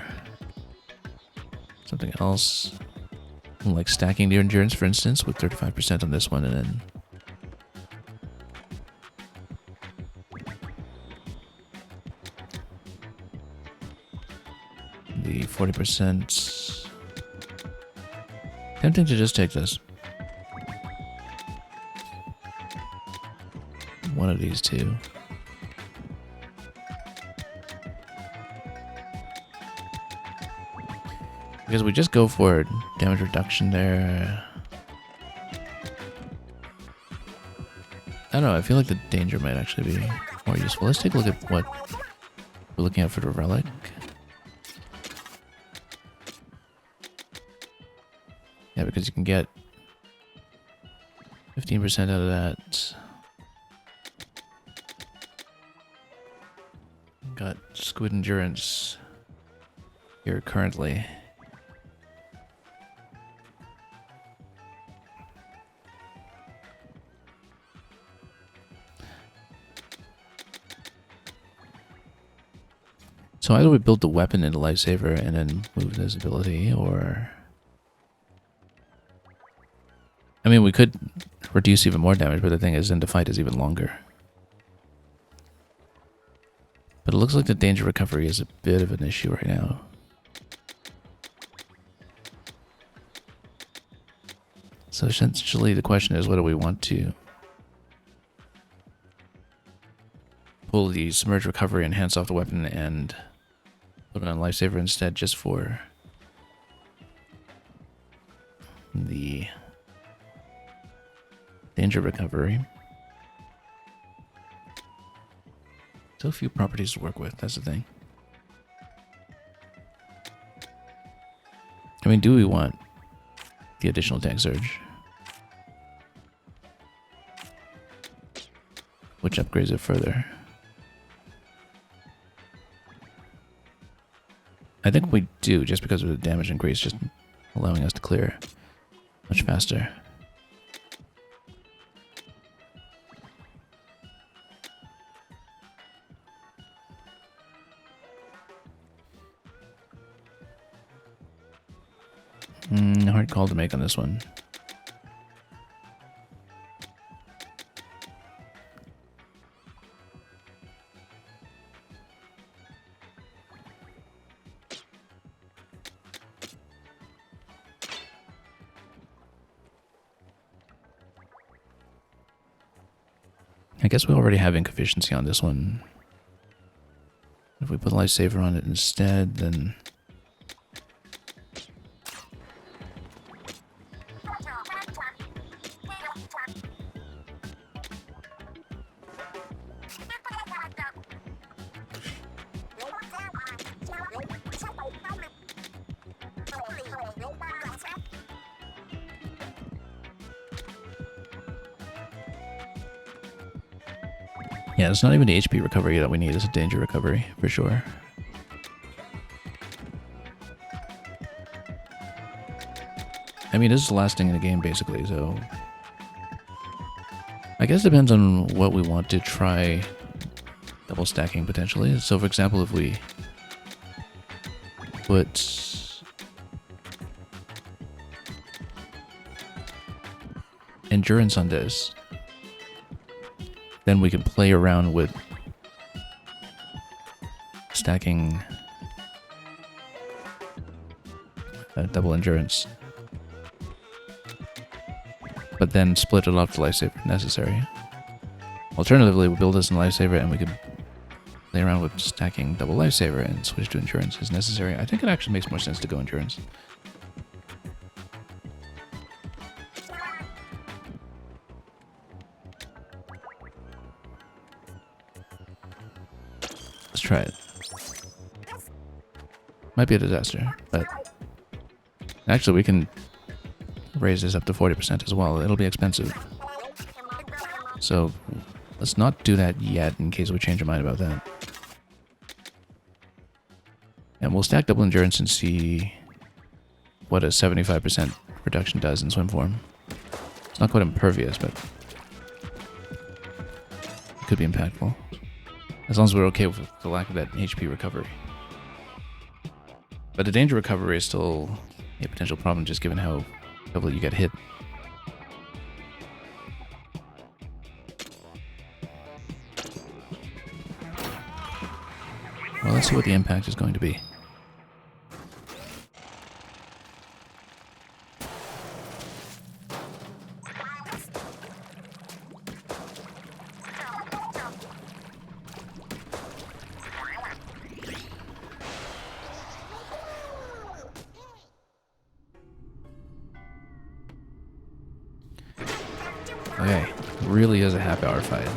something else, like stacking the endurance, for instance, with 35% on this one, and then the 40%. Tempting to just take this. One of these two. Because we just go for damage reduction there. I don't know, I feel like the danger might actually be more useful. Let's take a look at what we're looking at for the relic. Yeah, because you can get 15% out of that. Got squid endurance here currently. So either we build the weapon into lifesaver and then move this ability, or I mean, we could reduce even more damage, but the thing is, then the fight is even longer. But it looks like the danger recovery is a bit of an issue right now. So essentially the question is, whether we want to pull the submerge recovery and hands off the weapon and put it on lifesaver instead, just for the danger recovery. So few properties to work with, that's the thing. mean, do we want the additional tank surge? Which upgrades it further? I think we do, just because of the damage increase, just allowing us to clear much faster. Hard call to make on this one. I guess we already have ink efficiency on this one. If we put lifesaver on it instead, then yeah, it's not even the HP recovery that we need, it's a danger recovery, for sure. I mean, this is the last thing in the game, basically, so... I guess it depends on what we want to try double stacking, potentially. So, for example, if we put endurance on this, then we can play around with stacking double endurance, but then split it off to lifesaver if necessary. Alternatively, we build this in lifesaver and we can play around with stacking double lifesaver and switch to endurance as necessary. I think it actually makes more sense to go endurance. Let's try it. Might be a disaster, but actually we can raise this up to 40% as well. It'll be expensive. So let's not do that yet in case we change our mind about that. And we'll stack double endurance and see what a 75% reduction does in swim form. It's not quite impervious, but it could be impactful. As long as we're okay with the lack of that HP recovery. But the danger recovery is still a potential problem, just given how heavily you get hit. Well, let's see what the impact is going to be. Okay, really is a half-hour fight.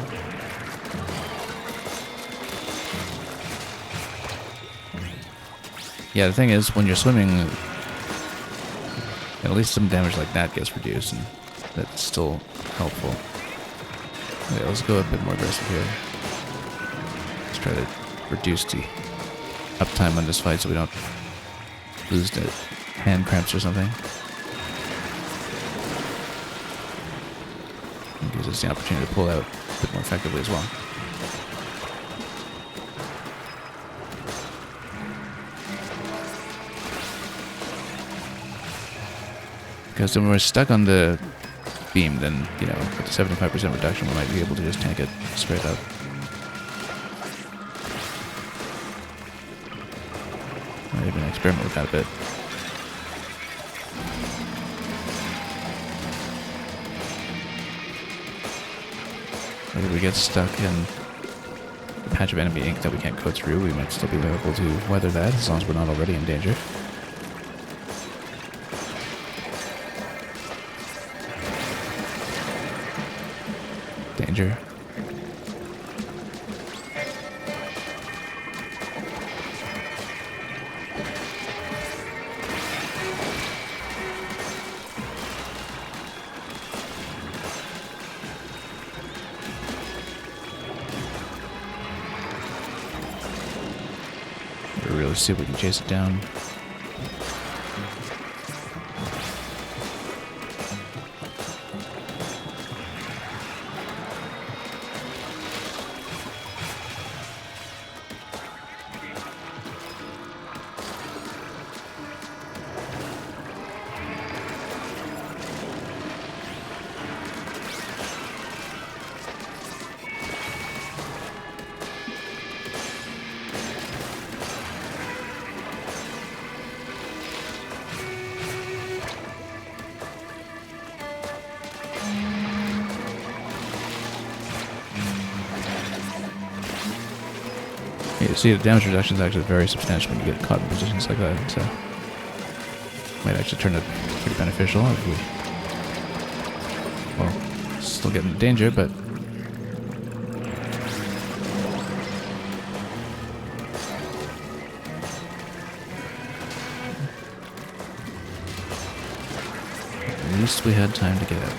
Yeah, the thing is, when you're swimming, at least some damage like that gets reduced, and that's still helpful. Okay, let's go a bit more aggressive here. Let's try to reduce the uptime on this fight so we don't lose the hand cramps or something. It gives us the opportunity to pull out a bit more effectively as well. Because when we're stuck on the beam, then, you know, with the 75% reduction, we might be able to just tank it straight up. Might even experiment with that a bit. If we get stuck in a patch of enemy ink that we can't go through, we might still be able to weather that, as long as we're not already in danger. Danger. danger. Let's see if we can chase it down. You see, the damage reduction is actually very substantial when you get caught in positions like that, so might actually turn it pretty beneficial if we, well, still getting in danger, but at least we had time to get out.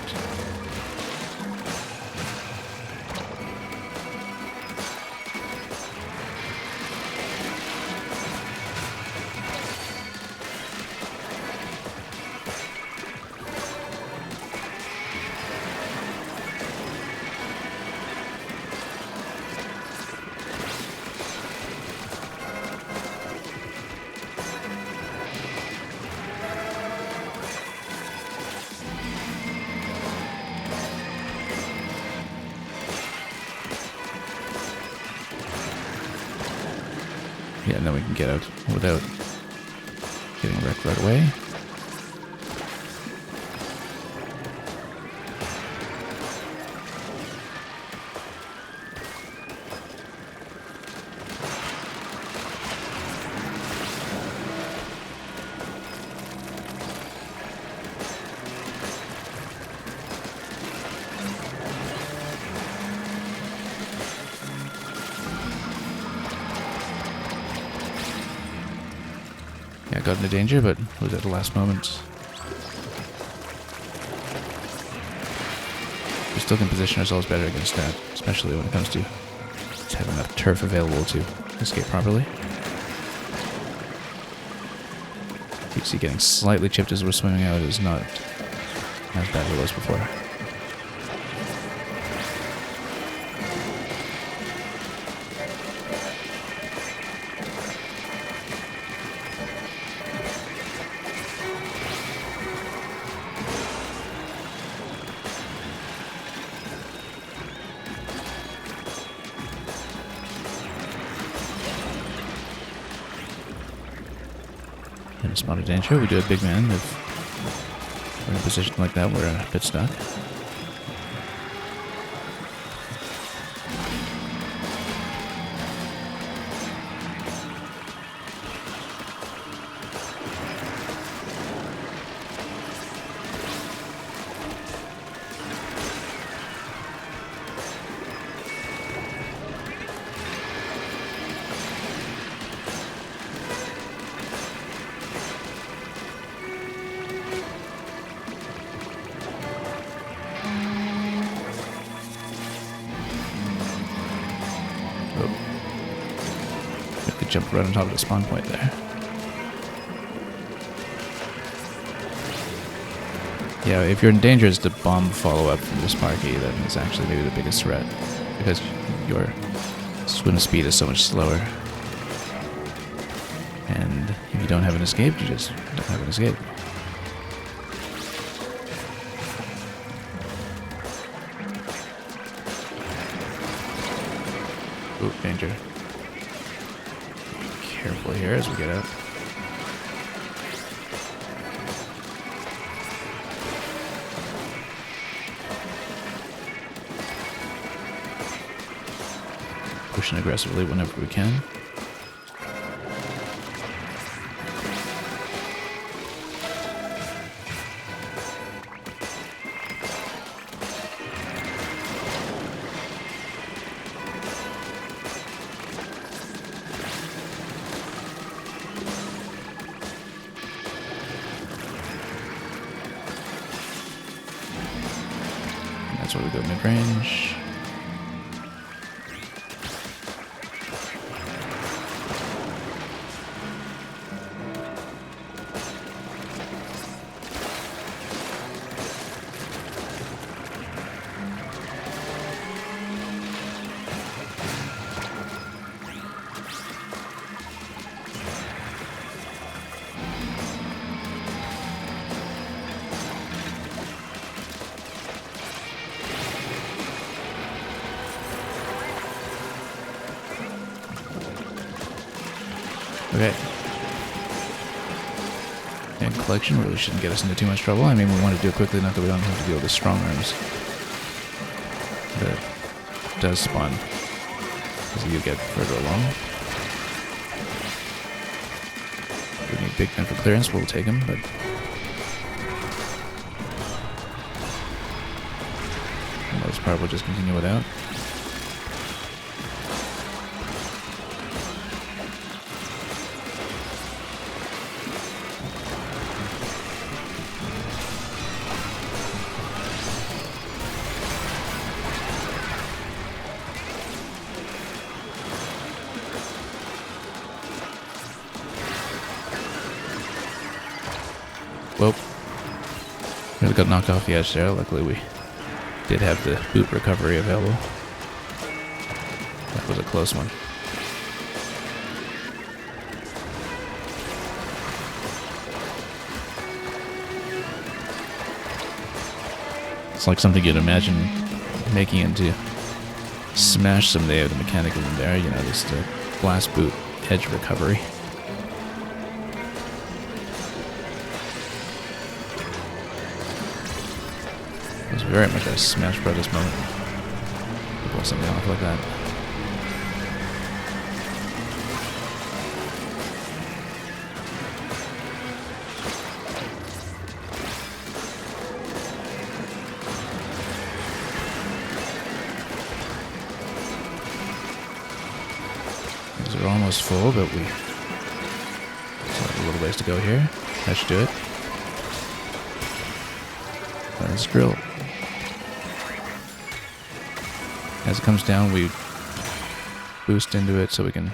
Yeah, and then we can get out without getting wrecked right away. Yeah, got into danger, but was at the last moment. We still can position ourselves better against that, especially when it comes to having enough turf available to escape properly. You see getting slightly chipped as we're swimming out is not as bad as it was before. In a spot of danger, we do a big man. If we're in a position like that, we're a bit stuck. Jump right on top of the spawn point there. Yeah, if you're in danger, it's the bomb follow-up from the Sparky that is actually maybe the biggest threat, because your swim speed is so much slower. And if you don't have an escape, you just don't have an escape. Ooh, danger. Careful here as we get out. Pushing aggressively whenever we can. That's where we go mid-range. Okay. And collection really shouldn't get us into too much trouble. I mean, we want to do it quickly enough that we don't have to deal with the strong arms. That does spawn as you get further along. We need big men for clearance, we'll take him, but for the most part we'll just continue without. Well, really got knocked off the edge there. Luckily we did have the boot recovery available. That was a close one. It's like something you'd imagine making into Smash someday with the mechanic in there, you know, just a blast boot edge recovery. It was very much a Smash Brothers moment to pull something off like that. These are almost full, but we still have a little ways to go here. That should do it. Let's drill. As it comes down, we boost into it so we can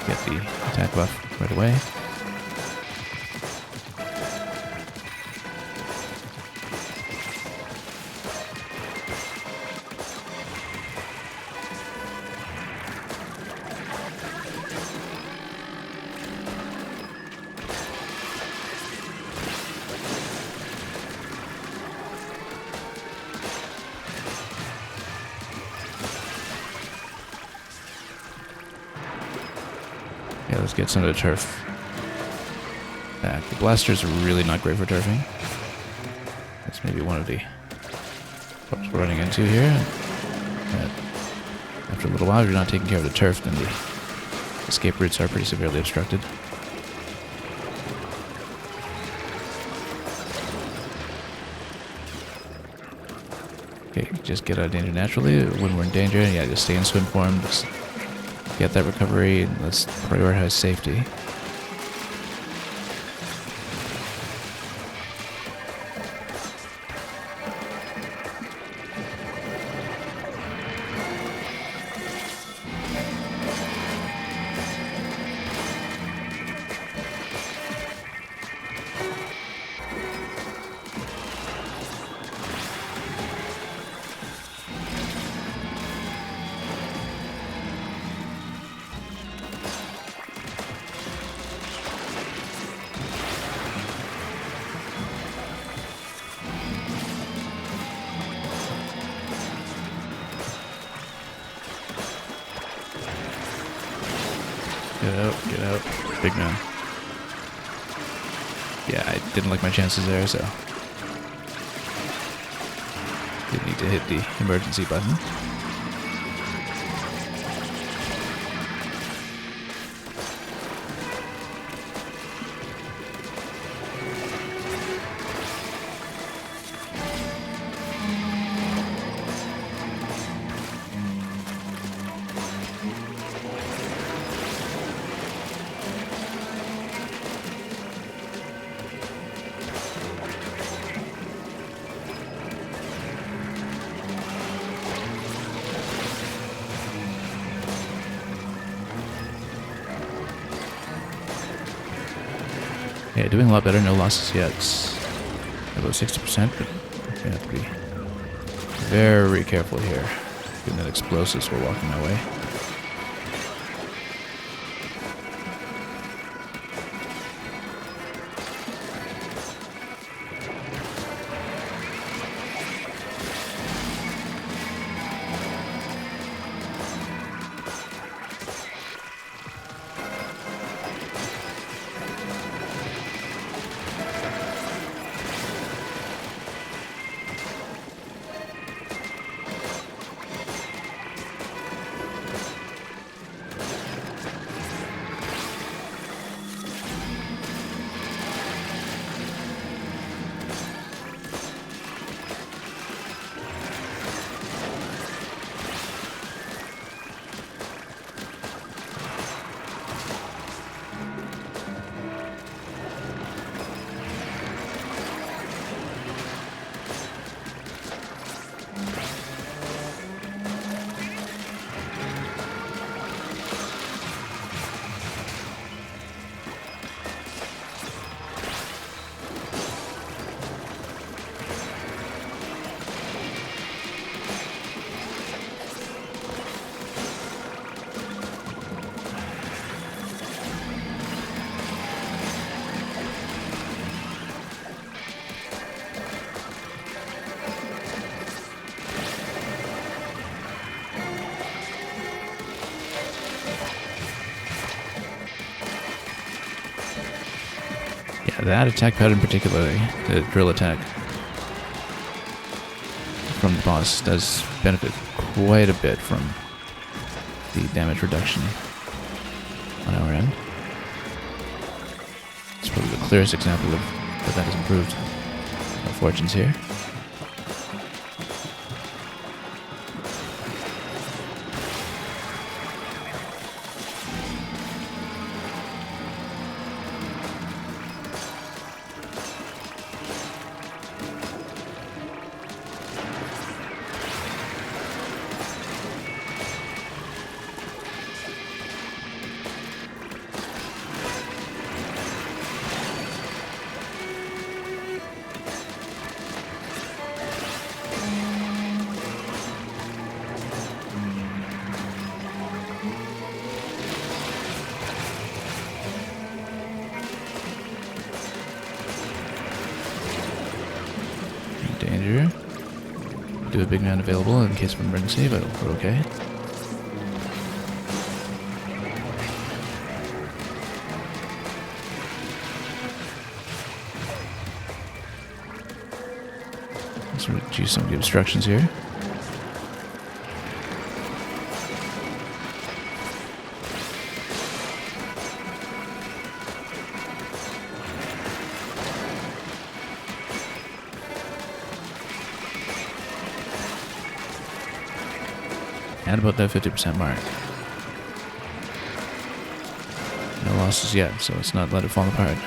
get the attack buff right away. Yeah, let's get some of the turf back. The blasters are really not great for turfing. That's maybe one of the problems we're running into here. That after a little while, if you're not taking care of the turf, then the escape routes are pretty severely obstructed. Okay, just get out of danger naturally. When we're in danger, yeah, just stay in swim form. Just get that recovery, and let's prioritize safety. Get out, big man. Yeah, I didn't like my chances there, so didn't need to hit the emergency button. Yeah, doing a lot better. No losses yet. About 60%, but we have to be very careful here. Getting that explosives while walking my way. That attack pattern particularly, the drill attack from the boss, does benefit quite a bit from the damage reduction on our end. It's probably the clearest example of that has improved our fortunes here. Danger. Do a big man available in case of emergency, but we're okay. Let's reduce some of the obstructions here. At about that 50% mark. No losses yet, so let's not let it fall apart.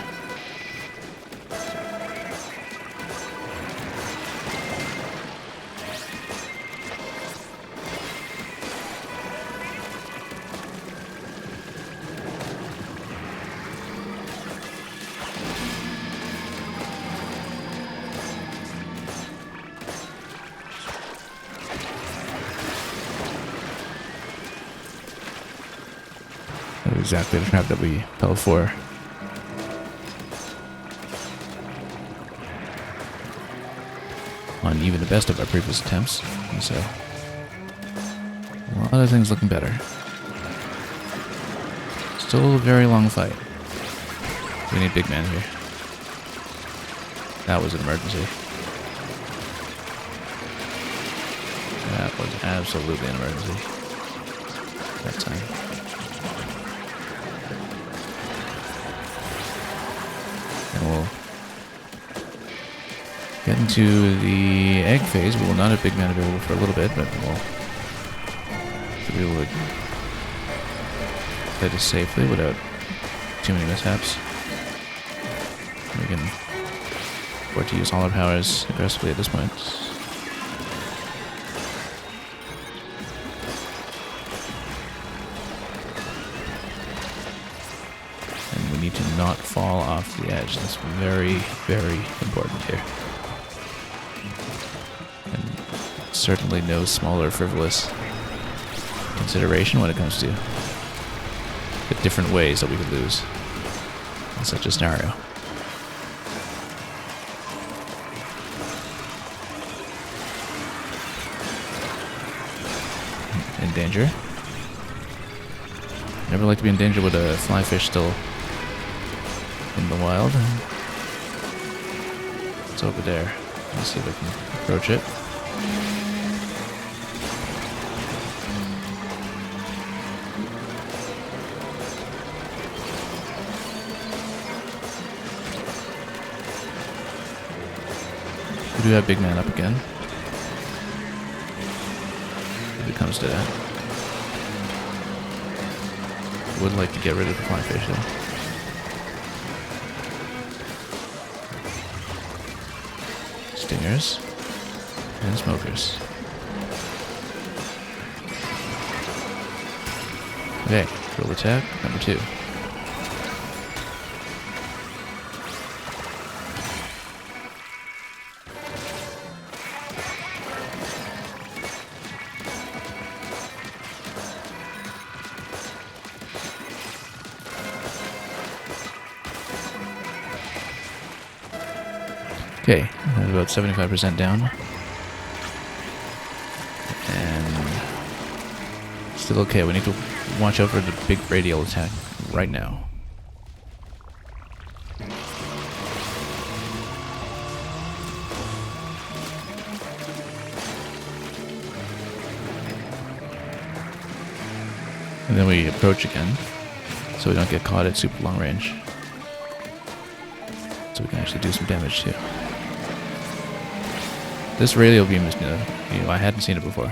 Exactly the trap that we fell for. On even the best of our previous attempts. And so, a lot of things looking better. Still a very long fight. We need big man here. That was an emergency. That was absolutely an emergency. That time. And we'll get into the egg phase. We will not have big man available for a little bit, but we'll be able to play this safely without too many mishaps. We can afford to use all our powers aggressively at this point. Need to not fall off the edge. That's very, very important here. And certainly no smaller frivolous consideration when it comes to the different ways that we could lose in such a scenario. In danger. Never like to be in danger with a fly fish still in the wild. It's over there. Let's see if I can approach it. We do have big man up again. If it comes to that. Would like to get rid of the fly fish though. Stingers and smokers. Okay, drill attack number 2. Okay, about 75% down. And still okay. We need to watch out for the big radial attack right now. And then we approach again, so we don't get caught at super long range. So we can actually do some damage too. This radial beam is new. I hadn't seen it before.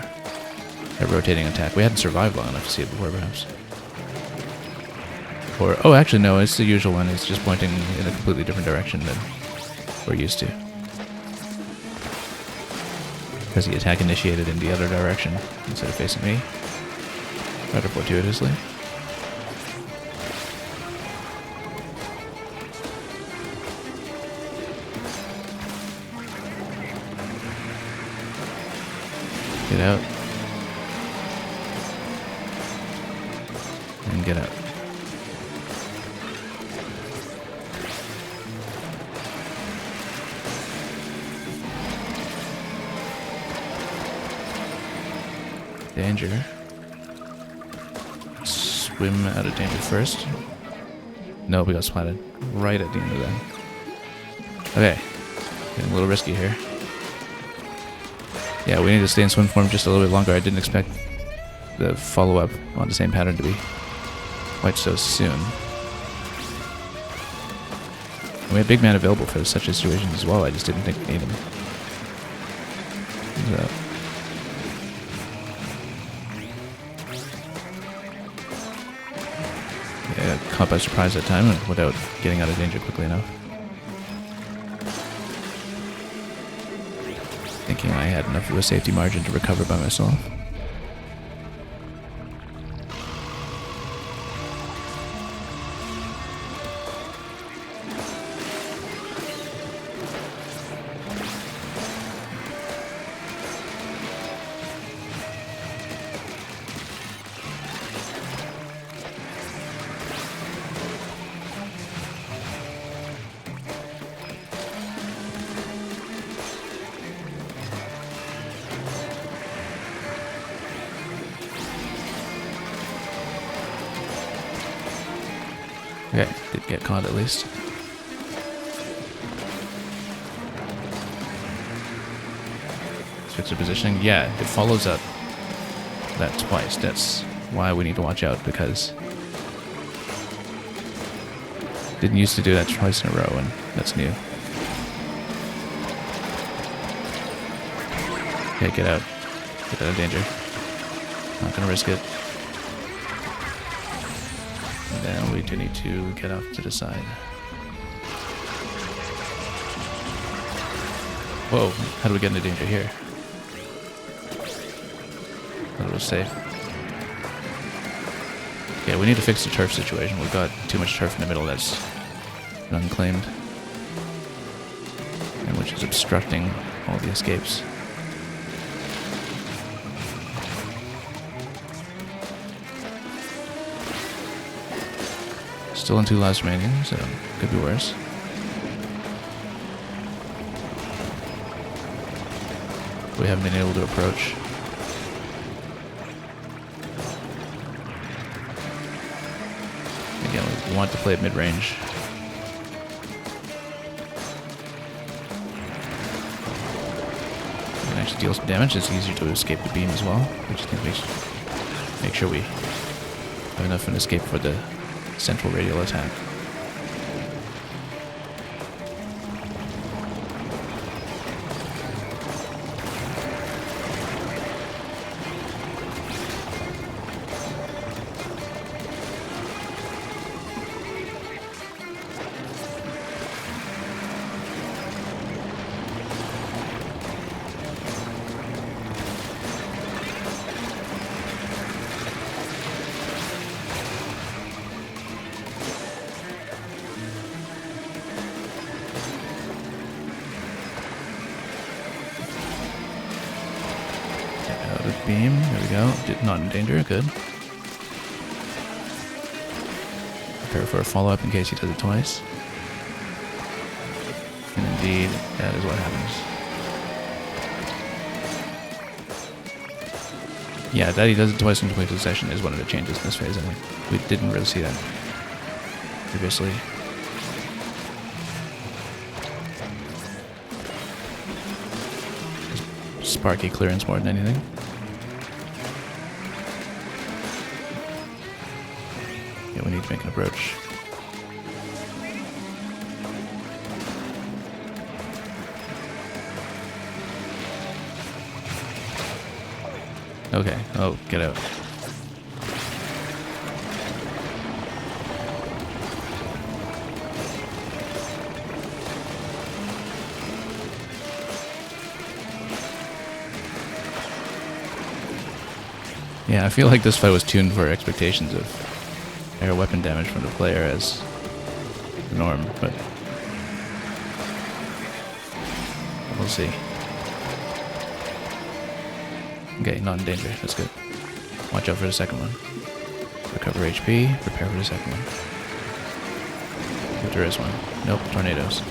A rotating attack. We hadn't survived long enough to see it before, perhaps. Or, oh, actually, no, it's the usual one. It's just pointing in a completely different direction than we're used to. Because the attack initiated in the other direction instead of facing me. Rather fortuitously. Get out. And get out. Danger. Swim out of danger first. No, we got splatted right at the end of that. Okay. Getting a little risky here. Yeah, we need to stay in swim form just a little bit longer. I didn't expect the follow-up on the same pattern to be quite so soon. And we have big man available for such a situation as well. I just didn't think we need him. So. Yeah, caught by surprise that time without getting out of danger quickly enough. Thinking I had enough of a safety margin to recover by myself. Okay, did get caught at least. Switch the positioning. Yeah, it follows up that twice. That's why we need to watch out, because didn't used to do that twice in a row, and that's new. Okay, get out. Get out of danger. Not gonna risk it. And then we do need to get off to the side. Whoa, how do we get into danger here? Thought it was safe. Yeah, we need to fix the turf situation. We've got too much turf in the middle that's unclaimed, and which is obstructing all the escapes. Still in 2 lives remaining, so could be worse. We haven't been able to approach. Again, we want to play at mid-range. We can actually deal some damage. It's easier to escape the beam as well, which I think we should make sure we have enough of an escape for the central radial attack. Beam, there we go. Not in danger, good. Prepare for a follow-up in case he does it twice. And indeed, that is what happens. Yeah, that he does it twice in complete succession is one of the changes in this phase, I think. We didn't really see that previously. Just sparky clearance more than anything. need to make an approach. Okay. Oh, get out. Yeah, I feel like this fight was tuned for expectations of air weapon damage from the player as the norm, but we'll see. Okay, not in danger. That's good. Watch out for the second one. Recover HP. Prepare for the second one. If there is one. Nope, tornadoes.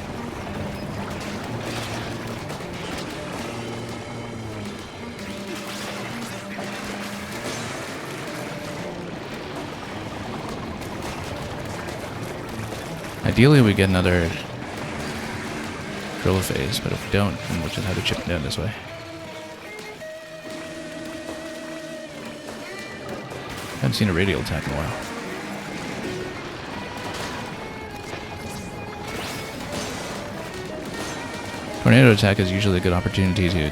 Ideally, we get another drill phase, but if we don't, then we'll just have to chip down this way. Haven't seen a radial attack in a while. Tornado attack is usually a good opportunity to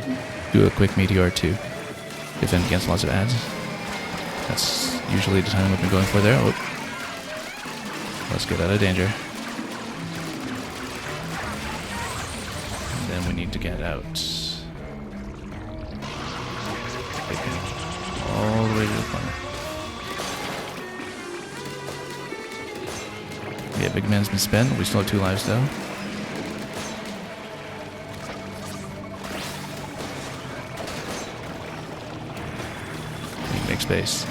do a quick meteor to defend against lots of ads. That's usually the time we've been going for there. Oh. Let's get out of danger. And then we need to get out. All the way to the corner. Yeah, big man's been spent. We still have 2 lives though. Make space.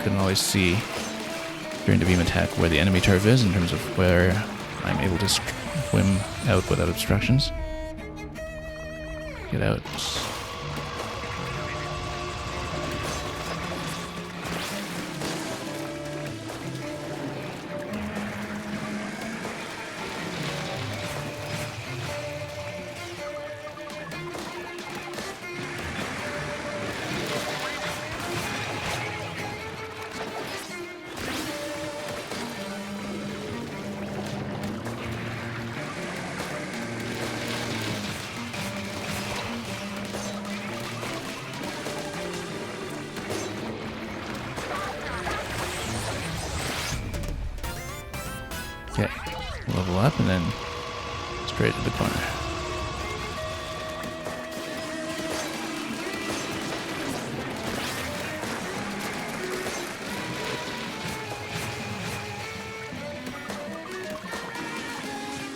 Couldn't always see during the beam attack where the enemy turf is in terms of where I'm able to swim out without obstructions. Get out. Okay, level up and then straight to the corner.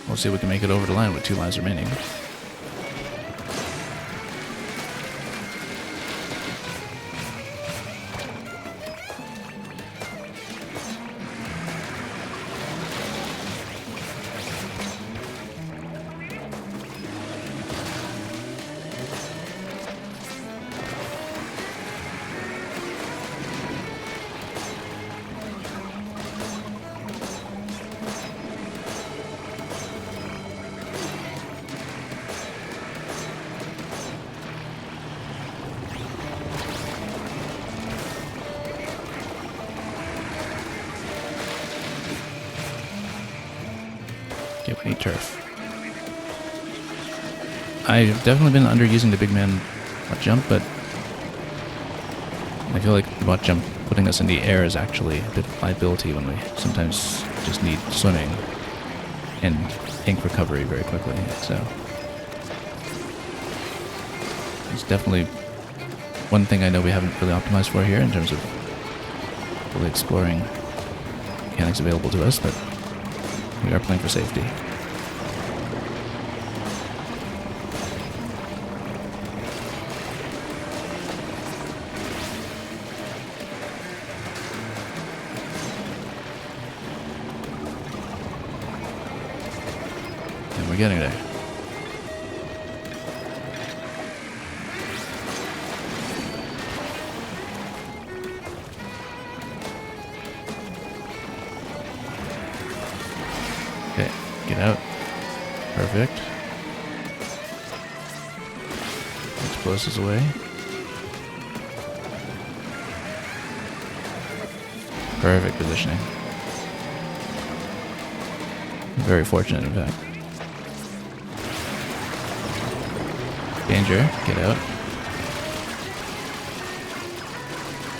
We'll see if we can make it over the line with 2 lives remaining. Okay, we need turf. I've definitely been underusing the big man bot jump, but I feel like the bot jump putting us in the air is actually a bit of liability when we sometimes just need swimming and ink recovery very quickly. So it's definitely one thing I know we haven't really optimized for here in terms of fully exploring mechanics available to us, but we are playing for safety. And we're getting there. Okay, get out. Perfect. Explosives away. Perfect positioning. Very fortunate, in fact. Danger, get out.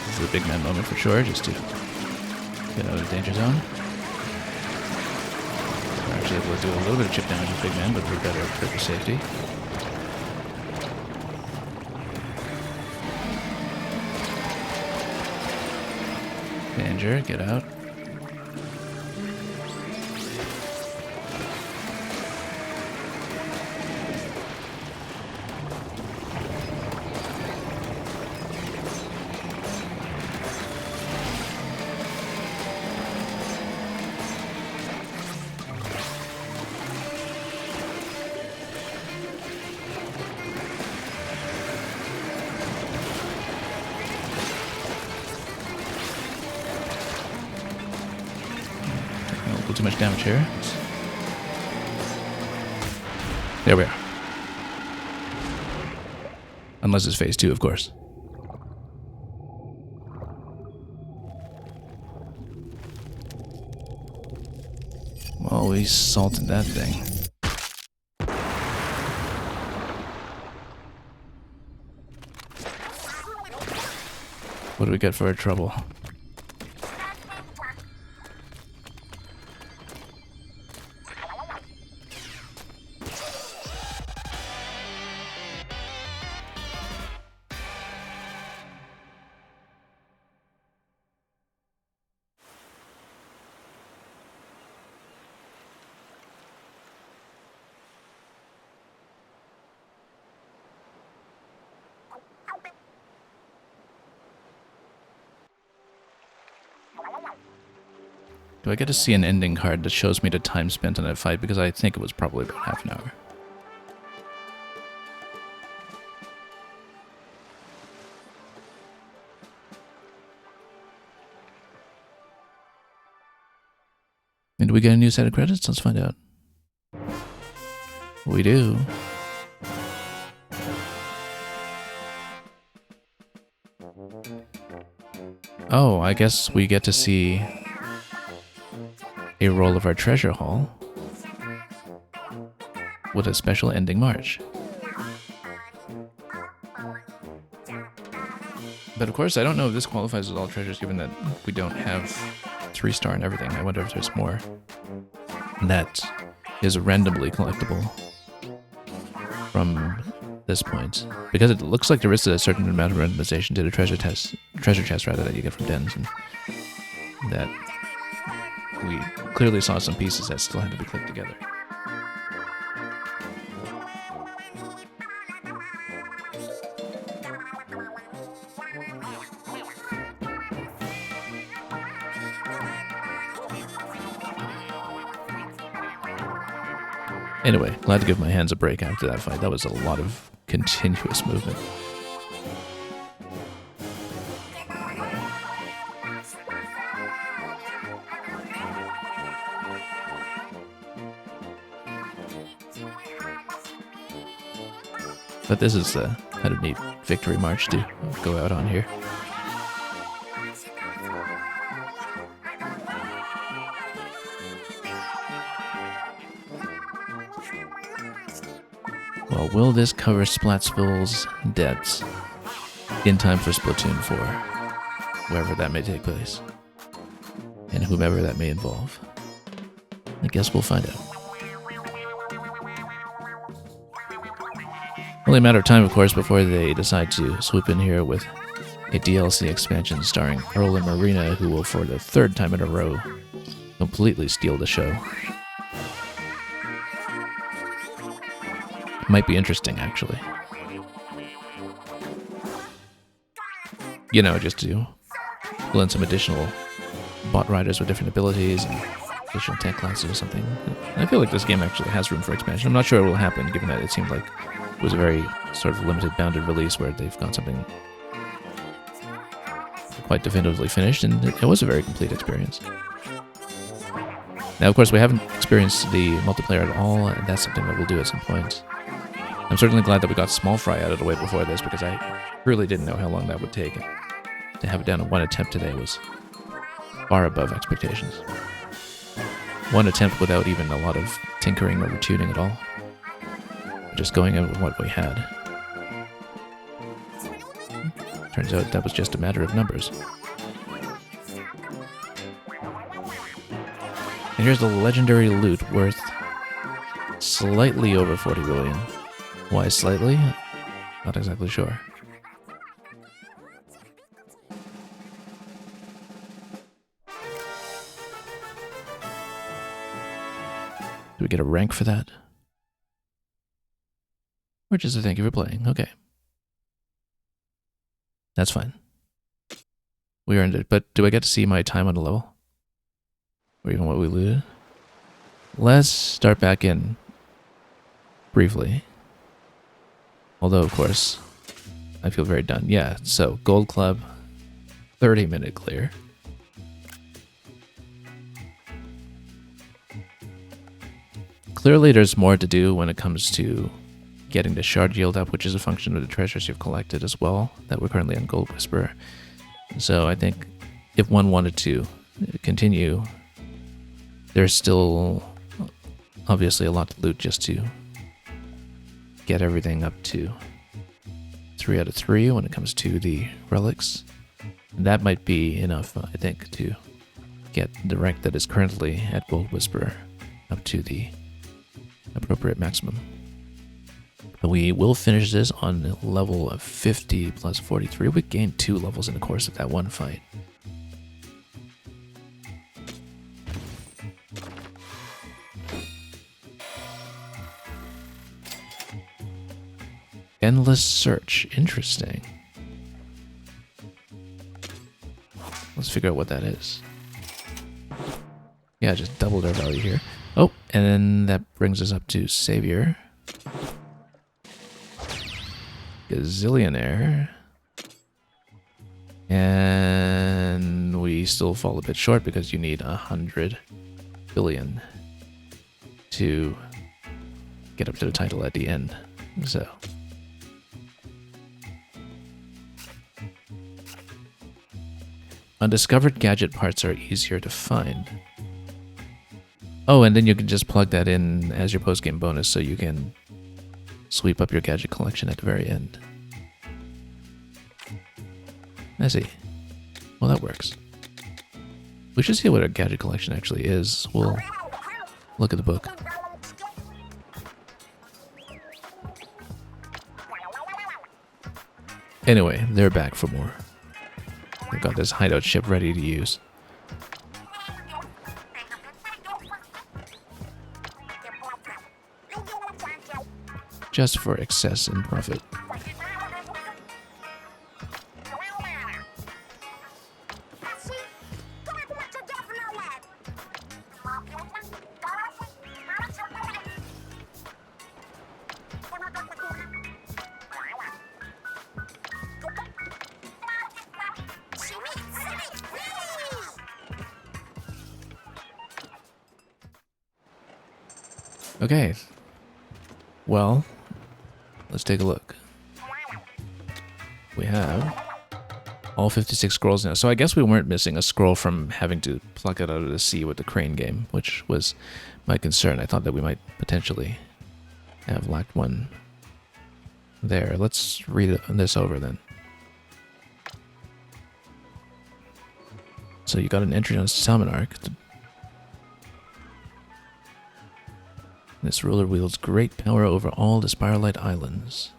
This is a big man moment for sure, just to get out of the danger zone. We're actually able to do a little bit of chip damage with big man, but we're better for safety. Danger, get out. Too much damage here. There we are. Unless it's phase 2, of course. Well, we salted that thing. What do we get for our trouble? Do I get to see an ending card that shows me the time spent on that fight? Because I think it was probably about half an hour. And do we get a new set of credits? Let's find out. We do. Oh, I guess we get to see a roll of our treasure haul with a special ending march. But of course, I don't know if this qualifies as all treasures, given that we don't have 3-star and everything. I wonder if there's more that is randomly collectible from this point, because it looks like there is a certain amount of randomization to the treasure chest rather, that you get from dens, and that we clearly saw some pieces that still had to be clicked together. Anyway, glad to give my hands a break after that fight. That was a lot of continuous movement. But this is kind of neat victory march to go out on here. Well, will this cover Splatsville's debts in time for Splatoon 4, wherever that may take place, and whomever that may involve? I guess we'll find out. Only a matter of time, of course, before they decide to swoop in here with a DLC expansion starring Earl and Marina, who will, for the 3rd time in a row, completely steal the show. Might be interesting, actually. You know, just to pull in some additional bot riders with different abilities and additional tech classes or something. I feel like this game actually has room for expansion. I'm not sure it will happen, given that it seemed like it was a very sort of limited, bounded release where they've got something quite definitively finished, and it was a very complete experience. Now, of course, we haven't experienced the multiplayer at all, and that's something that we'll do at some point. I'm certainly glad that we got Small Fry out of the way before this, because I really didn't know how long that would take. To have it down in one attempt today was far above expectations. One attempt without even a lot of tinkering or tuning at all. Just going in with what we had. Turns out that was just a matter of numbers. And here's the legendary loot worth slightly over 40 billion. Why slightly? Not exactly sure. Do we get a rank for that? Or just a thank you for playing. Okay. That's fine. We earned it. But do I get to see my time on the level? Or even what we looted? Let's start back in briefly. Although, of course, I feel very done. Yeah, so Gold Club, 30-minute clear. Clearly, there's more to do when it comes to getting the shard yield up, which is a function of the treasures you've collected as well, that we're currently on Gold Whisper. So I think if one wanted to continue, there's still obviously a lot to loot just to get everything up to 3 out of 3 when it comes to the relics. And that might be enough, I think, to get the rank that is currently at Gold Whisper up to the appropriate maximum. But we will finish this on a level of 50 plus 43. We gained 2 levels in the course of that one fight. Endless search. Interesting. Let's figure out what that is. Yeah, just doubled our value here. Oh, and then that brings us up to Savior. Gazillionaire. And we still fall a bit short because you need 100 billion to get up to the title at the end. So undiscovered gadget parts are easier to find. Oh, and then you can just plug that in as your post-game bonus so you can sweep up your gadget collection at the very end. I see. Well, that works. We should see what our gadget collection actually is. We'll look at the book. Anyway, they're back for more. We've got this hideout ship ready to use. Just for excess and profit. Okay. Well, let's take a look. We have all 56 scrolls now. So I guess we weren't missing a scroll from having to pluck it out of the sea with the crane game, which was my concern. I thought that we might potentially have lacked one there. Let's read this over then. So you got an entry on Salmon Arc. This ruler wields great power over all the Spiralite Islands.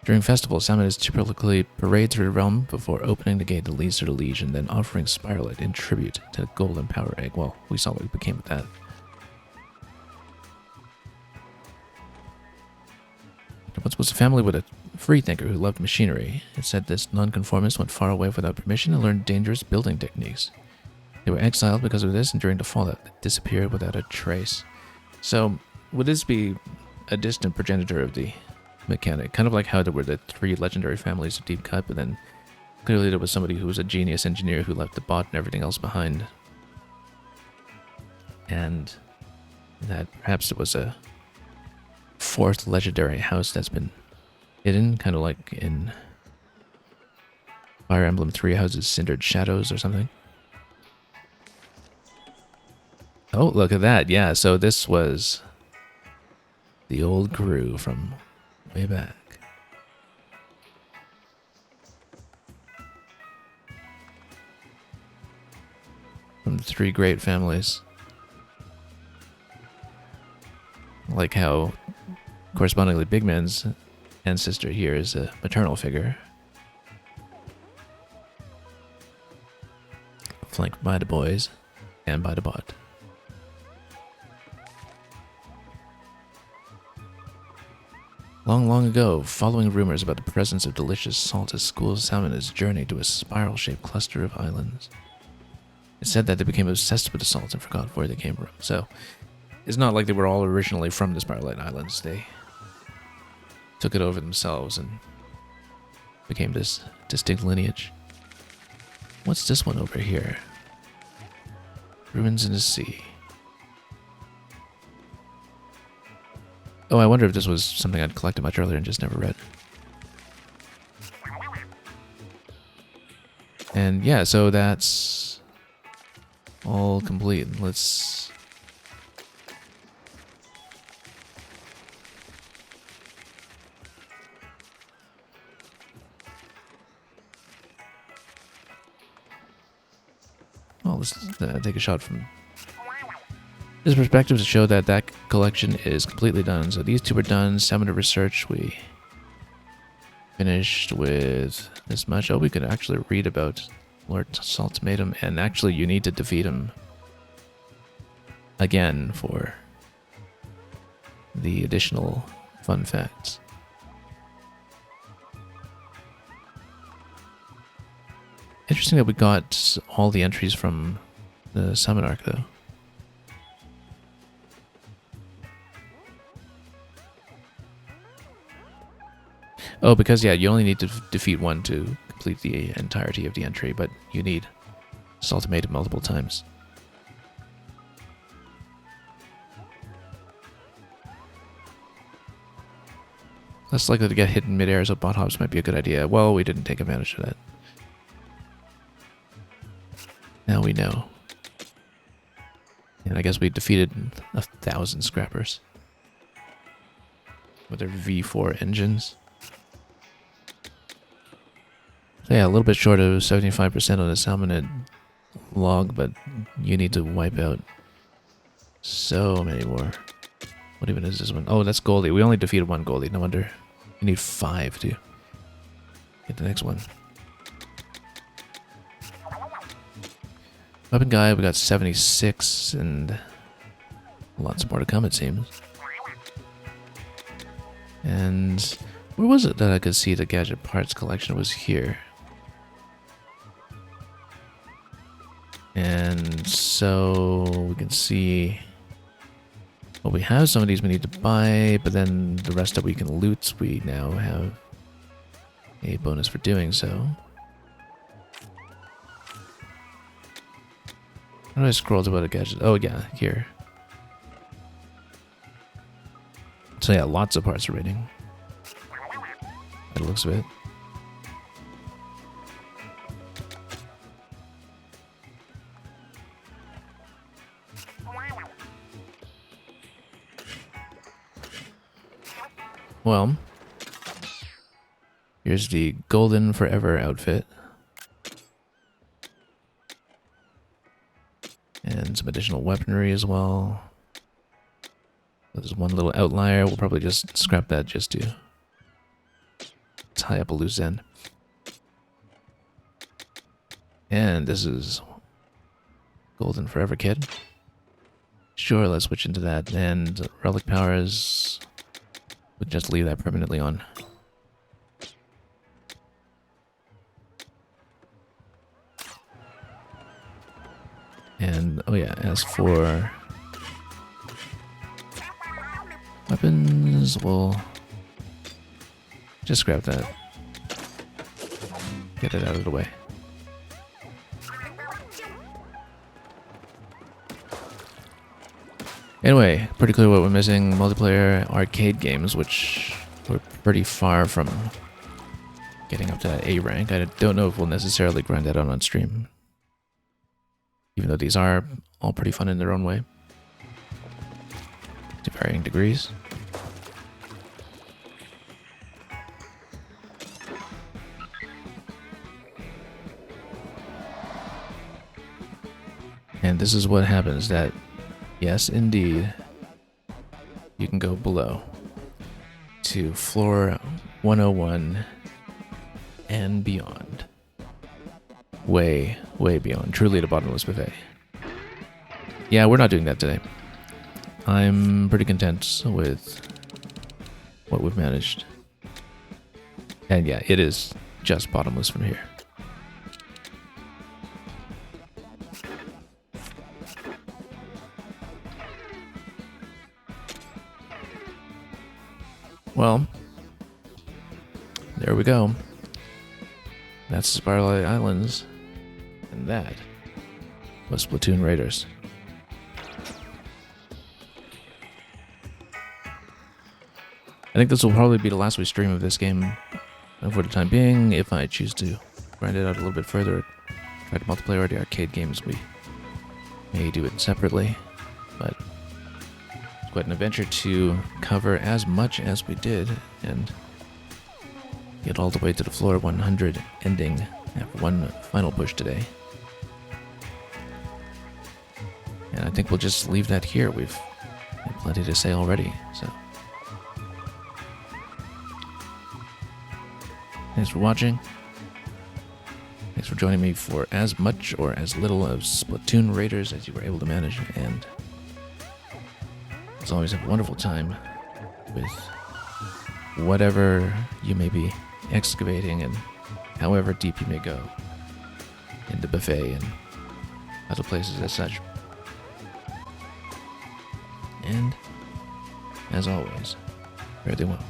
During festivals, Salmon is typically parade through the realm before opening the gate that leads to the Liege and then offering Spiralite in tribute to the golden power egg. Well, we saw what became of that. There once was a family with a freethinker who loved machinery. It said this nonconformist went far away without permission and learned dangerous building techniques. They were exiled because of this, and during the fallout, they disappeared without a trace. So, would this be a distant progenitor of the mechanic? Kind of like how there were the 3 legendary families of Deep Cut, but then clearly there was somebody who was a genius engineer who left the bot and everything else behind. And that perhaps it was a 4th legendary house that's been hidden, kind of like in Fire Emblem Three Houses Cindered Shadows or something. Oh, look at that. Yeah, so this was the old crew from way back. From the three great families. Like how, correspondingly, Big Man's ancestor here is a maternal figure. Flanked by the boys and by the bot. Long, long ago, following rumors about the presence of delicious salted school salmon has journeyed to a spiral-shaped cluster of islands. It's said that they became obsessed with the salt and forgot where they came from. So, it's not like they were all originally from the Spiral Islands. They took it over themselves and became this distinct lineage. What's this one over here? Ruins in the sea. Oh, I wonder if this was something I'd collected much earlier and just never read. And yeah, so that's all complete. Let's... well, let's take a shot from this perspective to show that that collection is completely done. So these two are done. 7 of research. We finished with this much. Oh, we could actually read about Lord Saltmatum, and actually you need to defeat him again for the additional fun facts. Interesting that we got all the entries from the Summon Arc, though. Oh, because, yeah, you only need to defeat one to complete the entirety of the entry, but you need Saltmatum multiple times. Less likely to get hit in midair, so bot hops might be a good idea. Well, we didn't take advantage of that. Now we know. And I guess we defeated 1,000 scrappers with their V4 engines. So yeah, a little bit short of 75% on the salmonid log, but you need to wipe out so many more. What even is this one? Oh, that's Goldie. We only defeated one Goldie. No wonder. You need 5 to get the next one. Weapon guy, we got 76, and lots more to come, it seems. And where was it that I could see the gadget parts collection? Was here. And so we can see, well, we have some of these we need to buy, but then the rest that we can loot, we now have a bonus for doing so. How do I scroll to what a gadget? Oh yeah, here. So yeah, lots of parts are rating. By the looks of it. Well, here's the Golden Forever outfit. And some additional weaponry as well. There's one little outlier. We'll probably just scrap that just to tie up a loose end. And this is Golden Forever Kit. Sure, let's switch into that. And Relic Powers, we'll just leave that permanently on. And, oh yeah, as for weapons, we'll just grab that. Get it out of the way. Anyway, pretty clear what we're missing. Multiplayer arcade games, which we're pretty far from getting up to that A rank. I don't know if we'll necessarily grind that out on stream, even though these are all pretty fun in their own way, to varying degrees. And this is what happens, that, yes, indeed, you can go below to floor 101 and beyond. Way, way beyond. Truly the bottomless buffet. Yeah, we're not doing that today. I'm pretty content with what we've managed. And yeah, it is just bottomless from here. Well, there we go. That's Spiral Islands, and that was Splatoon Raiders. I think this will probably be the last we stream of this game for the time being. If I choose to grind it out a little bit further, try to multiplayer the arcade games, we may do it separately, but it's quite an adventure to cover as much as we did and get all the way to the floor 100, ending after one final push today. And I think we'll just leave that here. We've had plenty to say already, so. Thanks for watching. Thanks for joining me for as much or as little of Splatoon Raiders as you were able to manage. And as always, have a wonderful time with whatever you may be excavating and however deep you may go in the buffet and other places as such. And as always, fare thee well.